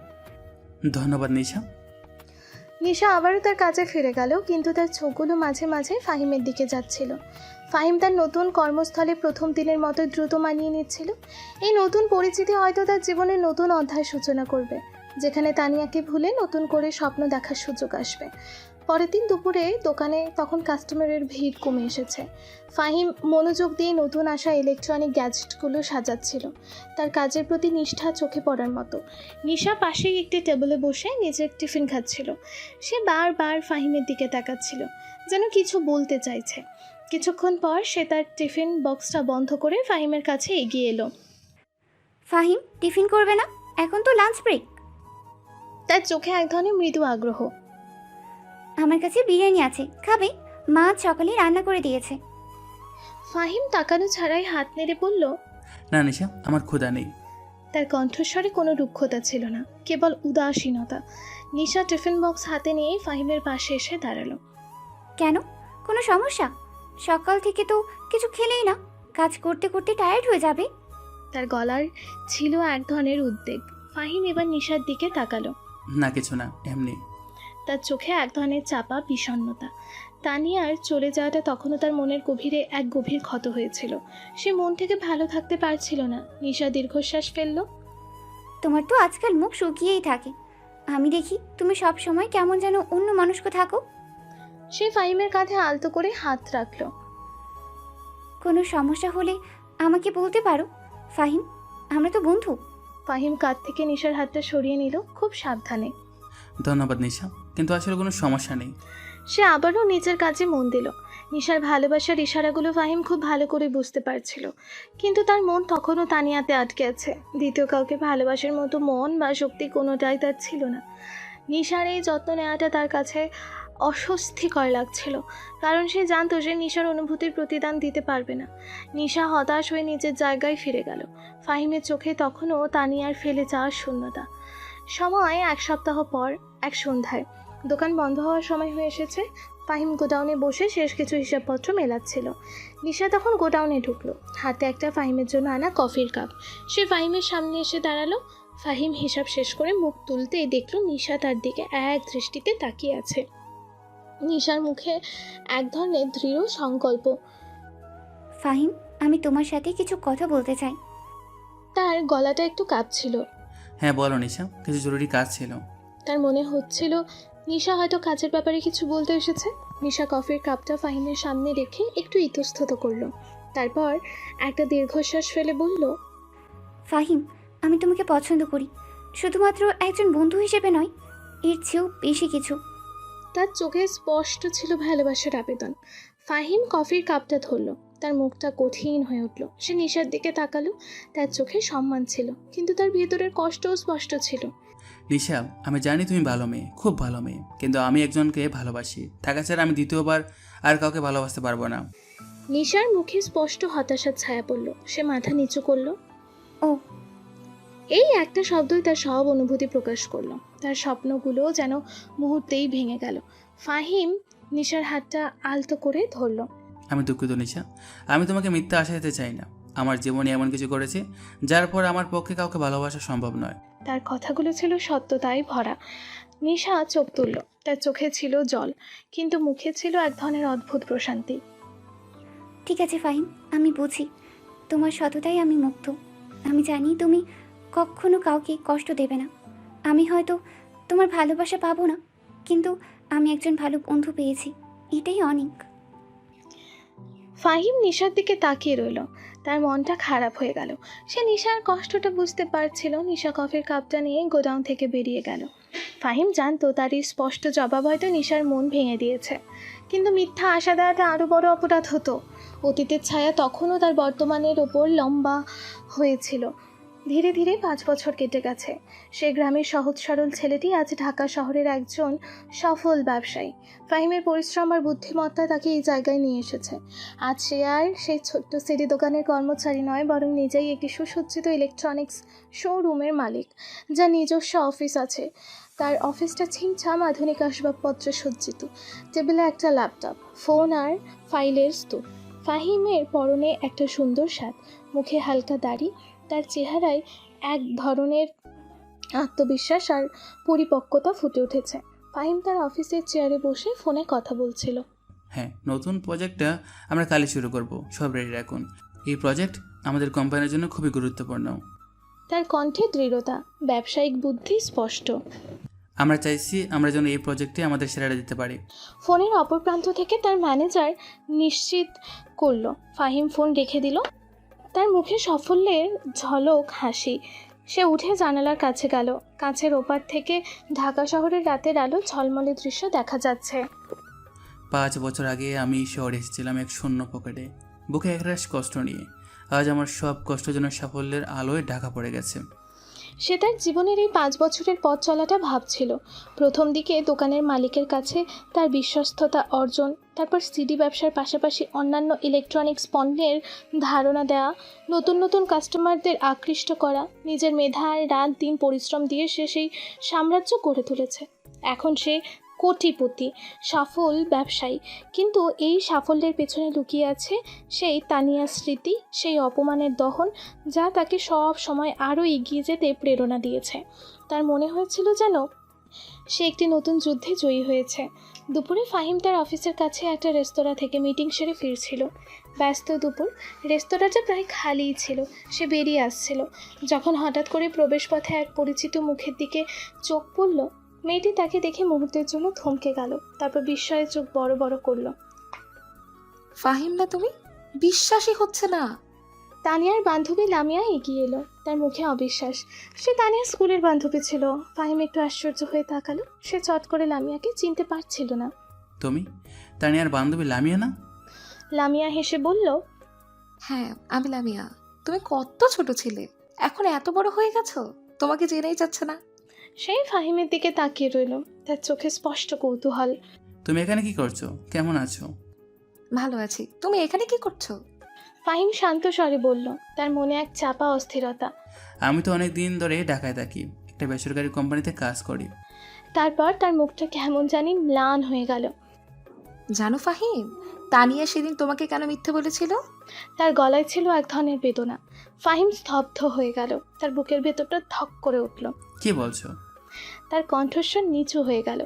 ধন্যবাদ নিশা। নিশা আবারও তার কাজে ফিরে গেল, কিন্তু তার চোখগুলো মাঝে মাঝে ফাহিমের দিকে যাচ্ছিল। ফাহিম তার নতুন কর্মস্থলে প্রথম দিনের মতো দ্রুত মানিয়ে নিচ্ছিল। এই নতুন পরিচিতি হয়তো তার জীবনের নতুন অধ্যায় সূচনা করবে, যেখানে তানিয়াকে ভুলে নতুন করে স্বপ্ন দেখার সুযোগ আসবে। পরের দিন দুপুরে দোকানে তখন কাস্টমারের ভিড় কমে এসেছে। ফাহিম মনোযোগ দিয়ে নতুন আসা ইলেকট্রনিক গ্যাজেটগুলো সাজাচ্ছিল, তার কাজের প্রতি নিষ্ঠা চোখে পড়ার মতো। নিশা পাশেই একটি টেবিলে বসে নিজের টিফিন খাচ্ছিল। সে বারবার ফাহিমের দিকে তাকাচ্ছিল, যেন কিছু বলতে চাইছে। কিছুক্ষণ পর সে তার টিফিন বক্সটা বন্ধ করে ফাহিমের কাছে এগিয়ে এলো। ফাহিম, টিফিন করবে না? এখন তো লাঞ্চ ব্রেক। তার চোখে এক ধরনের মৃদু আগ্রহ। আমার কাছে বিরিয়ানি আছে, খাবে? মা সকালে রান্না করে দিয়েছে। ফাহিম তাকানো ছাড়াই হাত নেড়ে বলল, না নিশা, আমার ক্ষুধা নেই। তার কণ্ঠস্বরে কোনো রুক্ষতা ছিল না, কেবল উদাসীনতা। নিশা টিফিন বক্স হাতে নিয়ে ফাহিমের পাশে এসে দাঁড়ালো। কেন, কোনো সমস্যা? সকাল থেকে তো কিছু খেলেই না, কাজ করতে করতে টায়ার্ড হয়ে যাবে। তার গলার ছিল এক ধরনের উদ্বেগ। ফাহিম এবার নিশার দিকে তাকালো। না কিছু না, এমনি। তার চোখে এক ধরনের চাপা বিষণ্ণতা। তানিয়ার চলে যাওয়াটা তখনও তার মনের গভীরে এক গভীর ক্ষত হয়েছিল। সে মন থেকে ভালো থাকতে পারছিল না। নিশা দীর্ঘশ্বাস ফেলল। তোমার তো আজকাল মুখ শুকিয়েই থাকে। আমি দেখি তুমি সব সময় কেমন যেন অন্য মানুষকে থাকো। সে ফাহিমের কাঁধে আলতো করে হাত রাখলো। কোনো সমস্যা হলে আমাকে বলতে পারো ফাহিম, আমরা তো বন্ধু। ফাহিম কাঁধ থেকে নিশার হাতটা সরিয়ে নিল খুব সাবধানে। ধন্যবাদ নিশা, কিন্তু আসলে কোনো সমস্যা নেই। সে আবারও নিজের কাজে মন দিল। নিশার ভালোবাসার ইশারাগুলো ফাহিম খুব ভালো করে বুঝতে পারছিল, কিন্তু তার মন তখনও তানিয়াতে আটকে আছে। দ্বিতীয় কাউকে ভালোবাসার মতো মন বা শক্তি কোনোটাই তার ছিল না। নিশার এই যত্ন নেওয়াটা তার কাছে অস্বস্তিকর লাগছিল, কারণ সে জানতো যে নিশার অনুভূতির প্রতিদান দিতে পারবে না। নিশা হতাশ হয়ে নিজের জায়গায় ফিরে গেল। ফাহিমের চোখে তখনও তানিয়ার ফেলে যাওয়ার শূন্যতা। সময় এক সপ্তাহ পর এক সন্ধ্যায়, দোকান বন্ধ হওয়ার সময় হয়ে এসেছে। ফাহিম গোডাউনে বসে শেষ কিছু হিসাবপত্র মেলাচ্ছিল। নিশা তখন গোডাউনে ঢুকলো, হাতে একটা ফাহিমের জন্য আনা কফির কাপ। সে ফাহিমের সামনে এসে দাঁড়ালো। ফাহিম হিসাব শেষ করে মুখ তুলতেই দেখলো নিশা তার দিকে এক দৃষ্টিতে তাকিয়ে আছে। নিশার মুখে এক ধরনের দৃঢ় সংকল্প। ফাহিম, আমি তোমার সাথে কিছু কথা বলতে চাই। তার গলাটা একটু কাঁপছিল। হ্যাঁ বলো নিশা, কিছু জরুরি কাজ ছিল। তার মনে হচ্ছিল নিশা হয়তো কাজের ব্যাপারে কিছু বলতে এসেছে। নিশা কফির কাপটা ফাহিমের সামনে রেখে একটু ইতস্তত করলো। তারপর একটা দীর্ঘশ্বাস ফেলে বলল, ফাহিম, আমি তোমাকে পছন্দ করি, শুধুমাত্র একজন বন্ধু হিসেবে নয়, এর চেয়েও বেশি কিছু। তার চোখে স্পষ্ট ছিল ভালোবাসার আবেদন। ফাহিম কফির কাপটা ধরল। তার মুখটা কঠিন হয়ে উঠল। সে নিশার দিকে তাকালো। তার চোখে সম্মান ছিল, কিন্তু তার ভেতরের কষ্টও স্পষ্ট ছিল। নিশা, আমি জানি তুমি ভালো মেয়ে, খুব ভালো মেয়ে, কিন্তু আমি একজনকে ভালোবাসি। থাকা ছাড়া আমি দ্বিতীয়বার আর কাউকে ভালোবাসতে পারবো না। নিশার মুখে স্পষ্ট হতাশার ছায়া পড়ল। সে মাথা নিচু করলো। ও, এই একটা শব্দই তার সব অনুভূতি প্রকাশ করলো। তার স্বপ্নগুলো যেন মুহূর্তেই ভেঙে গেল। ফাহিম নিশার হাতটা আলতো করে ধরল। আমি দুঃখিত নিশা, আমি তোমাকে মিথ্যা আশা দিতে চাই না। আমার জীবনে এমন কিছু করেছে যার পর আমার পক্ষে কাউকে ভালোবাসা সম্ভব নয়। তার কথাগুলো ছিল সত্যতায় ভরা। নিশা চোখ তুলল। তার চোখে ছিল জল, কিন্তু মুখে ছিল এক ধরনের অদ্ভুত প্রশান্তি। ঠিক আছে ফাহিম, আমি বুঝি। তোমার সততাই আমি মুগ্ধ। আমি জানি তুমি কখনো কাউকে কষ্ট দেবে না। আমি হয়তো তোমার ভালোবাসা পাবো না, কিন্তু আমি একজন ভালো বন্ধু পেয়েছি, এটাই অনেক। ফাহিম নিশার দিকে তাকিয়ে রইল। তার মনটা খারাপ হয়ে গেল। সে নিশার কষ্টটা বুঝতে পারছিল। নিশা কফির কাপটা নিয়ে গোডাউন থেকে বেরিয়ে গেল। ফাহিম জানতো তার এই স্পষ্ট জবাব হয়তো নিশার মন ভেঙে দিয়েছে, কিন্তু মিথ্যা আশা দেওয়াটা আরও বড় অপরাধ হতো। অতীতের ছায়া তখনও তার বর্তমানের ওপর লম্বা হয়েছিল। ধীরে ধীরে 5 বছর কেটে গেছে। সে গ্রামের সহজ সরল ছেলেটি আজ ঢাকা শহরের একজন সফল ব্যবসায়ী। ফাহিমের পরিশ্রম আর বুদ্ধিমত্তা তাকে এই জায়গায় নিয়ে এসেছে। আজ সে আর সেই ছোট্ট সিডি দোকানের কর্মচারী নয়, বরং নিজেই একটি সুসজ্জিত ইলেকট্রনিক্স শোরুমের মালিক, যার নিজস্ব অফিস আছে। তার অফিসটা ছিমছাম আধুনিক আসবাবপত্রে সজ্জিত। টেবিলে একটা ল্যাপটপ, ফোন আর ফাইলের স্তূপ। ফাহিমের পরনে একটা সুন্দর শার্ট, মুখে হালকা দাড়ি। তার চেহারায় এক ধরনের আত্মবিশ্বাস আর পরিপক্কতা ফুটে উঠেছে। ফাহিম তার অফিসের চেয়ারে বসে ফোনে কথা বলছিল। হ্যাঁ, নতুন প্রজেক্টটা আমরা কালই শুরু করব, সব রেডি রাখুন। এই প্রজেক্ট আমাদের কোম্পানির জন্য খুবই গুরুত্বপূর্ণ। তার কণ্ঠে দৃঢ়তা, ব্যবসায়িক বুদ্ধি স্পষ্ট। আমরা চাইছি আমরা যেন এই প্রজেক্টে আমাদের সেরাটা দিতে পারি। ফোনের অপর প্রান্ত থেকে তার ম্যানেজার নিশ্চিত করলো। ফাহিম ফোন রেখে দিল। তার মুখে সাফল্যের ঝলক হাসি। সে উঠে জানালার কাছে গেল। কাছের ওপার থেকে ঢাকা শহরের রাতের আলো ঝলমলে দৃশ্য দেখা যাচ্ছে। 5 বছর আগে আমি শহরে এসেছিলাম এক শূন্য পকেটে, বুকে একরাশ কষ্ট নিয়ে। আজ আমার সব কষ্ট যেন সাফল্যের আলোয় ঢাকা পড়ে গেছে। সে তার জীবনের এই 5 বছরের পথ চলাটা ভাবছিল। প্রথম দিকে দোকানের মালিকের কাছে তার বিশ্বস্ততা অর্জন, তারপর সিডি ব্যবসার পাশাপাশি অন্যান্য ইলেকট্রনিক্স পণ্যের ধারণা দেওয়া, নতুন নতুন কাস্টমারদের আকৃষ্ট করা। নিজের মেধা আর রাত দিন পরিশ্রম দিয়ে সে সেই সাম্রাজ্য গড়ে তুলেছে। এখন সে কোটিপতি, সফল ব্যবসায়ী। কিন্তু এই সাফল্যের পেছনে লুকিয়ে আছে সেই তানিয়া স্মৃতি, সেই অপমানের দহন, যা তাকে সব সময় আরও এগিয়ে যেতে প্রেরণা দিয়েছে। তার মনে হয়েছিল যেন সে একটি নতুন যুদ্ধে জয়ী হয়েছে। দুপুরে ফাহিম তার অফিসের কাছে একটা রেস্তোরাঁ থেকে মিটিং সেরে ফিরছিল। ব্যস্ত দুপুর, রেস্তোরাঁটা প্রায় খালিই ছিল। সে বেরিয়ে আসছিল যখন হঠাৎ করে প্রবেশপথে এক পরিচিত মুখের দিকে চোখ পড়ল। মেয়েটি তাকে দেখে মুহূর্তের জন্য থমকে গেল, তারপর বিস্ময়ে চোখ বড় বড় করলো। ফাহিম না তুমি? বিশ্বাসই হচ্ছে না। তানিয়ার বান্ধবী লামিয়া এগিয়ে এলো, তার মুখে অবিশ্বাস। সে তানিয়ার স্কুলের বান্ধবী ছিল। ফাহিম একটু আশ্চর্য হয়ে তাকালো। সে চট করে লামিয়াকে চিনতে পারছিল না। তুমি তানিয়ার বান্ধবী লামিয়া না? লামিয়া হেসে বলল, হ্যাঁ, আমি লামিয়া। তুমি কত ছোট ছিলে, এখন এত বড় হয়ে গেছো, তোমাকে চেনাই যাচ্ছে না। সেই ফাহিমের দিকে তাকিয়ে রইল, তার চোখে স্পষ্ট কৌতূহল। তুমি এখানে কি করছো? কেমন আছো? ভালো আছি, তুমি এখানে কি করছো? ফাহিম শান্ত স্বরে বলল, তার মনে এক চাপা অস্থিরতা। আমি তো অনেক দিন ধরে ঢাকায় থাকি, একটা বেসরকারি কোম্পানিতে কাজ করি। তারপর তার মুখটা কেমন জানি ম্লান হয়ে গেল। জানো ফাহিম, তানিয়া সেদিন তোমাকে কেন মিথ্যে বলেছিল? তার গলায় ছিল এক ধরনের বেদনা। ফাহিম স্তব্ধ হয়ে গেল, তার বুকের ভেতরটা ধক করে উঠল। কি বলছো? তার কণ্ঠস্বর নিচু হয়ে গেল।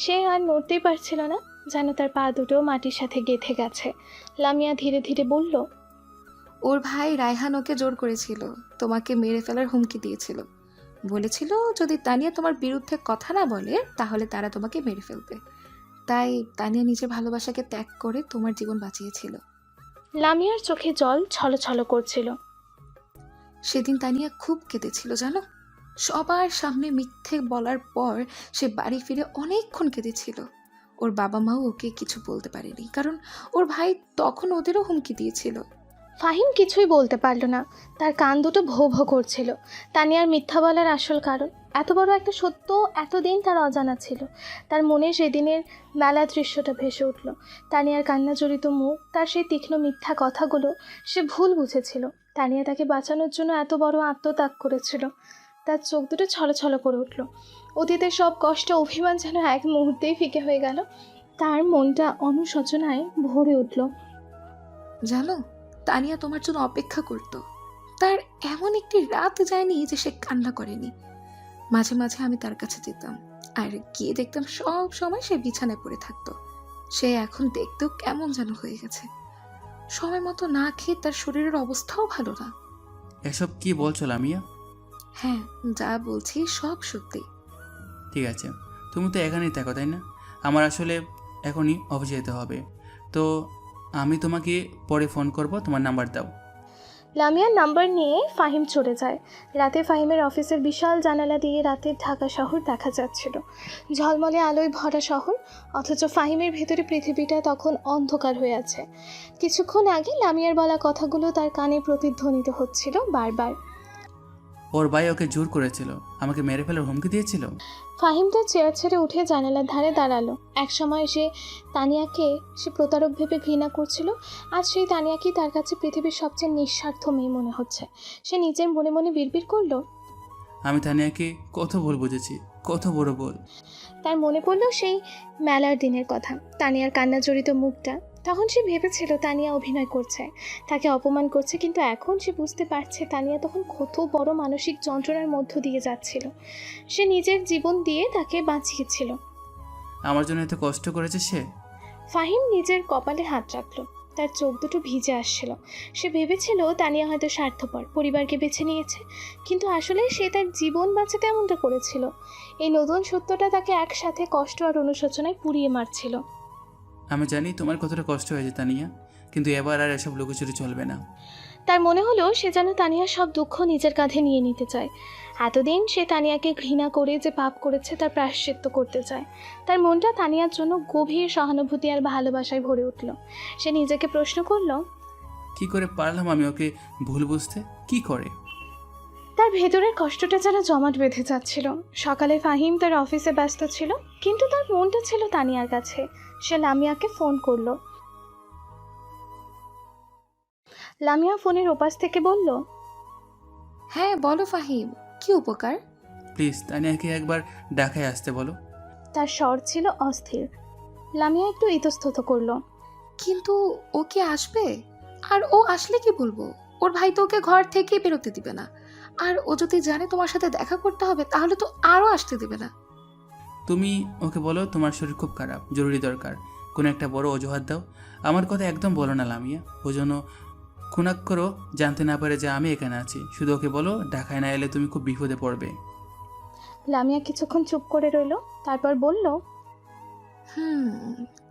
সে আর নড়তেই পারছিল না, যেন তার পা দুটো মাটির সাথে গেঁথে গেছে। লামিয়া ধীরে ধীরে বলল, ওর ভাই রায়হান ওকে জোর করেছিল, তোমাকে মেরে ফেলার হুমকি দিয়েছিল। বলেছিল যদি তানিয়া তোমার বিরুদ্ধে কথা না বলে তাহলে তারা তোমাকে মেরে ফেলবে। তাই তানিয়া নিজের ভালোবাসাকে ত্যাগ করে তোমার জীবন বাঁচিয়েছিল। লামিয়ার চোখে জল ছলছল করছিল। সেদিন তানিয়া খুব কেঁদেছিল জানো। সবার সামনে মিথ্যে বলার পর সে বাড়ি ফিরে অনেকক্ষণ কেঁদেছিল। ওর বাবা মাও ওকে কিছু বলতে পারেনি, কারণ ওর ভাই তখন ওদেরও হুমকি দিয়েছিল। ফাহিম কিছুই বলতে পারল না, তার কান দুটো ভো ভো করছিল। তানিয়ার মিথ্যা বলার আসল কারণ, এত বড় একটা সত্য এতদিন তার অজানা ছিল। তার মনে সেদিনের মেলা দৃশ্যটা ভেসে উঠল। তানিয়ার কান্না জড়িত মুখ, তার সেই তীক্ষ্ণ মিথ্যা কথাগুলো। সে ভুল বুঝেছিল, তানিয়া তাকে বাঁচানোর জন্য এত বড় আত্মত্যাগ করেছিল। তার চোখ দুটো ছলছল করে উঠল। অতীতের সব কষ্ট, অভিমান যেন এক মুহূর্তেই ফিকে হয়ে গেল। তার মনটা অনুশোচনায় ভরে উঠল। জানো, তানিয়া তোমার জন্য অপেক্ষা করত। তার এমন একটি রাত যায়নি যে সে কান্না করেনি। মাঝে মাঝে আমি তার কাছে যেতাম, আর গিয়ে দেখতাম সব সময় সে বিছানায় পড়ে থাকতো। সে এখন দেখতেও কেমন যেন হয়ে গেছে। সময় মতো না খেয়ে তার শরীরের অবস্থাও ভালো না। এসব কি বলছো লামিয়া? হ্যাঁ, যা বলছি সব সত্যি। ঠিক আছে, তুমি তো এখানেই থাকো তাই না? আমার আসলে এখনই অফিসে যেতে হবে, তো আমি তোমাকে পরে ফোন করব, তোমার নাম্বার দাও। লামিয়ার নাম্বার নিয়ে ফাহিম চলে যায়। রাতে ফাহিমের অফিসের বিশাল জানালা দিয়ে রাতের ঢাকা শহর দেখা যাচ্ছিল, ঝলমলে আলোয় ভরা শহর, অথচ ফাহিমের ভেতরে পৃথিবীটা তখন অন্ধকার হয়ে আছে। কিছুক্ষণ আগে লামিয়ার বলা কথাগুলো তার কানে প্রতিধ্বনিত হচ্ছিল বারবার। ওর ভাই ওকে জোর করেছিল, আমাকে মেরে ফেলার হুমকি দিয়েছিল। ফাহিম তার চেয়ার ছেড়ে উঠে জানালার ধারে দাঁড়ালো। একসময় তানিয়াকে সে প্রতারক ভেবে ঘৃণা করছিল, আজ সেই তানিয়াকেই তার কাছে পৃথিবীর সবচেয়ে নিঃস্বার্থ মেয়ে মনে হচ্ছে। সে নিজের মনে মনে বিড়বিড় করলো, আমি তানিয়াকে কত ভুল বুঝেছি, কত বড় ভুল। তার মনে পড়লো সেই মেলার দিনের কথা, তানিয়ার কান্না জড়িত মুখটা। তখন সে ভেবেছিল তানিয়া অভিনয় করছে, তাকে অপমান করছে, কিন্তু এখন সে বুঝতে পারছে তানিয়া তখন কত বড় মানসিক যন্ত্রণার মধ্য দিয়ে যাচ্ছিল। সে নিজের জীবন দিয়ে তাকে বাঁচিয়েছিল। আমার জন্য এত কষ্ট করেছে সে। ফাহিম নিজের কপালে হাত রাখলো, তার চোখ দুটো ভিজে আসছিল। সে ভেবেছিল তানিয়া হয়তো স্বার্থপর, পরিবারকে বেছে নিয়েছে, কিন্তু আসলে সে তার জীবন বাঁচাতে এমনটা করেছিল। এই নতুন সত্যটা তাকে একসাথে কষ্ট আর অনুশোচনায় পুড়িয়ে মারছিল। আমি জানি তোমার কতটা কষ্ট হয়েছে তানিয়া, কিন্তু এবার আর এসব লুকোচুরি চলবে না। তার মনে হলো সে যেন তানিয়ার সব দুঃখ নিজের কাঁধে নিয়ে নিতে চায়। এতদিন সে তানিয়াকে ঘৃণা করে যে পাপ করেছে তার প্রায়শ্চিত্ত করতে চায়। তার মনটা তানিয়ার জন্য গভীর সহানুভূতি আর ভালোবাসায় ভরে উঠল। সে নিজেকে প্রশ্ন করল, কি করে পারলাম আমি ওকে ভুল বুঝতে? কি করে? তার ভেতরের কষ্টটা যেন জমাট বেঁধে যাচ্ছিল। সকালে ফাহিম তার অফিসে ব্যস্ত ছিল, কিন্তু তার মনটা ছিল তানিয়ার কাছে। সে লামিয়াকে ফোন করলো। লামিয়া ফোনের ওপাশ থেকে বলল, হ্যাঁ বলো ফাহিম, কি উপকার? প্লিজ তানিয়াকে একবার ঢাকায় আসতে বলো। তার স্বর ছিল অস্থির। লামিয়া একটু ইতস্তত করলো। কিন্তু ও কি আসবে? আর ও আসলে কি বলবো? ওর ভাই তো ওকে ঘর থেকে বেরোতে দিবে না, আর ও যদি জানে তোমার সাথে দেখা করতে হবে তাহলে তো আরো আসতে দিবে না। তুমি ওকে বলো তোমার শরীর খুব খারাপ, জরুরি দরকার, কোনো একটা বড় অজুহাত দাও। আমার কথা একদম বলো না লামিয়া, ও যেন খুনাক করো জানতে না পারে যে আমি এখানে আছি। শুধু ওকে বলো ঢাকায় না এলে তুমি খুব বিপদে পড়বে। লামিয়া কিছুক্ষণ চুপ করে রইল, তারপর বলল,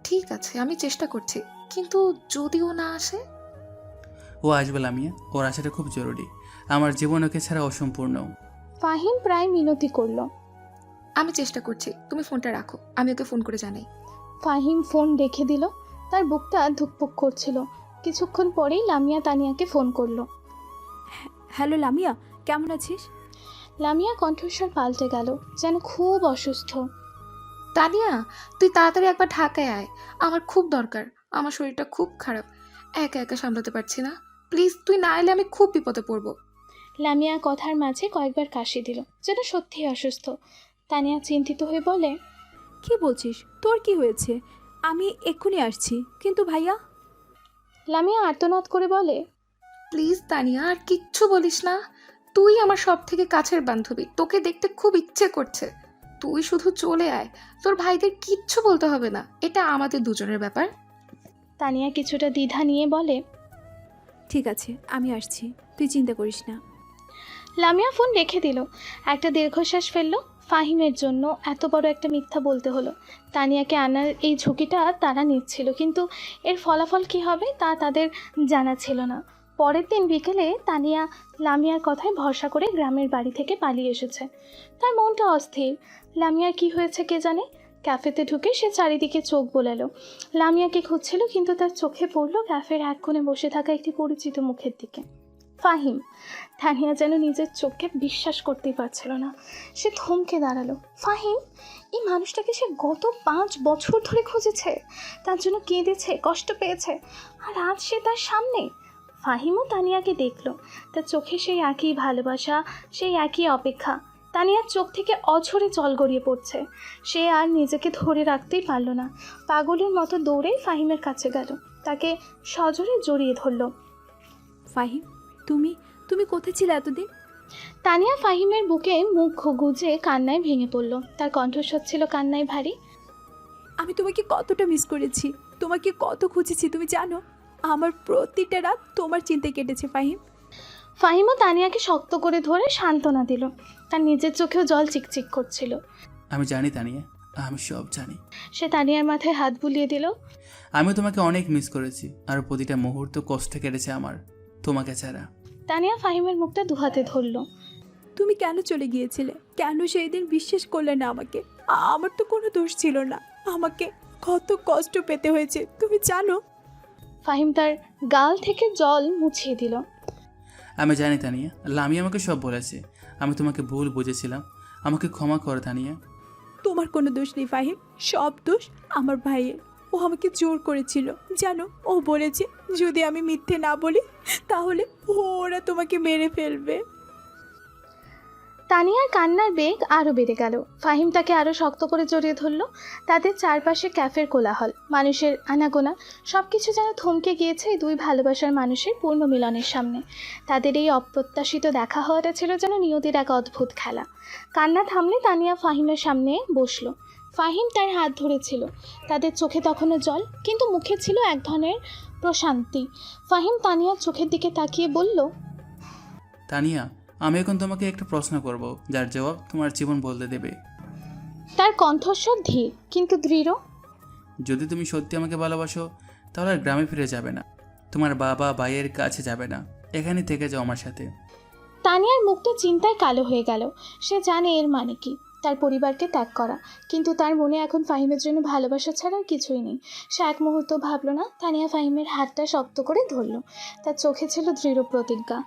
ঠিক আছে, আমি চেষ্টা করছি, কিন্তু যদি ও না আসে? ও আসবে লামিয়া, ওর আসাটা খুব জরুরি। আমার জীবন ওকে ছাড়া অসম্পূর্ণ। ফাহিম প্রায় মিনতি করলো। আমি চেষ্টা করছি, তুমি ফোনটা রাখো, আমি ওকে ফোন করে জানাই। ফাহিম ফোন রেখে দিল। তার বুকটা ধুকপুক করছিল। কিছুক্ষণ পরেই লামিয়া তানিয়াকে ফোন করলো। হ্যালো লামিয়া, কেমন আছিস? লামিয়া কণ্ঠস্বর পাল্টে গেল, যেন খুব অসুস্থ। তানিয়া, তুই তাড়াতাড়ি একবার ঢাকায় আয়, আমার খুব দরকার। আমার শরীরটা খুব খারাপ, একা একা সামলাতে পারছি না। প্লিজ তুই না এলে আমি খুব বিপদে পড়বো। লামিয়া কথার মাঝে কয়েকবার কাশি দিল, যেন সত্যি অসুস্থ। তানিয়া চিন্তিত হয়ে বলে, কি বলছিস? তোর কি হয়েছে? আমি এক্ষুনি আসছি। কিন্তু ভাইয়া? লামিয়া আর্তনাদ করে বলে, প্লিজ তানিয়া, আর কিচ্ছু বলিস না। তুই আমার সব থেকে কাছের বান্ধবী, তোকে দেখতে খুব ইচ্ছে করছে। তুই শুধু চলে আয়, তোর ভাইদের কিচ্ছু বলতে হবে না, এটা আমাদের দুজনের ব্যাপার। তানিয়া কিছুটা দ্বিধা নিয়ে বলে, ঠিক আছে, আমি আসছি, তুই চিন্তা করিস না। লামিয়া ফোন রেখে দিল। একটা দীর্ঘশ্বাস ফেললো। ফাহিমের জন্য এত বড় একটা মিথ্যা বলতে হলো। তানিয়াকে আনার এই ঝুঁকিটা তারা নিচ্ছিল, কিন্তু এর ফলাফল কী হবে তা তাদের জানা ছিল না। পরের দিন বিকেলে তানিয়া লামিয়ার কথায় ভরসা করে গ্রামের বাড়ি থেকে পালিয়ে এসেছে। তার মনটা অস্থির। লামিয়ার কি হয়েছে কে জানে। ক্যাফেতে ঢুকে সে চারিদিকে চোখ বোলালো। লামিয়াকে খুঁজছিল, কিন্তু তার চোখে পড়ল ক্যাফের এক কোণে বসে থাকা একটি পরিচিত মুখের দিকে, ফাহিম। তানিয়া যেন নিজের চোখকে বিশ্বাস করতেই পারছিল না। সে থমকে দাঁড়ালো। ফাহিম, এই মানুষটাকে সে গত 5 বছর ধরে খুঁজেছে, তার জন্য কেঁদেছে, কষ্ট পেয়েছে, আর আজ সে তার সামনে। ফাহিমও তানিয়াকে দেখল। তার চোখে সেই একই ভালোবাসা, সেই একই অপেক্ষা। তানিয়ার চোখ থেকে অঝরে জল গড়িয়ে পড়ছে। সে আর নিজেকে ধরে রাখতেই পারল না। পাগলের মতো দৌড়ে ফাহিমের কাছে গেল, তাকে সজোরে জড়িয়ে ধরল। ফাহিম, তুমি কোথায় ছিলে এতদিন? তানিয়া ফাহিমের বুকে মুখ গুজে কান্নায় ভেঙে পড়ল। তার কণ্ঠস্বর ছিল কান্নায় ভারী। আমি তোমাকে কতটা মিস করেছি, তোমাকে কত খুঁজেছি তুমি জানো। আমার প্রতিটা রাত তোমার চিন্তায় কেটেছে ফাহিম। ফাহিমও তানিয়াকে শক্ত করে ধরে সান্ত্বনা দিল। তার নিজের চোখেও জল চিকচিক করছিল। আমি জানি তানিয়া, আমি সব জানি। সে তানিয়ার মাথায় হাত বুলিয়ে দিল। আমি তোমাকে অনেক মিস করেছি, আর প্রতিটা মুহূর্ত কষ্টে কেটেছে আমার তোমাকে ছাড়া। তানিয়া ফাহিমের মুখটা দুহাতে ধরল। তুমি কেন চলে গিয়েছিলে? কেন সেই দিন বিশ্বাস করলে না আমাকে? আমার তো কোনো দোষ ছিল না। আমাকে কত কষ্ট পেতে হয়েছে তুমি জানো? ফাহিম তার গাল থেকে জল মুছিয়ে দিল। আমি জানি তানিয়া, লামি আমাকে সব বলেছে। আমি তোমাকে ভুল বুঝেছিলাম, আমাকে ক্ষমা করো তানিয়া। তোমার কোনো দোষ নেই ফাহিম, সব দোষ আমার ভাইয়ের। ও আমাকে জোর করেছিল জানো। ও বলেছে যদি আমি মিথ্যে না বলি তাহলে ওরা তোমাকে মেরে ফেলবে। তানিয়ার কান্নার বেগ আরও বেড়ে গেল। ফাহিম তাকে আরও শক্ত করে জড়িয়ে ধরল। তাদের চারপাশে ক্যাফের কোলাহল, মানুষের আনাগোনা, সব কিছু যেন থমকে গিয়েছে এই দুই ভালোবাসার মানুষের পূর্ণ মিলনের সামনে। তাদের এই অপ্রত্যাশিত দেখা হওয়াটা ছিল যেন নিয়তির এক অদ্ভুত খেলা। কান্না থামলে তানিয়া ফাহিমের সামনে বসলো। ফাহিম তার হাত ধরেছিল। তাদের চোখে তখনও জল, কিন্তু মুখে ছিল এক ধরনের প্রশান্তি। ফাহিম তানিয়ার চোখের দিকে তাকিয়ে বলল, তানিয়া, আমি এখন তোমাকে একটা প্রশ্ন করব, যার জবাব তোমার জীবন বদলে দেবে। তার কণ্ঠস্বর ধীর কিন্তু দৃঢ়। যদি তুমি সত্যি আমাকে ভালোবাসো তাহলে আর গ্রামে ফিরে যাবে না, তোমার বাবা ভাইয়ের কাছে যাবে না, এখানে থেকে যাও আমার সাথে। তানিয়ার মুখটা চিন্তায় কালো হয়ে গেল। সে জানে এর মানে কি, তার পরিবারকে ত্যাগ করা, কিন্তু তার মনে এখন ফাহিমের জন্য ভালোবাসা ছাড়া আর কিছুই নেই। সে এক মুহূর্ত ভাবল না। তানিয়া ফাহিমের হাতটা শক্ত করে ধরল। তার চোখে ছিল দৃঢ় প্রতিজ্ঞা।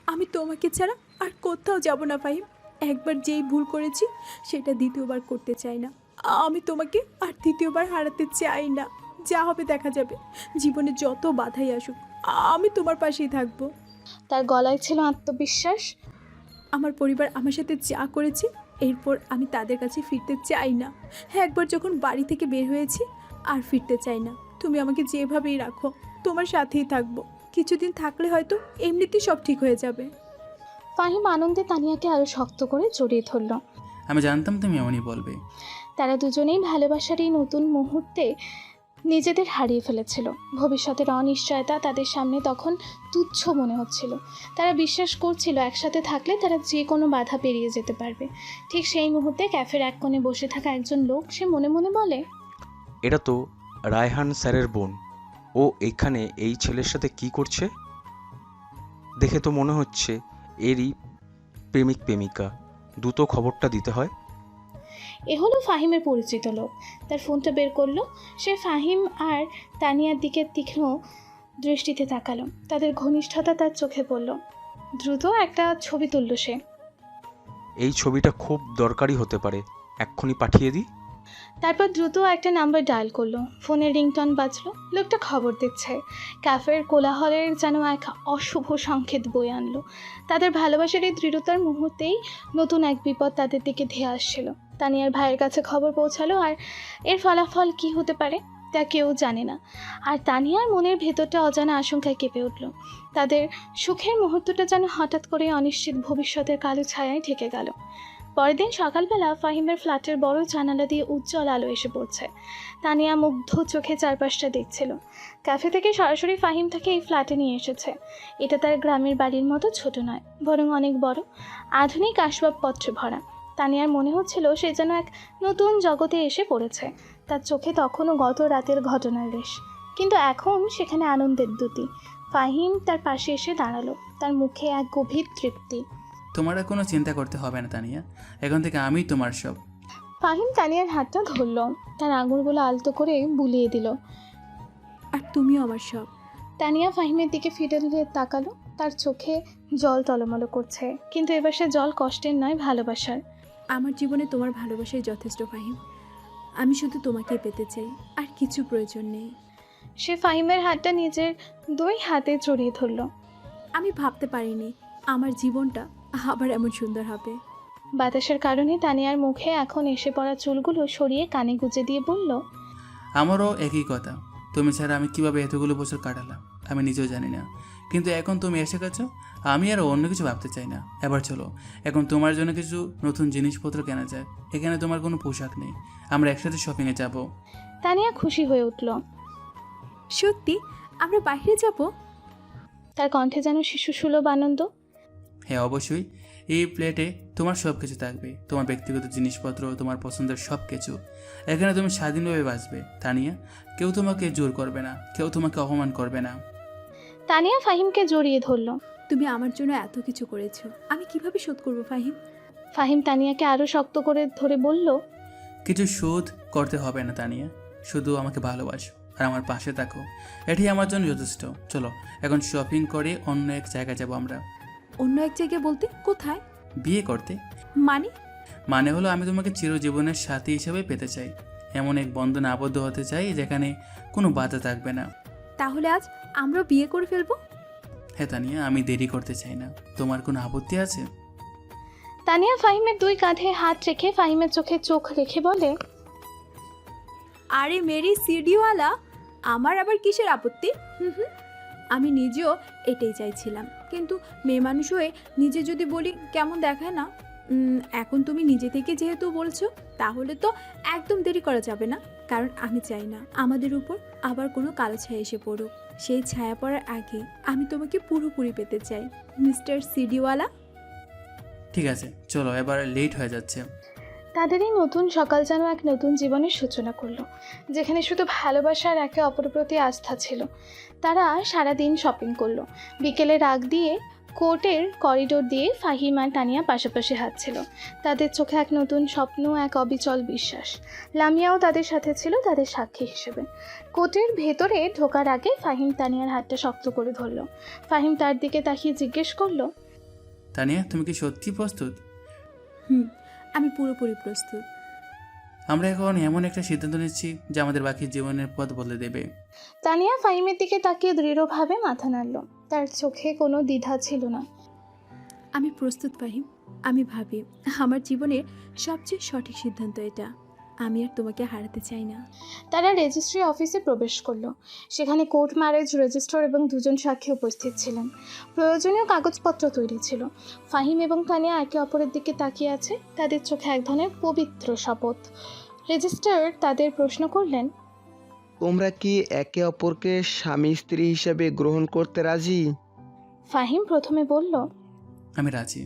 আমি তোমাকে ছাড়া আর কোথাও যাব না ফাহিম। একবার যেই ভুল করেছি সেটা দ্বিতীয়বার করতে চাই না। আমি তোমাকে আর দ্বিতীয়বার হারাতে চাই না। যা হবে দেখা যাবে। জীবনে যত বাধাই আসুক আমি তোমার পাশেই থাকবো। তার গলায় ছিল আত্মবিশ্বাস। আমার পরিবার আমার সাথে যা করেছে এরপর আমি তাদের কাছে ফিরতে চাই না। হ্যাঁ, একবার যখন বাড়ি থেকে বের হয়েছি আর ফিরতে চাই না। তুমি আমাকে যেভাবেই রাখো তোমার সাথেই থাকবো। কিছুদিন থাকলে হয়তো এমনিতেই সব ঠিক হয়ে যাবে। ফাহিম আনন্দে তানিয়াকে আরো শক্ত করে জড়িয়ে ধরল। আমি জানতাম তুমি এমনই বলবে। তারা দুজনেই ভালোবাসার এই নতুন মুহূর্তে নিজেদের হারিয়ে ফেলেছিল। ভবিষ্যতের অনিশ্চয়তা তাদের সামনে তখন তুচ্ছ মনে হচ্ছিল। তারা বিশ্বাস করছিল একসাথে থাকলে তারা যে কোনো বাধা পেরিয়ে যেতে পারবে। ঠিক সেই মুহূর্তে ক্যাফের এক কোণে বসে থাকা একজন লোক সে মনে মনে বলে, এটা তো রায়হান স্যারের বোন। ও এখানে এই ছেলের সাথে কি করছে? দেখে তো মনে হচ্ছে এরই প্রেমিক প্রেমিকা। দ্রুত খবরটা দিতে হয়। এ হলো ফাহিমের পরিচিত লোক। তার ফোনটা বের করলো। সে ফাহিম আর তানিয়ার দিকে তীক্ষ্ণ দৃষ্টিতে তাকালো। তাদের ঘনিষ্ঠতা তার চোখে পড়ল। দ্রুত একটা ছবি তুলল সে। এই ছবিটা খুব দরকারি হতে পারে, এক্ষুনি পাঠিয়ে দিই। তারপর দ্রুত একটা নাম্বার ডায়াল করলো। ফোনের রিংটন বাজলো। লোকটা খবর দিচ্ছে। ক্যাফের কোলাহলের যেন এক অশুভ সংকেত বয়ে আনলো। তাদের ভালোবাসার এই দৃঢ়তার মুহূর্তেই নতুন এক বিপদ তাদের দিকে ধেয়ে আসছিল। তানিয়ার ভাইয়ের কাছে খবর পৌঁছালো, আর এর ফলাফল কি হতে পারে তা কেউ জানে না। আর তানিয়ার মনের ভেতরটা অজানা আশঙ্কায় কেঁপে উঠল। তাদের সুখের মুহূর্তটা যেন হঠাৎ করে অনিশ্চিত ভবিষ্যতের কালো ছায়ায় ঢেকে গেল। পরের দিন সকালবেলা ফাহিমের ফ্ল্যাটের বড় জানালা দিয়ে উজ্জ্বল আলো এসে পড়ছে। তানিয়া মুগ্ধ চোখে চারপাশটা দেখছিল। ক্যাফে থেকে সরাসরি ফাহিম তাকে এই ফ্ল্যাটে নিয়ে এসেছে। এটা তার গ্রামের বাড়ির মতো ছোট নয়, বরং অনেক বড়, আধুনিক আসবাবপত্রে ভরা। তানিয়ার মনে হচ্ছিল সে যেন এক নতুন জগতে এসে পড়েছে। তার চোখে তখনও গত রাতের ঘটনার রেশ, কিন্তু এখন সেখানে আনন্দের দ্যুতি। ফাহিম তার পাশে এসে দাঁড়ালো, তার মুখে এক গভীর তৃপ্তি। তোমার আর কোনো চিন্তা করতে হবে না তানিয়া, এখন থেকে আমি তোমার সব। ফাহিম তানিয়ার হাতটা ধরল, তার আঙুলগুলো আলতো করে বুলিয়ে দিল। আর তুমিও আমার সব। তানিয়া ফাহিমের দিকে ফিরে তাকালো। তার চোখে জল টলমলো করছে, কিন্তু এবার সে জল কষ্টের নয়, ভালোবাসার। আমার জীবনে তোমার ভালোবাসাই যথেষ্ট ফাহিম। আমি শুধু তোমাকেই পেতে চাই, আর কিছু প্রয়োজন নেই। সে ফাহিমের হাতটা নিজের দুই হাতে জড়িয়ে ধরল। আমি ভাবতে পারিনি আমার জীবনটা আবার এমন সুন্দর হবে। বাতাসের কারণে তানিয়ার মুখে এখন এসে পড়া চুলগুলো সরিয়ে কানে গুজে দিয়ে বলল, আমারও একই কথা। তুমি ছাড়া আমি কিভাবে এতগুলো বছর কাটালাম আমি নিজেও জানি না, কিন্তু এখন তুমি এসে গেছো, আমি আর অন্য কিছু ভাবতে চাই না। এবার চলো, এখন তোমার জন্য কিছু নতুন জিনিসপত্র কেনা যায়। এখানে তোমার কোনো পোশাক নেই, আমরা একসাথে শপিংয়ে যাব। তানিয়া খুশি হয়ে উঠল। সত্যি আমরা বাইরে যাব? তার কণ্ঠে যেন শিশুসুলভ আনন্দ। হ্যাঁ অবশ্যই, এই প্লেটে তোমার সব কিছু থাকবে, তোমার ব্যক্তিগত জিনিসপত্র, তোমার পছন্দের সব কিছু। এখানে তুমি স্বাধীনভাবে বাঁচবে তানিয়া, কেউ তোমাকে জোর করবে না, কেউ তোমাকে অপমান করবে না। তানিয়া ফাহিমকে জড়িয়ে ধরল। তুমি আমার জন্য এত কিছু করেছো, আমি কিভাবে শোধ করবো ফাহিম? ফাহিম তানিয়াকে আরও শক্ত করে ধরে বলল, কিছু শোধ করতে হবে না তানিয়া, শুধু আমাকে ভালোবাসো আর আমার পাশে থাকো, এটাই আমার জন্য যথেষ্ট। চলো এখন শপিং করে অন্য এক জায়গায় যাবো আমরা। অন্য এক জায়গায় বলতে কোথায়? বিয়ে করতে। মানে হলো আমি তোমাকে চিরজীবনের সাথী হিসেবে পেতে চাই, এমন এক বন্ধনে আবদ্ধ হতে চাই যেখানে কোনো বাধা থাকবে না। তাহলে আজ আমরা বিয়ে করে ফেলবো? হ্যাঁ তানিয়া, আমি দেরি করতে চাই না, তোমার কোনো আপত্তি আছে? তানিয়া ফাহিমের দুই কাঁধে হাত রেখে ফাহিমের চোখে চোখ রেখে বলে, আরে মেরি সিডিওয়ালা, আমার আবার কিসের আপত্তি? আমি নিজেও এটাই চাইছিলাম, কিন্তু মেয়ে মানুষ হয়ে নিজে যদি বলি কেমন দেখায় না। এখন তুমি নিজে থেকে যেহেতু বলছো, তাহলে তো একদম দেরি করা যাবে না, কারণ আমি চাই না আমাদের উপর আবার কোনো কালো ছায়া এসে পড়ুক। সেই ছায়া পড়ার আগে আমি তোমাকে পুরোপুরি পেতে চাই মিস্টার সিডিওয়ালা। ঠিক আছে চলো, এবার লেট হয়ে যাচ্ছে। তাদের এই নতুন সকাল যেন এক নতুন জীবনের সূচনা করলো, যেখানে শুধু ভালোবাসার একে অপরের প্রতি আস্থা ছিল। তারা সারাদিন শপিং করলো। বিকেলের আগ দিয়ে কোর্টের করিডোর দিয়ে ফাহিম আর তানিয়া পাশাপাশি হাঁটছিল। তাদের চোখে এক নতুন স্বপ্ন, এক অবিচল বিশ্বাস। লামিয়াও তাদের সাথে ছিল, তাদের সাক্ষী হিসেবে। কোর্টের ভেতরে ঢোকার আগে ফাহিম তানিয়ার হাতটা শক্ত করে ধরল। ফাহিম তার দিকে তাকিয়ে জিজ্ঞেস করলো, তানিয়া তুমি কি সত্যি প্রস্তুত? আমি পুরোপুরি প্রস্তুত। আমরা এখন এমন একটা সিদ্ধান্ত নিচ্ছি যা আমাদের বাকি জীবনের পথ বদলে দেবে। তানিয়া ফাহিমের দিকে তাকিয়ে দৃঢ়ভাবে মাথা নাড়ল। তার চোখে কোনো দ্বিধা ছিল না। আমি প্রস্তুত ফাহিম। আমি ভাবি আমার জীবনের সবচেয়ে সঠিক সিদ্ধান্ত এটা। আমি আর তোমাকে হারাতে চাই না। তারা রেজিস্ট্রি অফিসে প্রবেশ করলো। সেখানে কোর্ট ম্যারেজ রেজিস্ট্রার এবং দুজন সাক্ষী উপস্থিত ছিলেন। প্রয়োজনীয় কাগজপত্র তৈরি ছিল। ফাহিম এবং তানিয়া একে অপরের দিকে তাকিয়ে আছে, তাদের চোখে এক ধরনের পবিত্র শপথ। রেজিস্ট্রার তাদের প্রশ্ন করলেন, তোমরা কি একে অপরকে স্বামী স্ত্রী হিসেবে গ্রহণ করতে রাজি? ফাহিম প্রথমে বলল, আমি রাজি।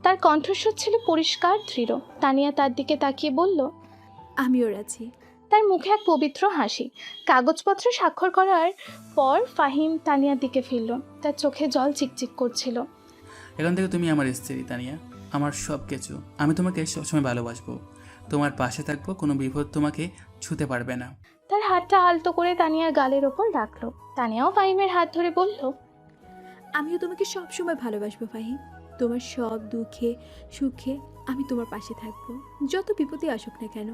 তার কণ্ঠস্বর ছিল পরিষ্কার দৃঢ়। তানিয়া তার দিকে তাকিয়ে বলল, আমিও রাজি। তার মুখে এক পবিত্র হাসি। কাগজপত্রে স্বাক্ষর করার পর ফাহিম তানিয়ার দিকে ফিরল। তার চোখে জল চিকচিক করছিল। এখন থেকে তুমি আমার স্ত্রী তানিয়া, আমার সব কিছু। আমি তোমাকে সবসময় ভালোবাসবো, তোমার পাশে থাকবো, কোনো বিপদ তোমাকে ছুঁতে পারবে না। তার হাতটা আলতো করে তানিয়ার গালের ওপর রাখলো। তানিয়াও ফাহিমের হাত ধরে বলল, আমিও তোমাকে সবসময় ভালোবাসবো ফাহিম। তোমার সব দুঃখে সুখে আমি তোমার পাশে থাকবো। যত বিপদে আসুক না কেন,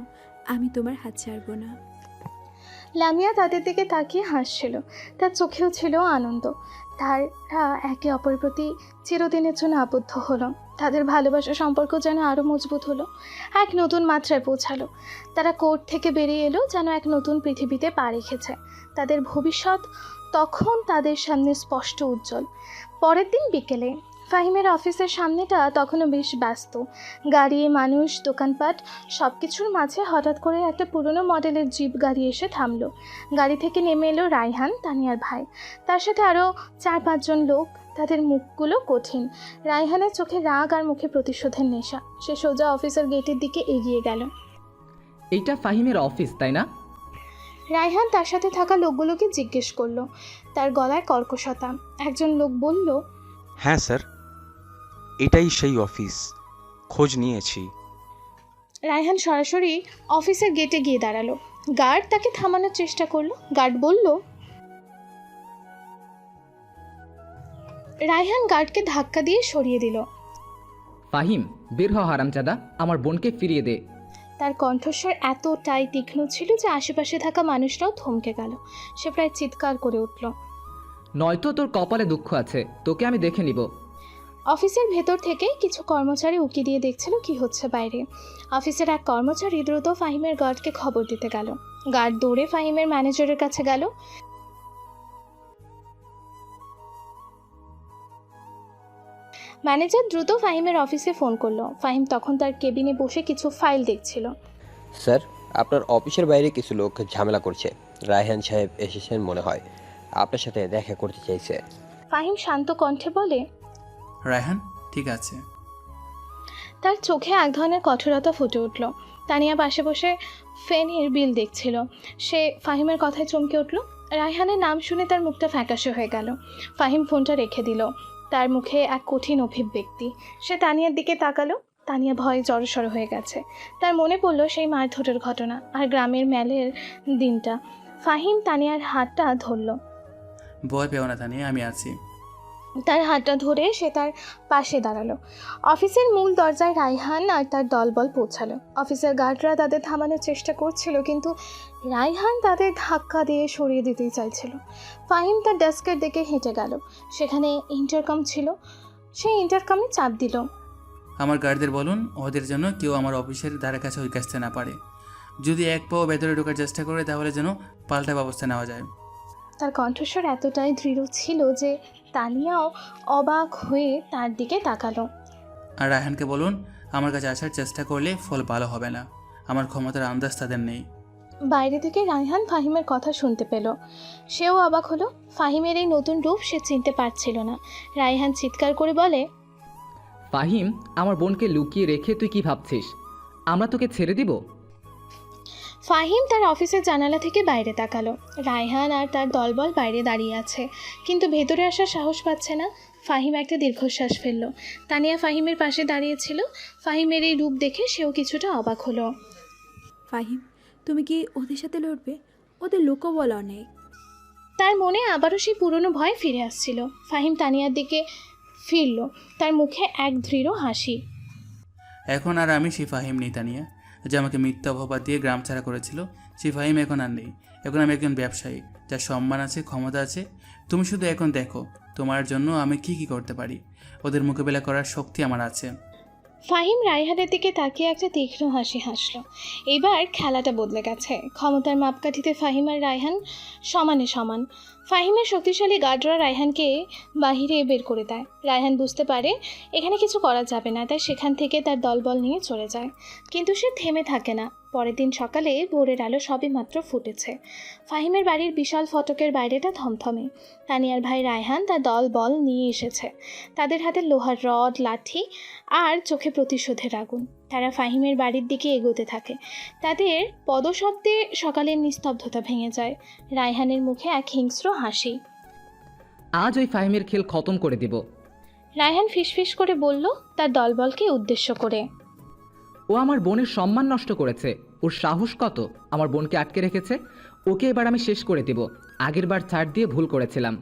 আমি তোমার হাত ছাড়বো না। লামিয়া তাদের দিকে তাকিয়ে হাসছিল। তার চোখেও ছিল আনন্দ। তারা একে অপরের প্রতি চিরদিনের জন্য আবদ্ধ হলো। তাদের ভালোবাসার সম্পর্ক যেন আরও মজবুত হলো, এক নতুন মাত্রায় পৌঁছালো। তারা কোর্ট থেকে বেরিয়ে এলো যেন এক নতুন পৃথিবীতে পা রেখেছে। তাদের ভবিষ্যৎ তখন তাদের সামনে স্পষ্ট উজ্জ্বল। পরের দিন বিকেলে ফাহিমের অফিসের সামনেটা তখনও বেশ ব্যস্ত। গাড়ি, মানুষ, দোকানপাট সব কিছুর মাঝে হঠাৎ করে একটা পুরনো মডেলের জিপ গাড়ি এসে থামলো। গাড়ি থেকে নেমে এলো রায়হান, তানিয়ার ভাই। তার সাথে আরও 4-5 জন লোক। তাদের মুখগুলো কঠিন। রায়হানের চোখে রাগ আর মুখে প্রতিশোধের নেশা। সে সোজা অফিসের গেটের দিকে এগিয়ে গেল। এইটা ফাহিমের অফিস তাই না? রায়হান তার সাথে থাকা লোকগুলোকে জিজ্ঞেস করলো। তার গলায় কর্কশতা। একজন লোক বলল, হ্যাঁ স্যার, এটাই সেই অফিস, খোঁজ নিয়েছি। রায়হান সরাসরি অফিসের গেটে গিয়ে দাঁড়ালো। গার্ড তাকে থামানোর চেষ্টা করলো। গার্ড বলল, রায়হান গার্ডকে ধাক্কা দিয়ে সরিয়ে দিল। ফাহিম বের হ হারামজাদা, আমার বোনকে ফিরিয়ে দে। তার কণ্ঠস্বর এতটাই তীক্ষ্ণ ছিল যে আশেপাশে থাকা মানুষরাও থমকে গেল। সে প্রায় চিৎকার করে উঠল, নয়তো তোর কপালে দুঃখ আছে, তোকে আমি দেখে নিব। অফিসের ভেতর থেকে কিছু কর্মচারী উকি দিয়ে দেখছিল কি হচ্ছে বাইরে। অফিসের এক কর্মচারী দ্রুত ফাহিমের গার্ডকে খবর দিতে গেল। গার্ড দৌড়ে ফাহিমের ম্যানেজারের কাছে গেল। ম্যানেজার দ্রুত ফাহিমের অফিসে ফোন করলো। ফাহিম তখন তার কেবিনে বসে কিছু ফাইল দেখছিল। স্যার, আপনার অফিসের বাইরে কিছু লোক ঝামেলা করছে। রায়হান সাহেব এসেছেন মনে হয়, আপনার সাথে দেখা করতে চাইছে। ফাহিম শান্ত কণ্ঠে বলে, রায়হান ঠিক আছে। তার চোখে এক ধরনের কঠোরতা ফুটে উঠল। তানিয়া পাশে বসে ফেনের বিল দেখছিল। সে ফাহিমের কথায় চমকে উঠল। রায়হানের নাম শুনে তার মুখটা ফ্যাকাশে হয়ে গেল। ফাহিম ফোনটা রেখে দিল। তার মুখে এক কঠিন অভিব্যক্তি। সে তানিয়ার দিকে তাকালো। তানিয়া ভয়ে জড়সড় হয়ে গেছে। তার মনে পড়ল সেই মারধরের ঘটনা আর গ্রামের মেলের দিনটা। ফাহিম তানিয়ার হাতটা ধরল। ভয় পেও না তানিয়া, আমি আছি। তার হাতটা ধরে সে তার পাশে দাঁড়ালো। অফিসের মূল দরজায় রায়হান আর তার দলবল পৌঁছালো। অফিসের গার্ডরা তাদের থামানোর চেষ্টা করছিল, কিন্তু রায়হান তাদের ধাক্কা দিয়ে সরিয়ে দিতেই চাইছিল। ফাহিম তার ডেস্কের দিকে হেঁটে গেল। সেখানে ইন্টারকম ছিল। সে ইন্টারকমে চাপ দিল। আমার গার্ডদের বলুন ওদের জন্য কেউ আমার অফিসের ধারে কাছে ওই কাছতে না পারে। যদি এক পাও ভেতরে ঢোকার চেষ্টা করে তাহলে যেন পাল্টা ব্যবস্থা নেওয়া যায়। তার কণ্ঠস্বর এতটাই দৃঢ় ছিল যে তানিয়াও অবাক হয়ে তার দিকে তাকালো। আর রায়হানকে বলুন আমার কাছে আসার চেষ্টা করলে ফল ভালো হবে না। আমার ক্ষমতার আন্দাজ তাদের নেই। বাইরে থেকে রায়হান ফাহিমের কথা শুনতে পেল। সেও অবাক হলো। ফাহিমের এই নতুন রূপ সে চিনতে পারছিল না। রায়হান চিৎকার করে বলে, ফাহিম, আমার বোনকে লুকিয়ে রেখে তুই কি ভাবছিস আমরা তোকে ছেড়ে দিব? ফাহিম তার অফিসের জানালা থেকে বাইরে তাকালো। রায়হান আর তার দলবল বাইরে দাঁড়িয়ে আছে, কিন্তু ভেতরে আসার সাহস পাচ্ছে না। ফাহিম একটা দীর্ঘশ্বাস ফেলল। তানিয়া ফাহিমের পাশে দাঁড়িয়েছিল। ফাহিমের এই রূপ দেখে সেও কিছুটা অবাক হলো। ফাহিম, তুমি কি ওদের সাথে লড়বে? ওদের লোকবল অনেক। তার মনে আবারও সেই পুরনো ভয় ফিরে আসছিল। ফাহিম তানিয়ার দিকে ফিরল। তার মুখে এক দৃঢ় হাসি। এখন আর আমি সেই ফাহিম নেই তানিয়া, যে আমাকে মিথ্যা অপবাদ দিয়ে গ্রাম ছাড়া করেছিল। সেই ফাহিম এখন আর নেই। এখন আমি একজন ব্যবসায়ী, যার সম্মান আছে, ক্ষমতা আছে। তুমি শুধু এখন দেখো তোমার জন্য আমি কি কি করতে পারি। ওদের মোকাবেলা করার শক্তি আমার আছে। ফাহিম রায়হানের দিকে তাকিয়ে একটা তীক্ষ্ণ হাসি হাসল। এবার খেলাটা বদলে গেছে। ক্ষমতার মাপকাঠিতে ফাহিম আর রায়হান সমানে সমান। ফাহিমের শক্তিশালী গার্ডরা রায়হানকে বাহিরে বের করে দেয়। রায়হান বুঝতে পারে এখানে কিছু করা যাবে না, তাই সেখান থেকে তার দলবল নিয়ে চলে যায়। কিন্তু সে থেমে থাকে না। পরের দিন সকালে ভোরের আলো সবে মাত্র ফুটেছে। ফাহিমের বাড়ির বিশাল ফটকের বাইরেটা থমথমে। তানিয়ার ভাই রায়হান তার দলবল নিয়ে এসেছে। তাদের হাতে লোহার রড, লাঠি আর চোখে প্রতিশোধের আগুন। তারা ফাহিমের বাড়ির দিকে এগোতে থাকে। তাদের পদশব্দে সকালের নিস্তব্ধতা ভেঙে যায়। রায়হানের মুখে এক হিংস্র হাসি। আজ ওই ফাহিমের খেল খতম করে দিব। রায়হান ফিসফিস করে বলল, তার দলবলকে উদ্দেশ্য করে। ও আমার বোনের সম্মান নষ্ট করেছে। ওর সাহস কত আমার বোনকে আটকে রেখেছে। ওকে এবার আমি শেষ করে দেব। আগের বার ছাড় দিয়ে ভুল করেছিলাম।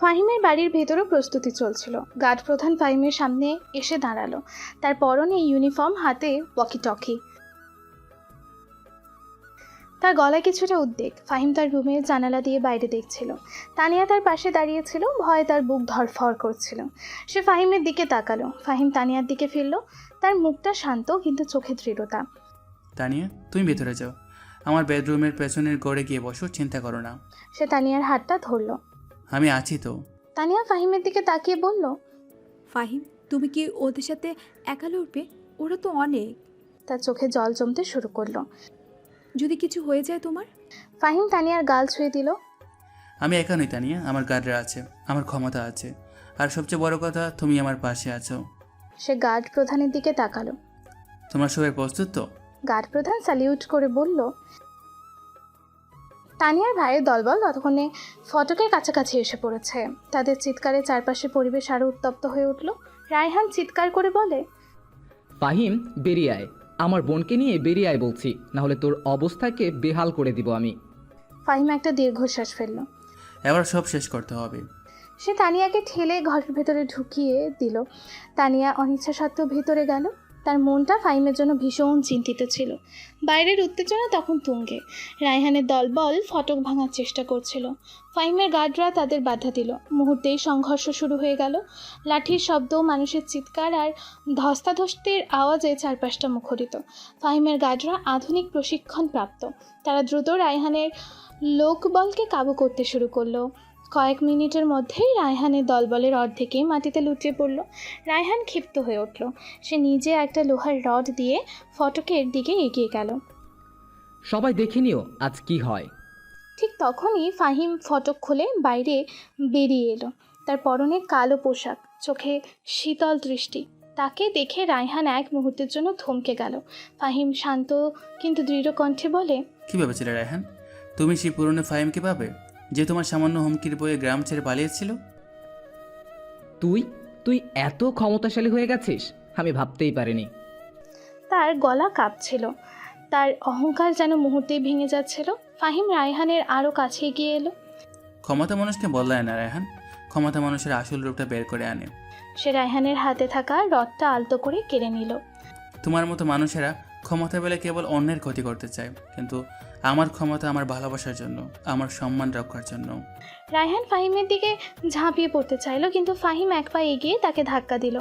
ফাহিমের বাড়ির ভেতরও প্রস্তুতি চলছিল। গার্ড প্রধান ফাহিমের সামনে এসে দাঁড়ালো। তার পরনে ইউনিফর্ম, হাতে ওয়াকিটকি। তার গলায় কিছুটা উদ্বেগ। ফাহিম তার রুমের জানালা দিয়ে বাইরে দেখছিল। তানিয়া তার পাশে দাঁড়িয়েছিল। ভয়ে তার বুক ধড়ফড় করছিল। সে ফাহিমের দিকে তাকালো। ফাহিম তানিয়ার দিকে ফিরল। তার মুখটা শান্ত, কিন্তু চোখে দৃঢ়তা। তানিয়া তুমি ভেতরে যাও, আমার বেডরুমের পেছনের গড়ে গিয়ে বসো, চিন্তা করো না। সে তানিয়ার হাতটা ধরল। আমি আছি তো। তানিয়া ফাহিমের দিকে তাকিয়ে বলল, ফাহিম, তুমি কি ওদের সাথে একা লড়বে? ওরা তো অনেক। তার চোখে জল জমতে শুরু করলো। যদি কিছু হয়ে যায় তোমার? ফাহিম তানিয়ার গাল ছুঁয়ে দিল। আমি একা নই তানিয়া, আমার গার্ডরা আছে, আমার ক্ষমতা আছে, আর সবচেয়ে বড় কথা তুমি আমার পাশে আছো। সে গার্ড প্রধানের দিকে তাকালো। তোমার সবাই প্রস্তুত তো? গার্ড প্রধান স্যালিউট করে বলল। তানিয়ার ভাইয়ের দলবল ততক্ষণে ফটকের কাছাকাছি এসে পড়েছে। তাদের চিৎকারে চারপাশে পরিবেশ আরও উত্তপ্ত হয়ে উঠল। রায়হান চিৎকার করে বলে, ফাহিম বেরিয়ে আয়, আমার বোনকে নিয়ে বেরিয়ে আয় বলছি, নাহলে তোর অবস্থাকে বেহাল করে দিব আমি। ফাহিম একটা দীর্ঘশ্বাস ফেলল। এবার সব শেষ করতে হবে। সে তানিয়াকে ঠেলে ঘরের ভেতরে ঢুকিয়ে দিল। তানিয়া অনিচ্ছা সত্ত্বেও ভেতরে গেল। তার মনটা ফাহিমের জন্য ভীষণ চিন্তিত ছিল। বাইরের উত্তেজনা তখন তুঙ্গে। রায়হানের দলবল ফটক ভাঙার চেষ্টা করছিল। ফাহিমের গার্ডরা তাদের বাধা দিল। মুহূর্তেই সংঘর্ষ শুরু হয়ে গেল। লাঠির শব্দ, মানুষের চিৎকার আর ধস্তাধস্তির আওয়াজে চারপাশটা মুখরিত। ফাহিমের গার্ডরা আধুনিক প্রশিক্ষণ প্রাপ্ত। তারা দ্রুত রায়হানের লোকবলকে কাবু করতে শুরু করলো। কয়েক মিনিটের মধ্যেই রায়হানের দলবলের অর্ধেকেই মাটিতে লুটিয়ে পড়ল। রায়হান ক্ষিপ্ত হয়ে উঠল। সে নিজে একটা লোহার রড দিয়ে ফটকের দিকে এগিয়ে গেল। সবাই দেখে নিও আজ কি হয়। ঠিক তখনই ফাহিম ফটক খুলে বাইরে বেরিয়ে এলো। তার পরনে কালো পোশাক, চোখে শীতল দৃষ্টি। তাকে দেখে রায়হান এক মুহূর্তের জন্য থমকে গেল। ফাহিম শান্ত কিন্তু দৃঢ় কণ্ঠে বলে, কি ভেবেছিলে রায়হান? তুমি সেই পুরনো ফাহিমকে পাবে যে তোমার সামান্য হুমকির বয়ে গ্রাম ছেড়ে পালিয়েছিল? তুই তুই এত ক্ষমতাশালী হয়ে গেছিস, আমি ভাবতেই পারিনি। তার গলা কাঁপছিল, তার অহংকার যেন মুহূর্তেই ভেঙে যাচ্ছিল। ফাহিম রায়হানের আরও কাছে এগিয়ে এলো। ক্ষমতা মানুষকে বদলায় না রায়হান, ক্ষমতা মানুষের আসল রূপটা বের করে আনে। সে রায়হানের হাতে থাকা রডটা আলতো করে কেড়ে নিল। তোমার মতো মানুষেরা ক্ষমতা পেলে কেবল অন্যের ক্ষতি করতে চায়, কিন্তু আমার ক্ষমতা আমার ভালোবাসার জন্য, আমার সম্মান রক্ষার জন্য। রায়হান ফাহিমের দিকে ঝাঁপিয়ে পড়তে চাইলো, কিন্তু ফাহিম এক পা এগিয়ে তাকে ধাক্কা দিল।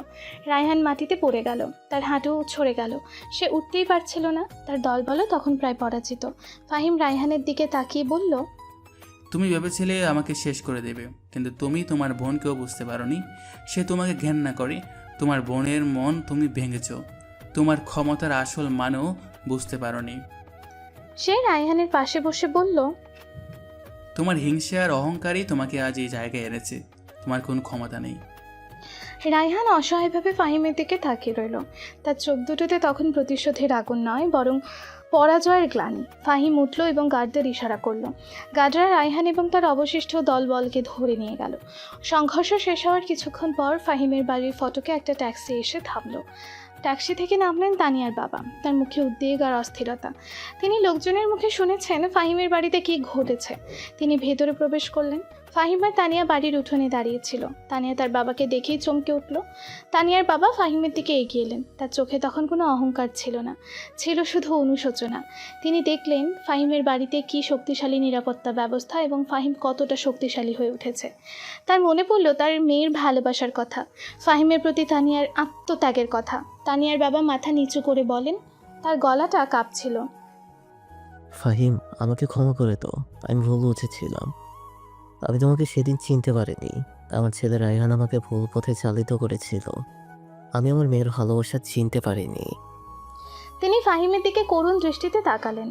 রায়হান মাটিতে পড়ে গেল, তার হাঁটু ছড়ে গেল। সে উঠতেই পারছিল না, তার দলবল তখন প্রায় পরাজিত। ফাহিম রায়হানের দিকে তাকিয়ে বলল, তুমি ভেবেছিলে আমাকে শেষ করে দেবে, কিন্তু তুমি তোমার বোনকেও বুঝতে পারোনি। সে তোমাকে ঘেন্না করে। তোমার বোনের মন তুমি ভেঙেছ, তোমার ক্ষমতার আসল মানও বুঝতে পারোনি। সে রায়হানের পাশে বসে বলল, তোমার হিংসা আর অহংকারই তোমাকে আজ এই জায়গায় এনেছে, তোমার কোনো ক্ষমতা নেই। রায়হান অসহায়ভাবে ফাহিমের দিকে তাকিয়ে রইল। তার চোখ দুটোতে তখন প্রতিশোধের আগুন নয়, বরং পরাজয়ের গ্লানি। ফাহিম উঠল এবং গার্ডদের ইশারা করলো। গার্ডরা রায়হান এবং তার অবশিষ্ট দলবলকে ধরে নিয়ে গেল। সংঘর্ষ শেষ হওয়ার কিছুক্ষণ পর ফাহিমের বাড়ির ফটকে একটা ট্যাক্সি এসে থামলো। ট্যাক্সি থেকে নামলেন তানিয়ার বাবা। তার মুখে উদ্বেগ আর অস্থিরতা। তিনি লোকজনের মুখে শুনেছেন ফাহিমের বাড়িতে কী ঘটেছে। তিনি ভেতরে প্রবেশ করলেন। ফাহিম আর তানিয়া বাড়ির উঠোনে দাঁড়িয়েছিল। তানিয়া তার বাবাকে দেখেই চমকে উঠল। তানিয়ার বাবা ফাহিমের দিকে এগিয়ে এলেন। তার চোখে তখন কোনো অহংকার ছিল না, ছিল শুধু অনুশোচনা। তিনি দেখলেন ফাহিমের বাড়িতে কী শক্তিশালী নিরাপত্তা ব্যবস্থা এবং ফাহিম কতটা শক্তিশালী হয়ে উঠেছে। তার মনে পড়ল তার মেয়ের ভালোবাসার কথা, ফাহিমের প্রতি তানিয়ার আত্মত্যাগের কথা। তানিয়ার বাবা মাথা নিচু করে বলেন, তার গলাটা কাঁপছিল, ফাহিম, আমাকে ক্ষমা করে দাও, আমি ভুল বুঝেছিলাম। আমি তোমাকে সেদিন চিনতে পারিনি। আমার ছেলে রায়হান আমাকে ভুল পথে চালিত করেছিল। আমি আমার মেয়ের ভালোবাসা চিনতে পারিনি। তিনি ফাহিমের দিকে করুণ দৃষ্টিতে তাকালেন।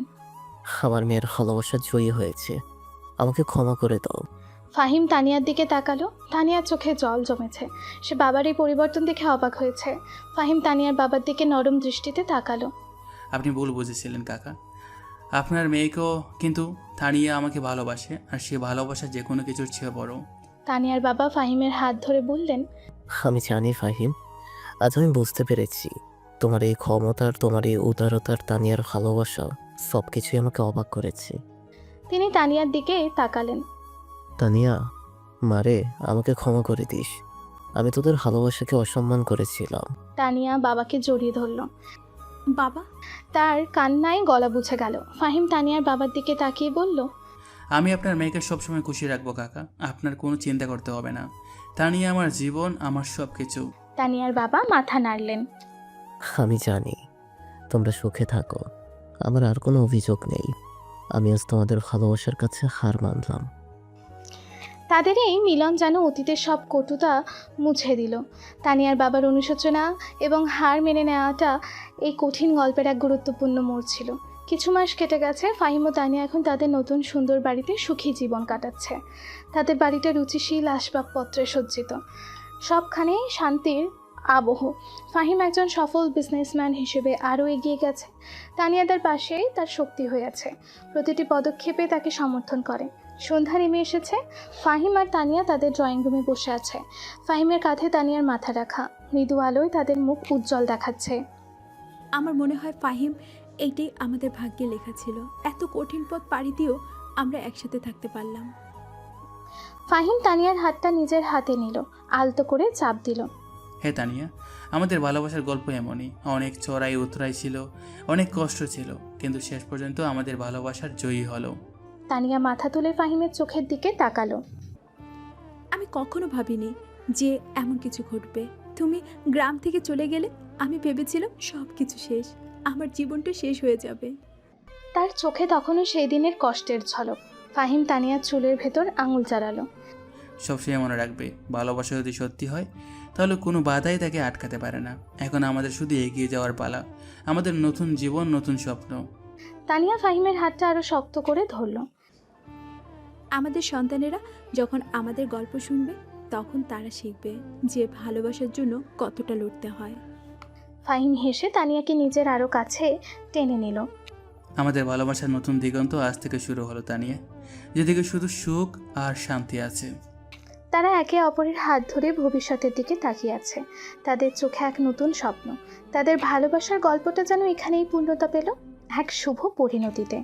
আমার মেয়ের ভালোবাসা জয়ী হয়েছে, আমাকে ক্ষমা করে দাও। ফাহিম তানিয়ার দিকে তাকালো। তানিয়ার চোখে জল জমেছে। সে বাবার এই পরিবর্তন দেখে অবাক হয়েছে। ফাহিম তানিয়ার বাবার দিকে নরম দৃষ্টিতে তাকালো। আপনি ভুল বুঝেছিলেন কাকা, আপনার মেয়েকেও কিন্তু তানিয়া আমাকে ভালোবাসে, আর সে ভালোবাসা যে কোনো কিছুর চেয়ে বড়। তানিয়ার বাবা ফাহিমের হাত ধরে বললেন, আমি জানি ফাহিম, আজ আমি বুঝতে পেরেছি তোমার এই ক্ষমতার, তোমার এই উদারতার, তানিয়ার ভালোবাসা সব কিছুই আমাকে অবাক করেছে। তিনি তানিয়ার দিকে তাকালেন। তানিয়া, মারে, আমাকে ক্ষমা করে দিস। আমি তোদের ভালোবাসাকে অসম্মান করেছিলাম। তানিয়া বাবাকে জড়িয়ে ধরল। বাবা, তার কান্নায় গলা বুঝে গেল। ফাহিম তানিয়ার বাবার দিকে তাকিয়ে বলল, আমি আপনার মেয়েকে সবসময় খুশি রাখবো কাকা, আপনার কোনো চিন্তা করতে হবে না। তানিয়া আমার জীবন, আমার সব কিছু। তানিয়ার বাবা মাথা নাড়লেন। আমি জানি তোমরা সুখে থাকো, আমার আর কোনো অভিযোগ নেই। আমি আজ তোমাদের ভালোবাসার কাছে হার মানলাম। তাদের এই মিলন যেন অতীতের সব কটুতা মুছে দিল। তানিয়ার বাবার অনুশোচনা এবং হার মেনে নেওয়াটা এই কঠিন গল্পের এক গুরুত্বপূর্ণ মোড় ছিল। কিছু মাস কেটে গেছে। ফাহিম ও তানিয়া এখন তাদের নতুন সুন্দর বাড়িতে সুখী জীবন কাটাচ্ছে। তাদের বাড়িটা রুচিশীল আসবাবপত্রে সজ্জিত, সবখানে শান্তির আবহ। ফাহিম একজন সফল বিজনেসম্যান হিসেবে আরও এগিয়ে গেছে। তানিয়া তার পাশে তার শক্তি হয়ে আছে, প্রতিটি পদক্ষেপে তাকে সমর্থন করে। সন্ধ্যা নেমে এসেছে। ফাহিম আর তানিয়া তাদের ড্রয়িং রুমে বসে আছে। ফাহিমের কাঁধে তানিয়ার মাথা রাখা, মৃদু আলোয় তাদের মুখ উজ্জ্বল দেখাচ্ছে। আমার মনে হয় ফাহিম, এইটাই আমাদের ভাগ্যে লেখা ছিল। এত কঠিন পথ পাড়ি দিয়েও আমরা একসাথে থাকতে পারলাম। ফাহিম তানিয়ার হাতটা নিজের হাতে নিল, আলতো করে চাপ দিল। হে তানিয়া, আমাদের ভালোবাসার গল্প এমনই। অনেক চড়াই উতরাই ছিল, অনেক কষ্ট ছিল, কিন্তু শেষ পর্যন্ত আমাদের ভালোবাসার জয়ী হলো। তানিয়া মাথা তুলে ফাহিমের চোখের দিকে তাকালো। আমি কখনো ভাবিনি যে এমন কিছু ঘটবে। তুমি গ্রাম থেকে চলে গেলে আমি ভেবেছিলাম সব কিছু শেষ, আমার জীবনটা শেষ হয়ে যাবে। তার চোখে তখনও সেই দিনের কষ্টের ঝলক। ফাহিম তানিয়ার চুলের ভেতর আঙুল চালালো। সবসময় মনে রাখবে, ভালোবাসা যদি সত্যি হয় তাহলে কোনো বাধাই তাকে আটকাতে পারে না। এখন আমাদের শুধু এগিয়ে যাওয়ার পালা, আমাদের নতুন জীবন, নতুন স্বপ্ন। তানিয়া ফাহিমের হাতটা আরো শক্ত করে ধরল। আমাদের সন্তানেরা যখন আমাদের গল্প শুনবে তখন তারা শিখবে যে ভালোবাসার জন্য কতটা লড়তে হয়। ফাহিম হেসে তানিয়াকে নিজের আরও কাছে টেনে নিল। আমাদের ভালোবাসার নতুন দিগন্ত আজ থেকে শুরু হলো তানিয়া, যেদিকে শুধু সুখ আর শান্তি আছে। তারা একে অপরের হাত ধরে ভবিষ্যতের দিকে তাকিয়ে আছে। তাদের চোখে এক নতুন স্বপ্ন। তাদের ভালোবাসার গল্পটা যেন এখানেই পূর্ণতা পেল, এক শুভ পরিণতিতে।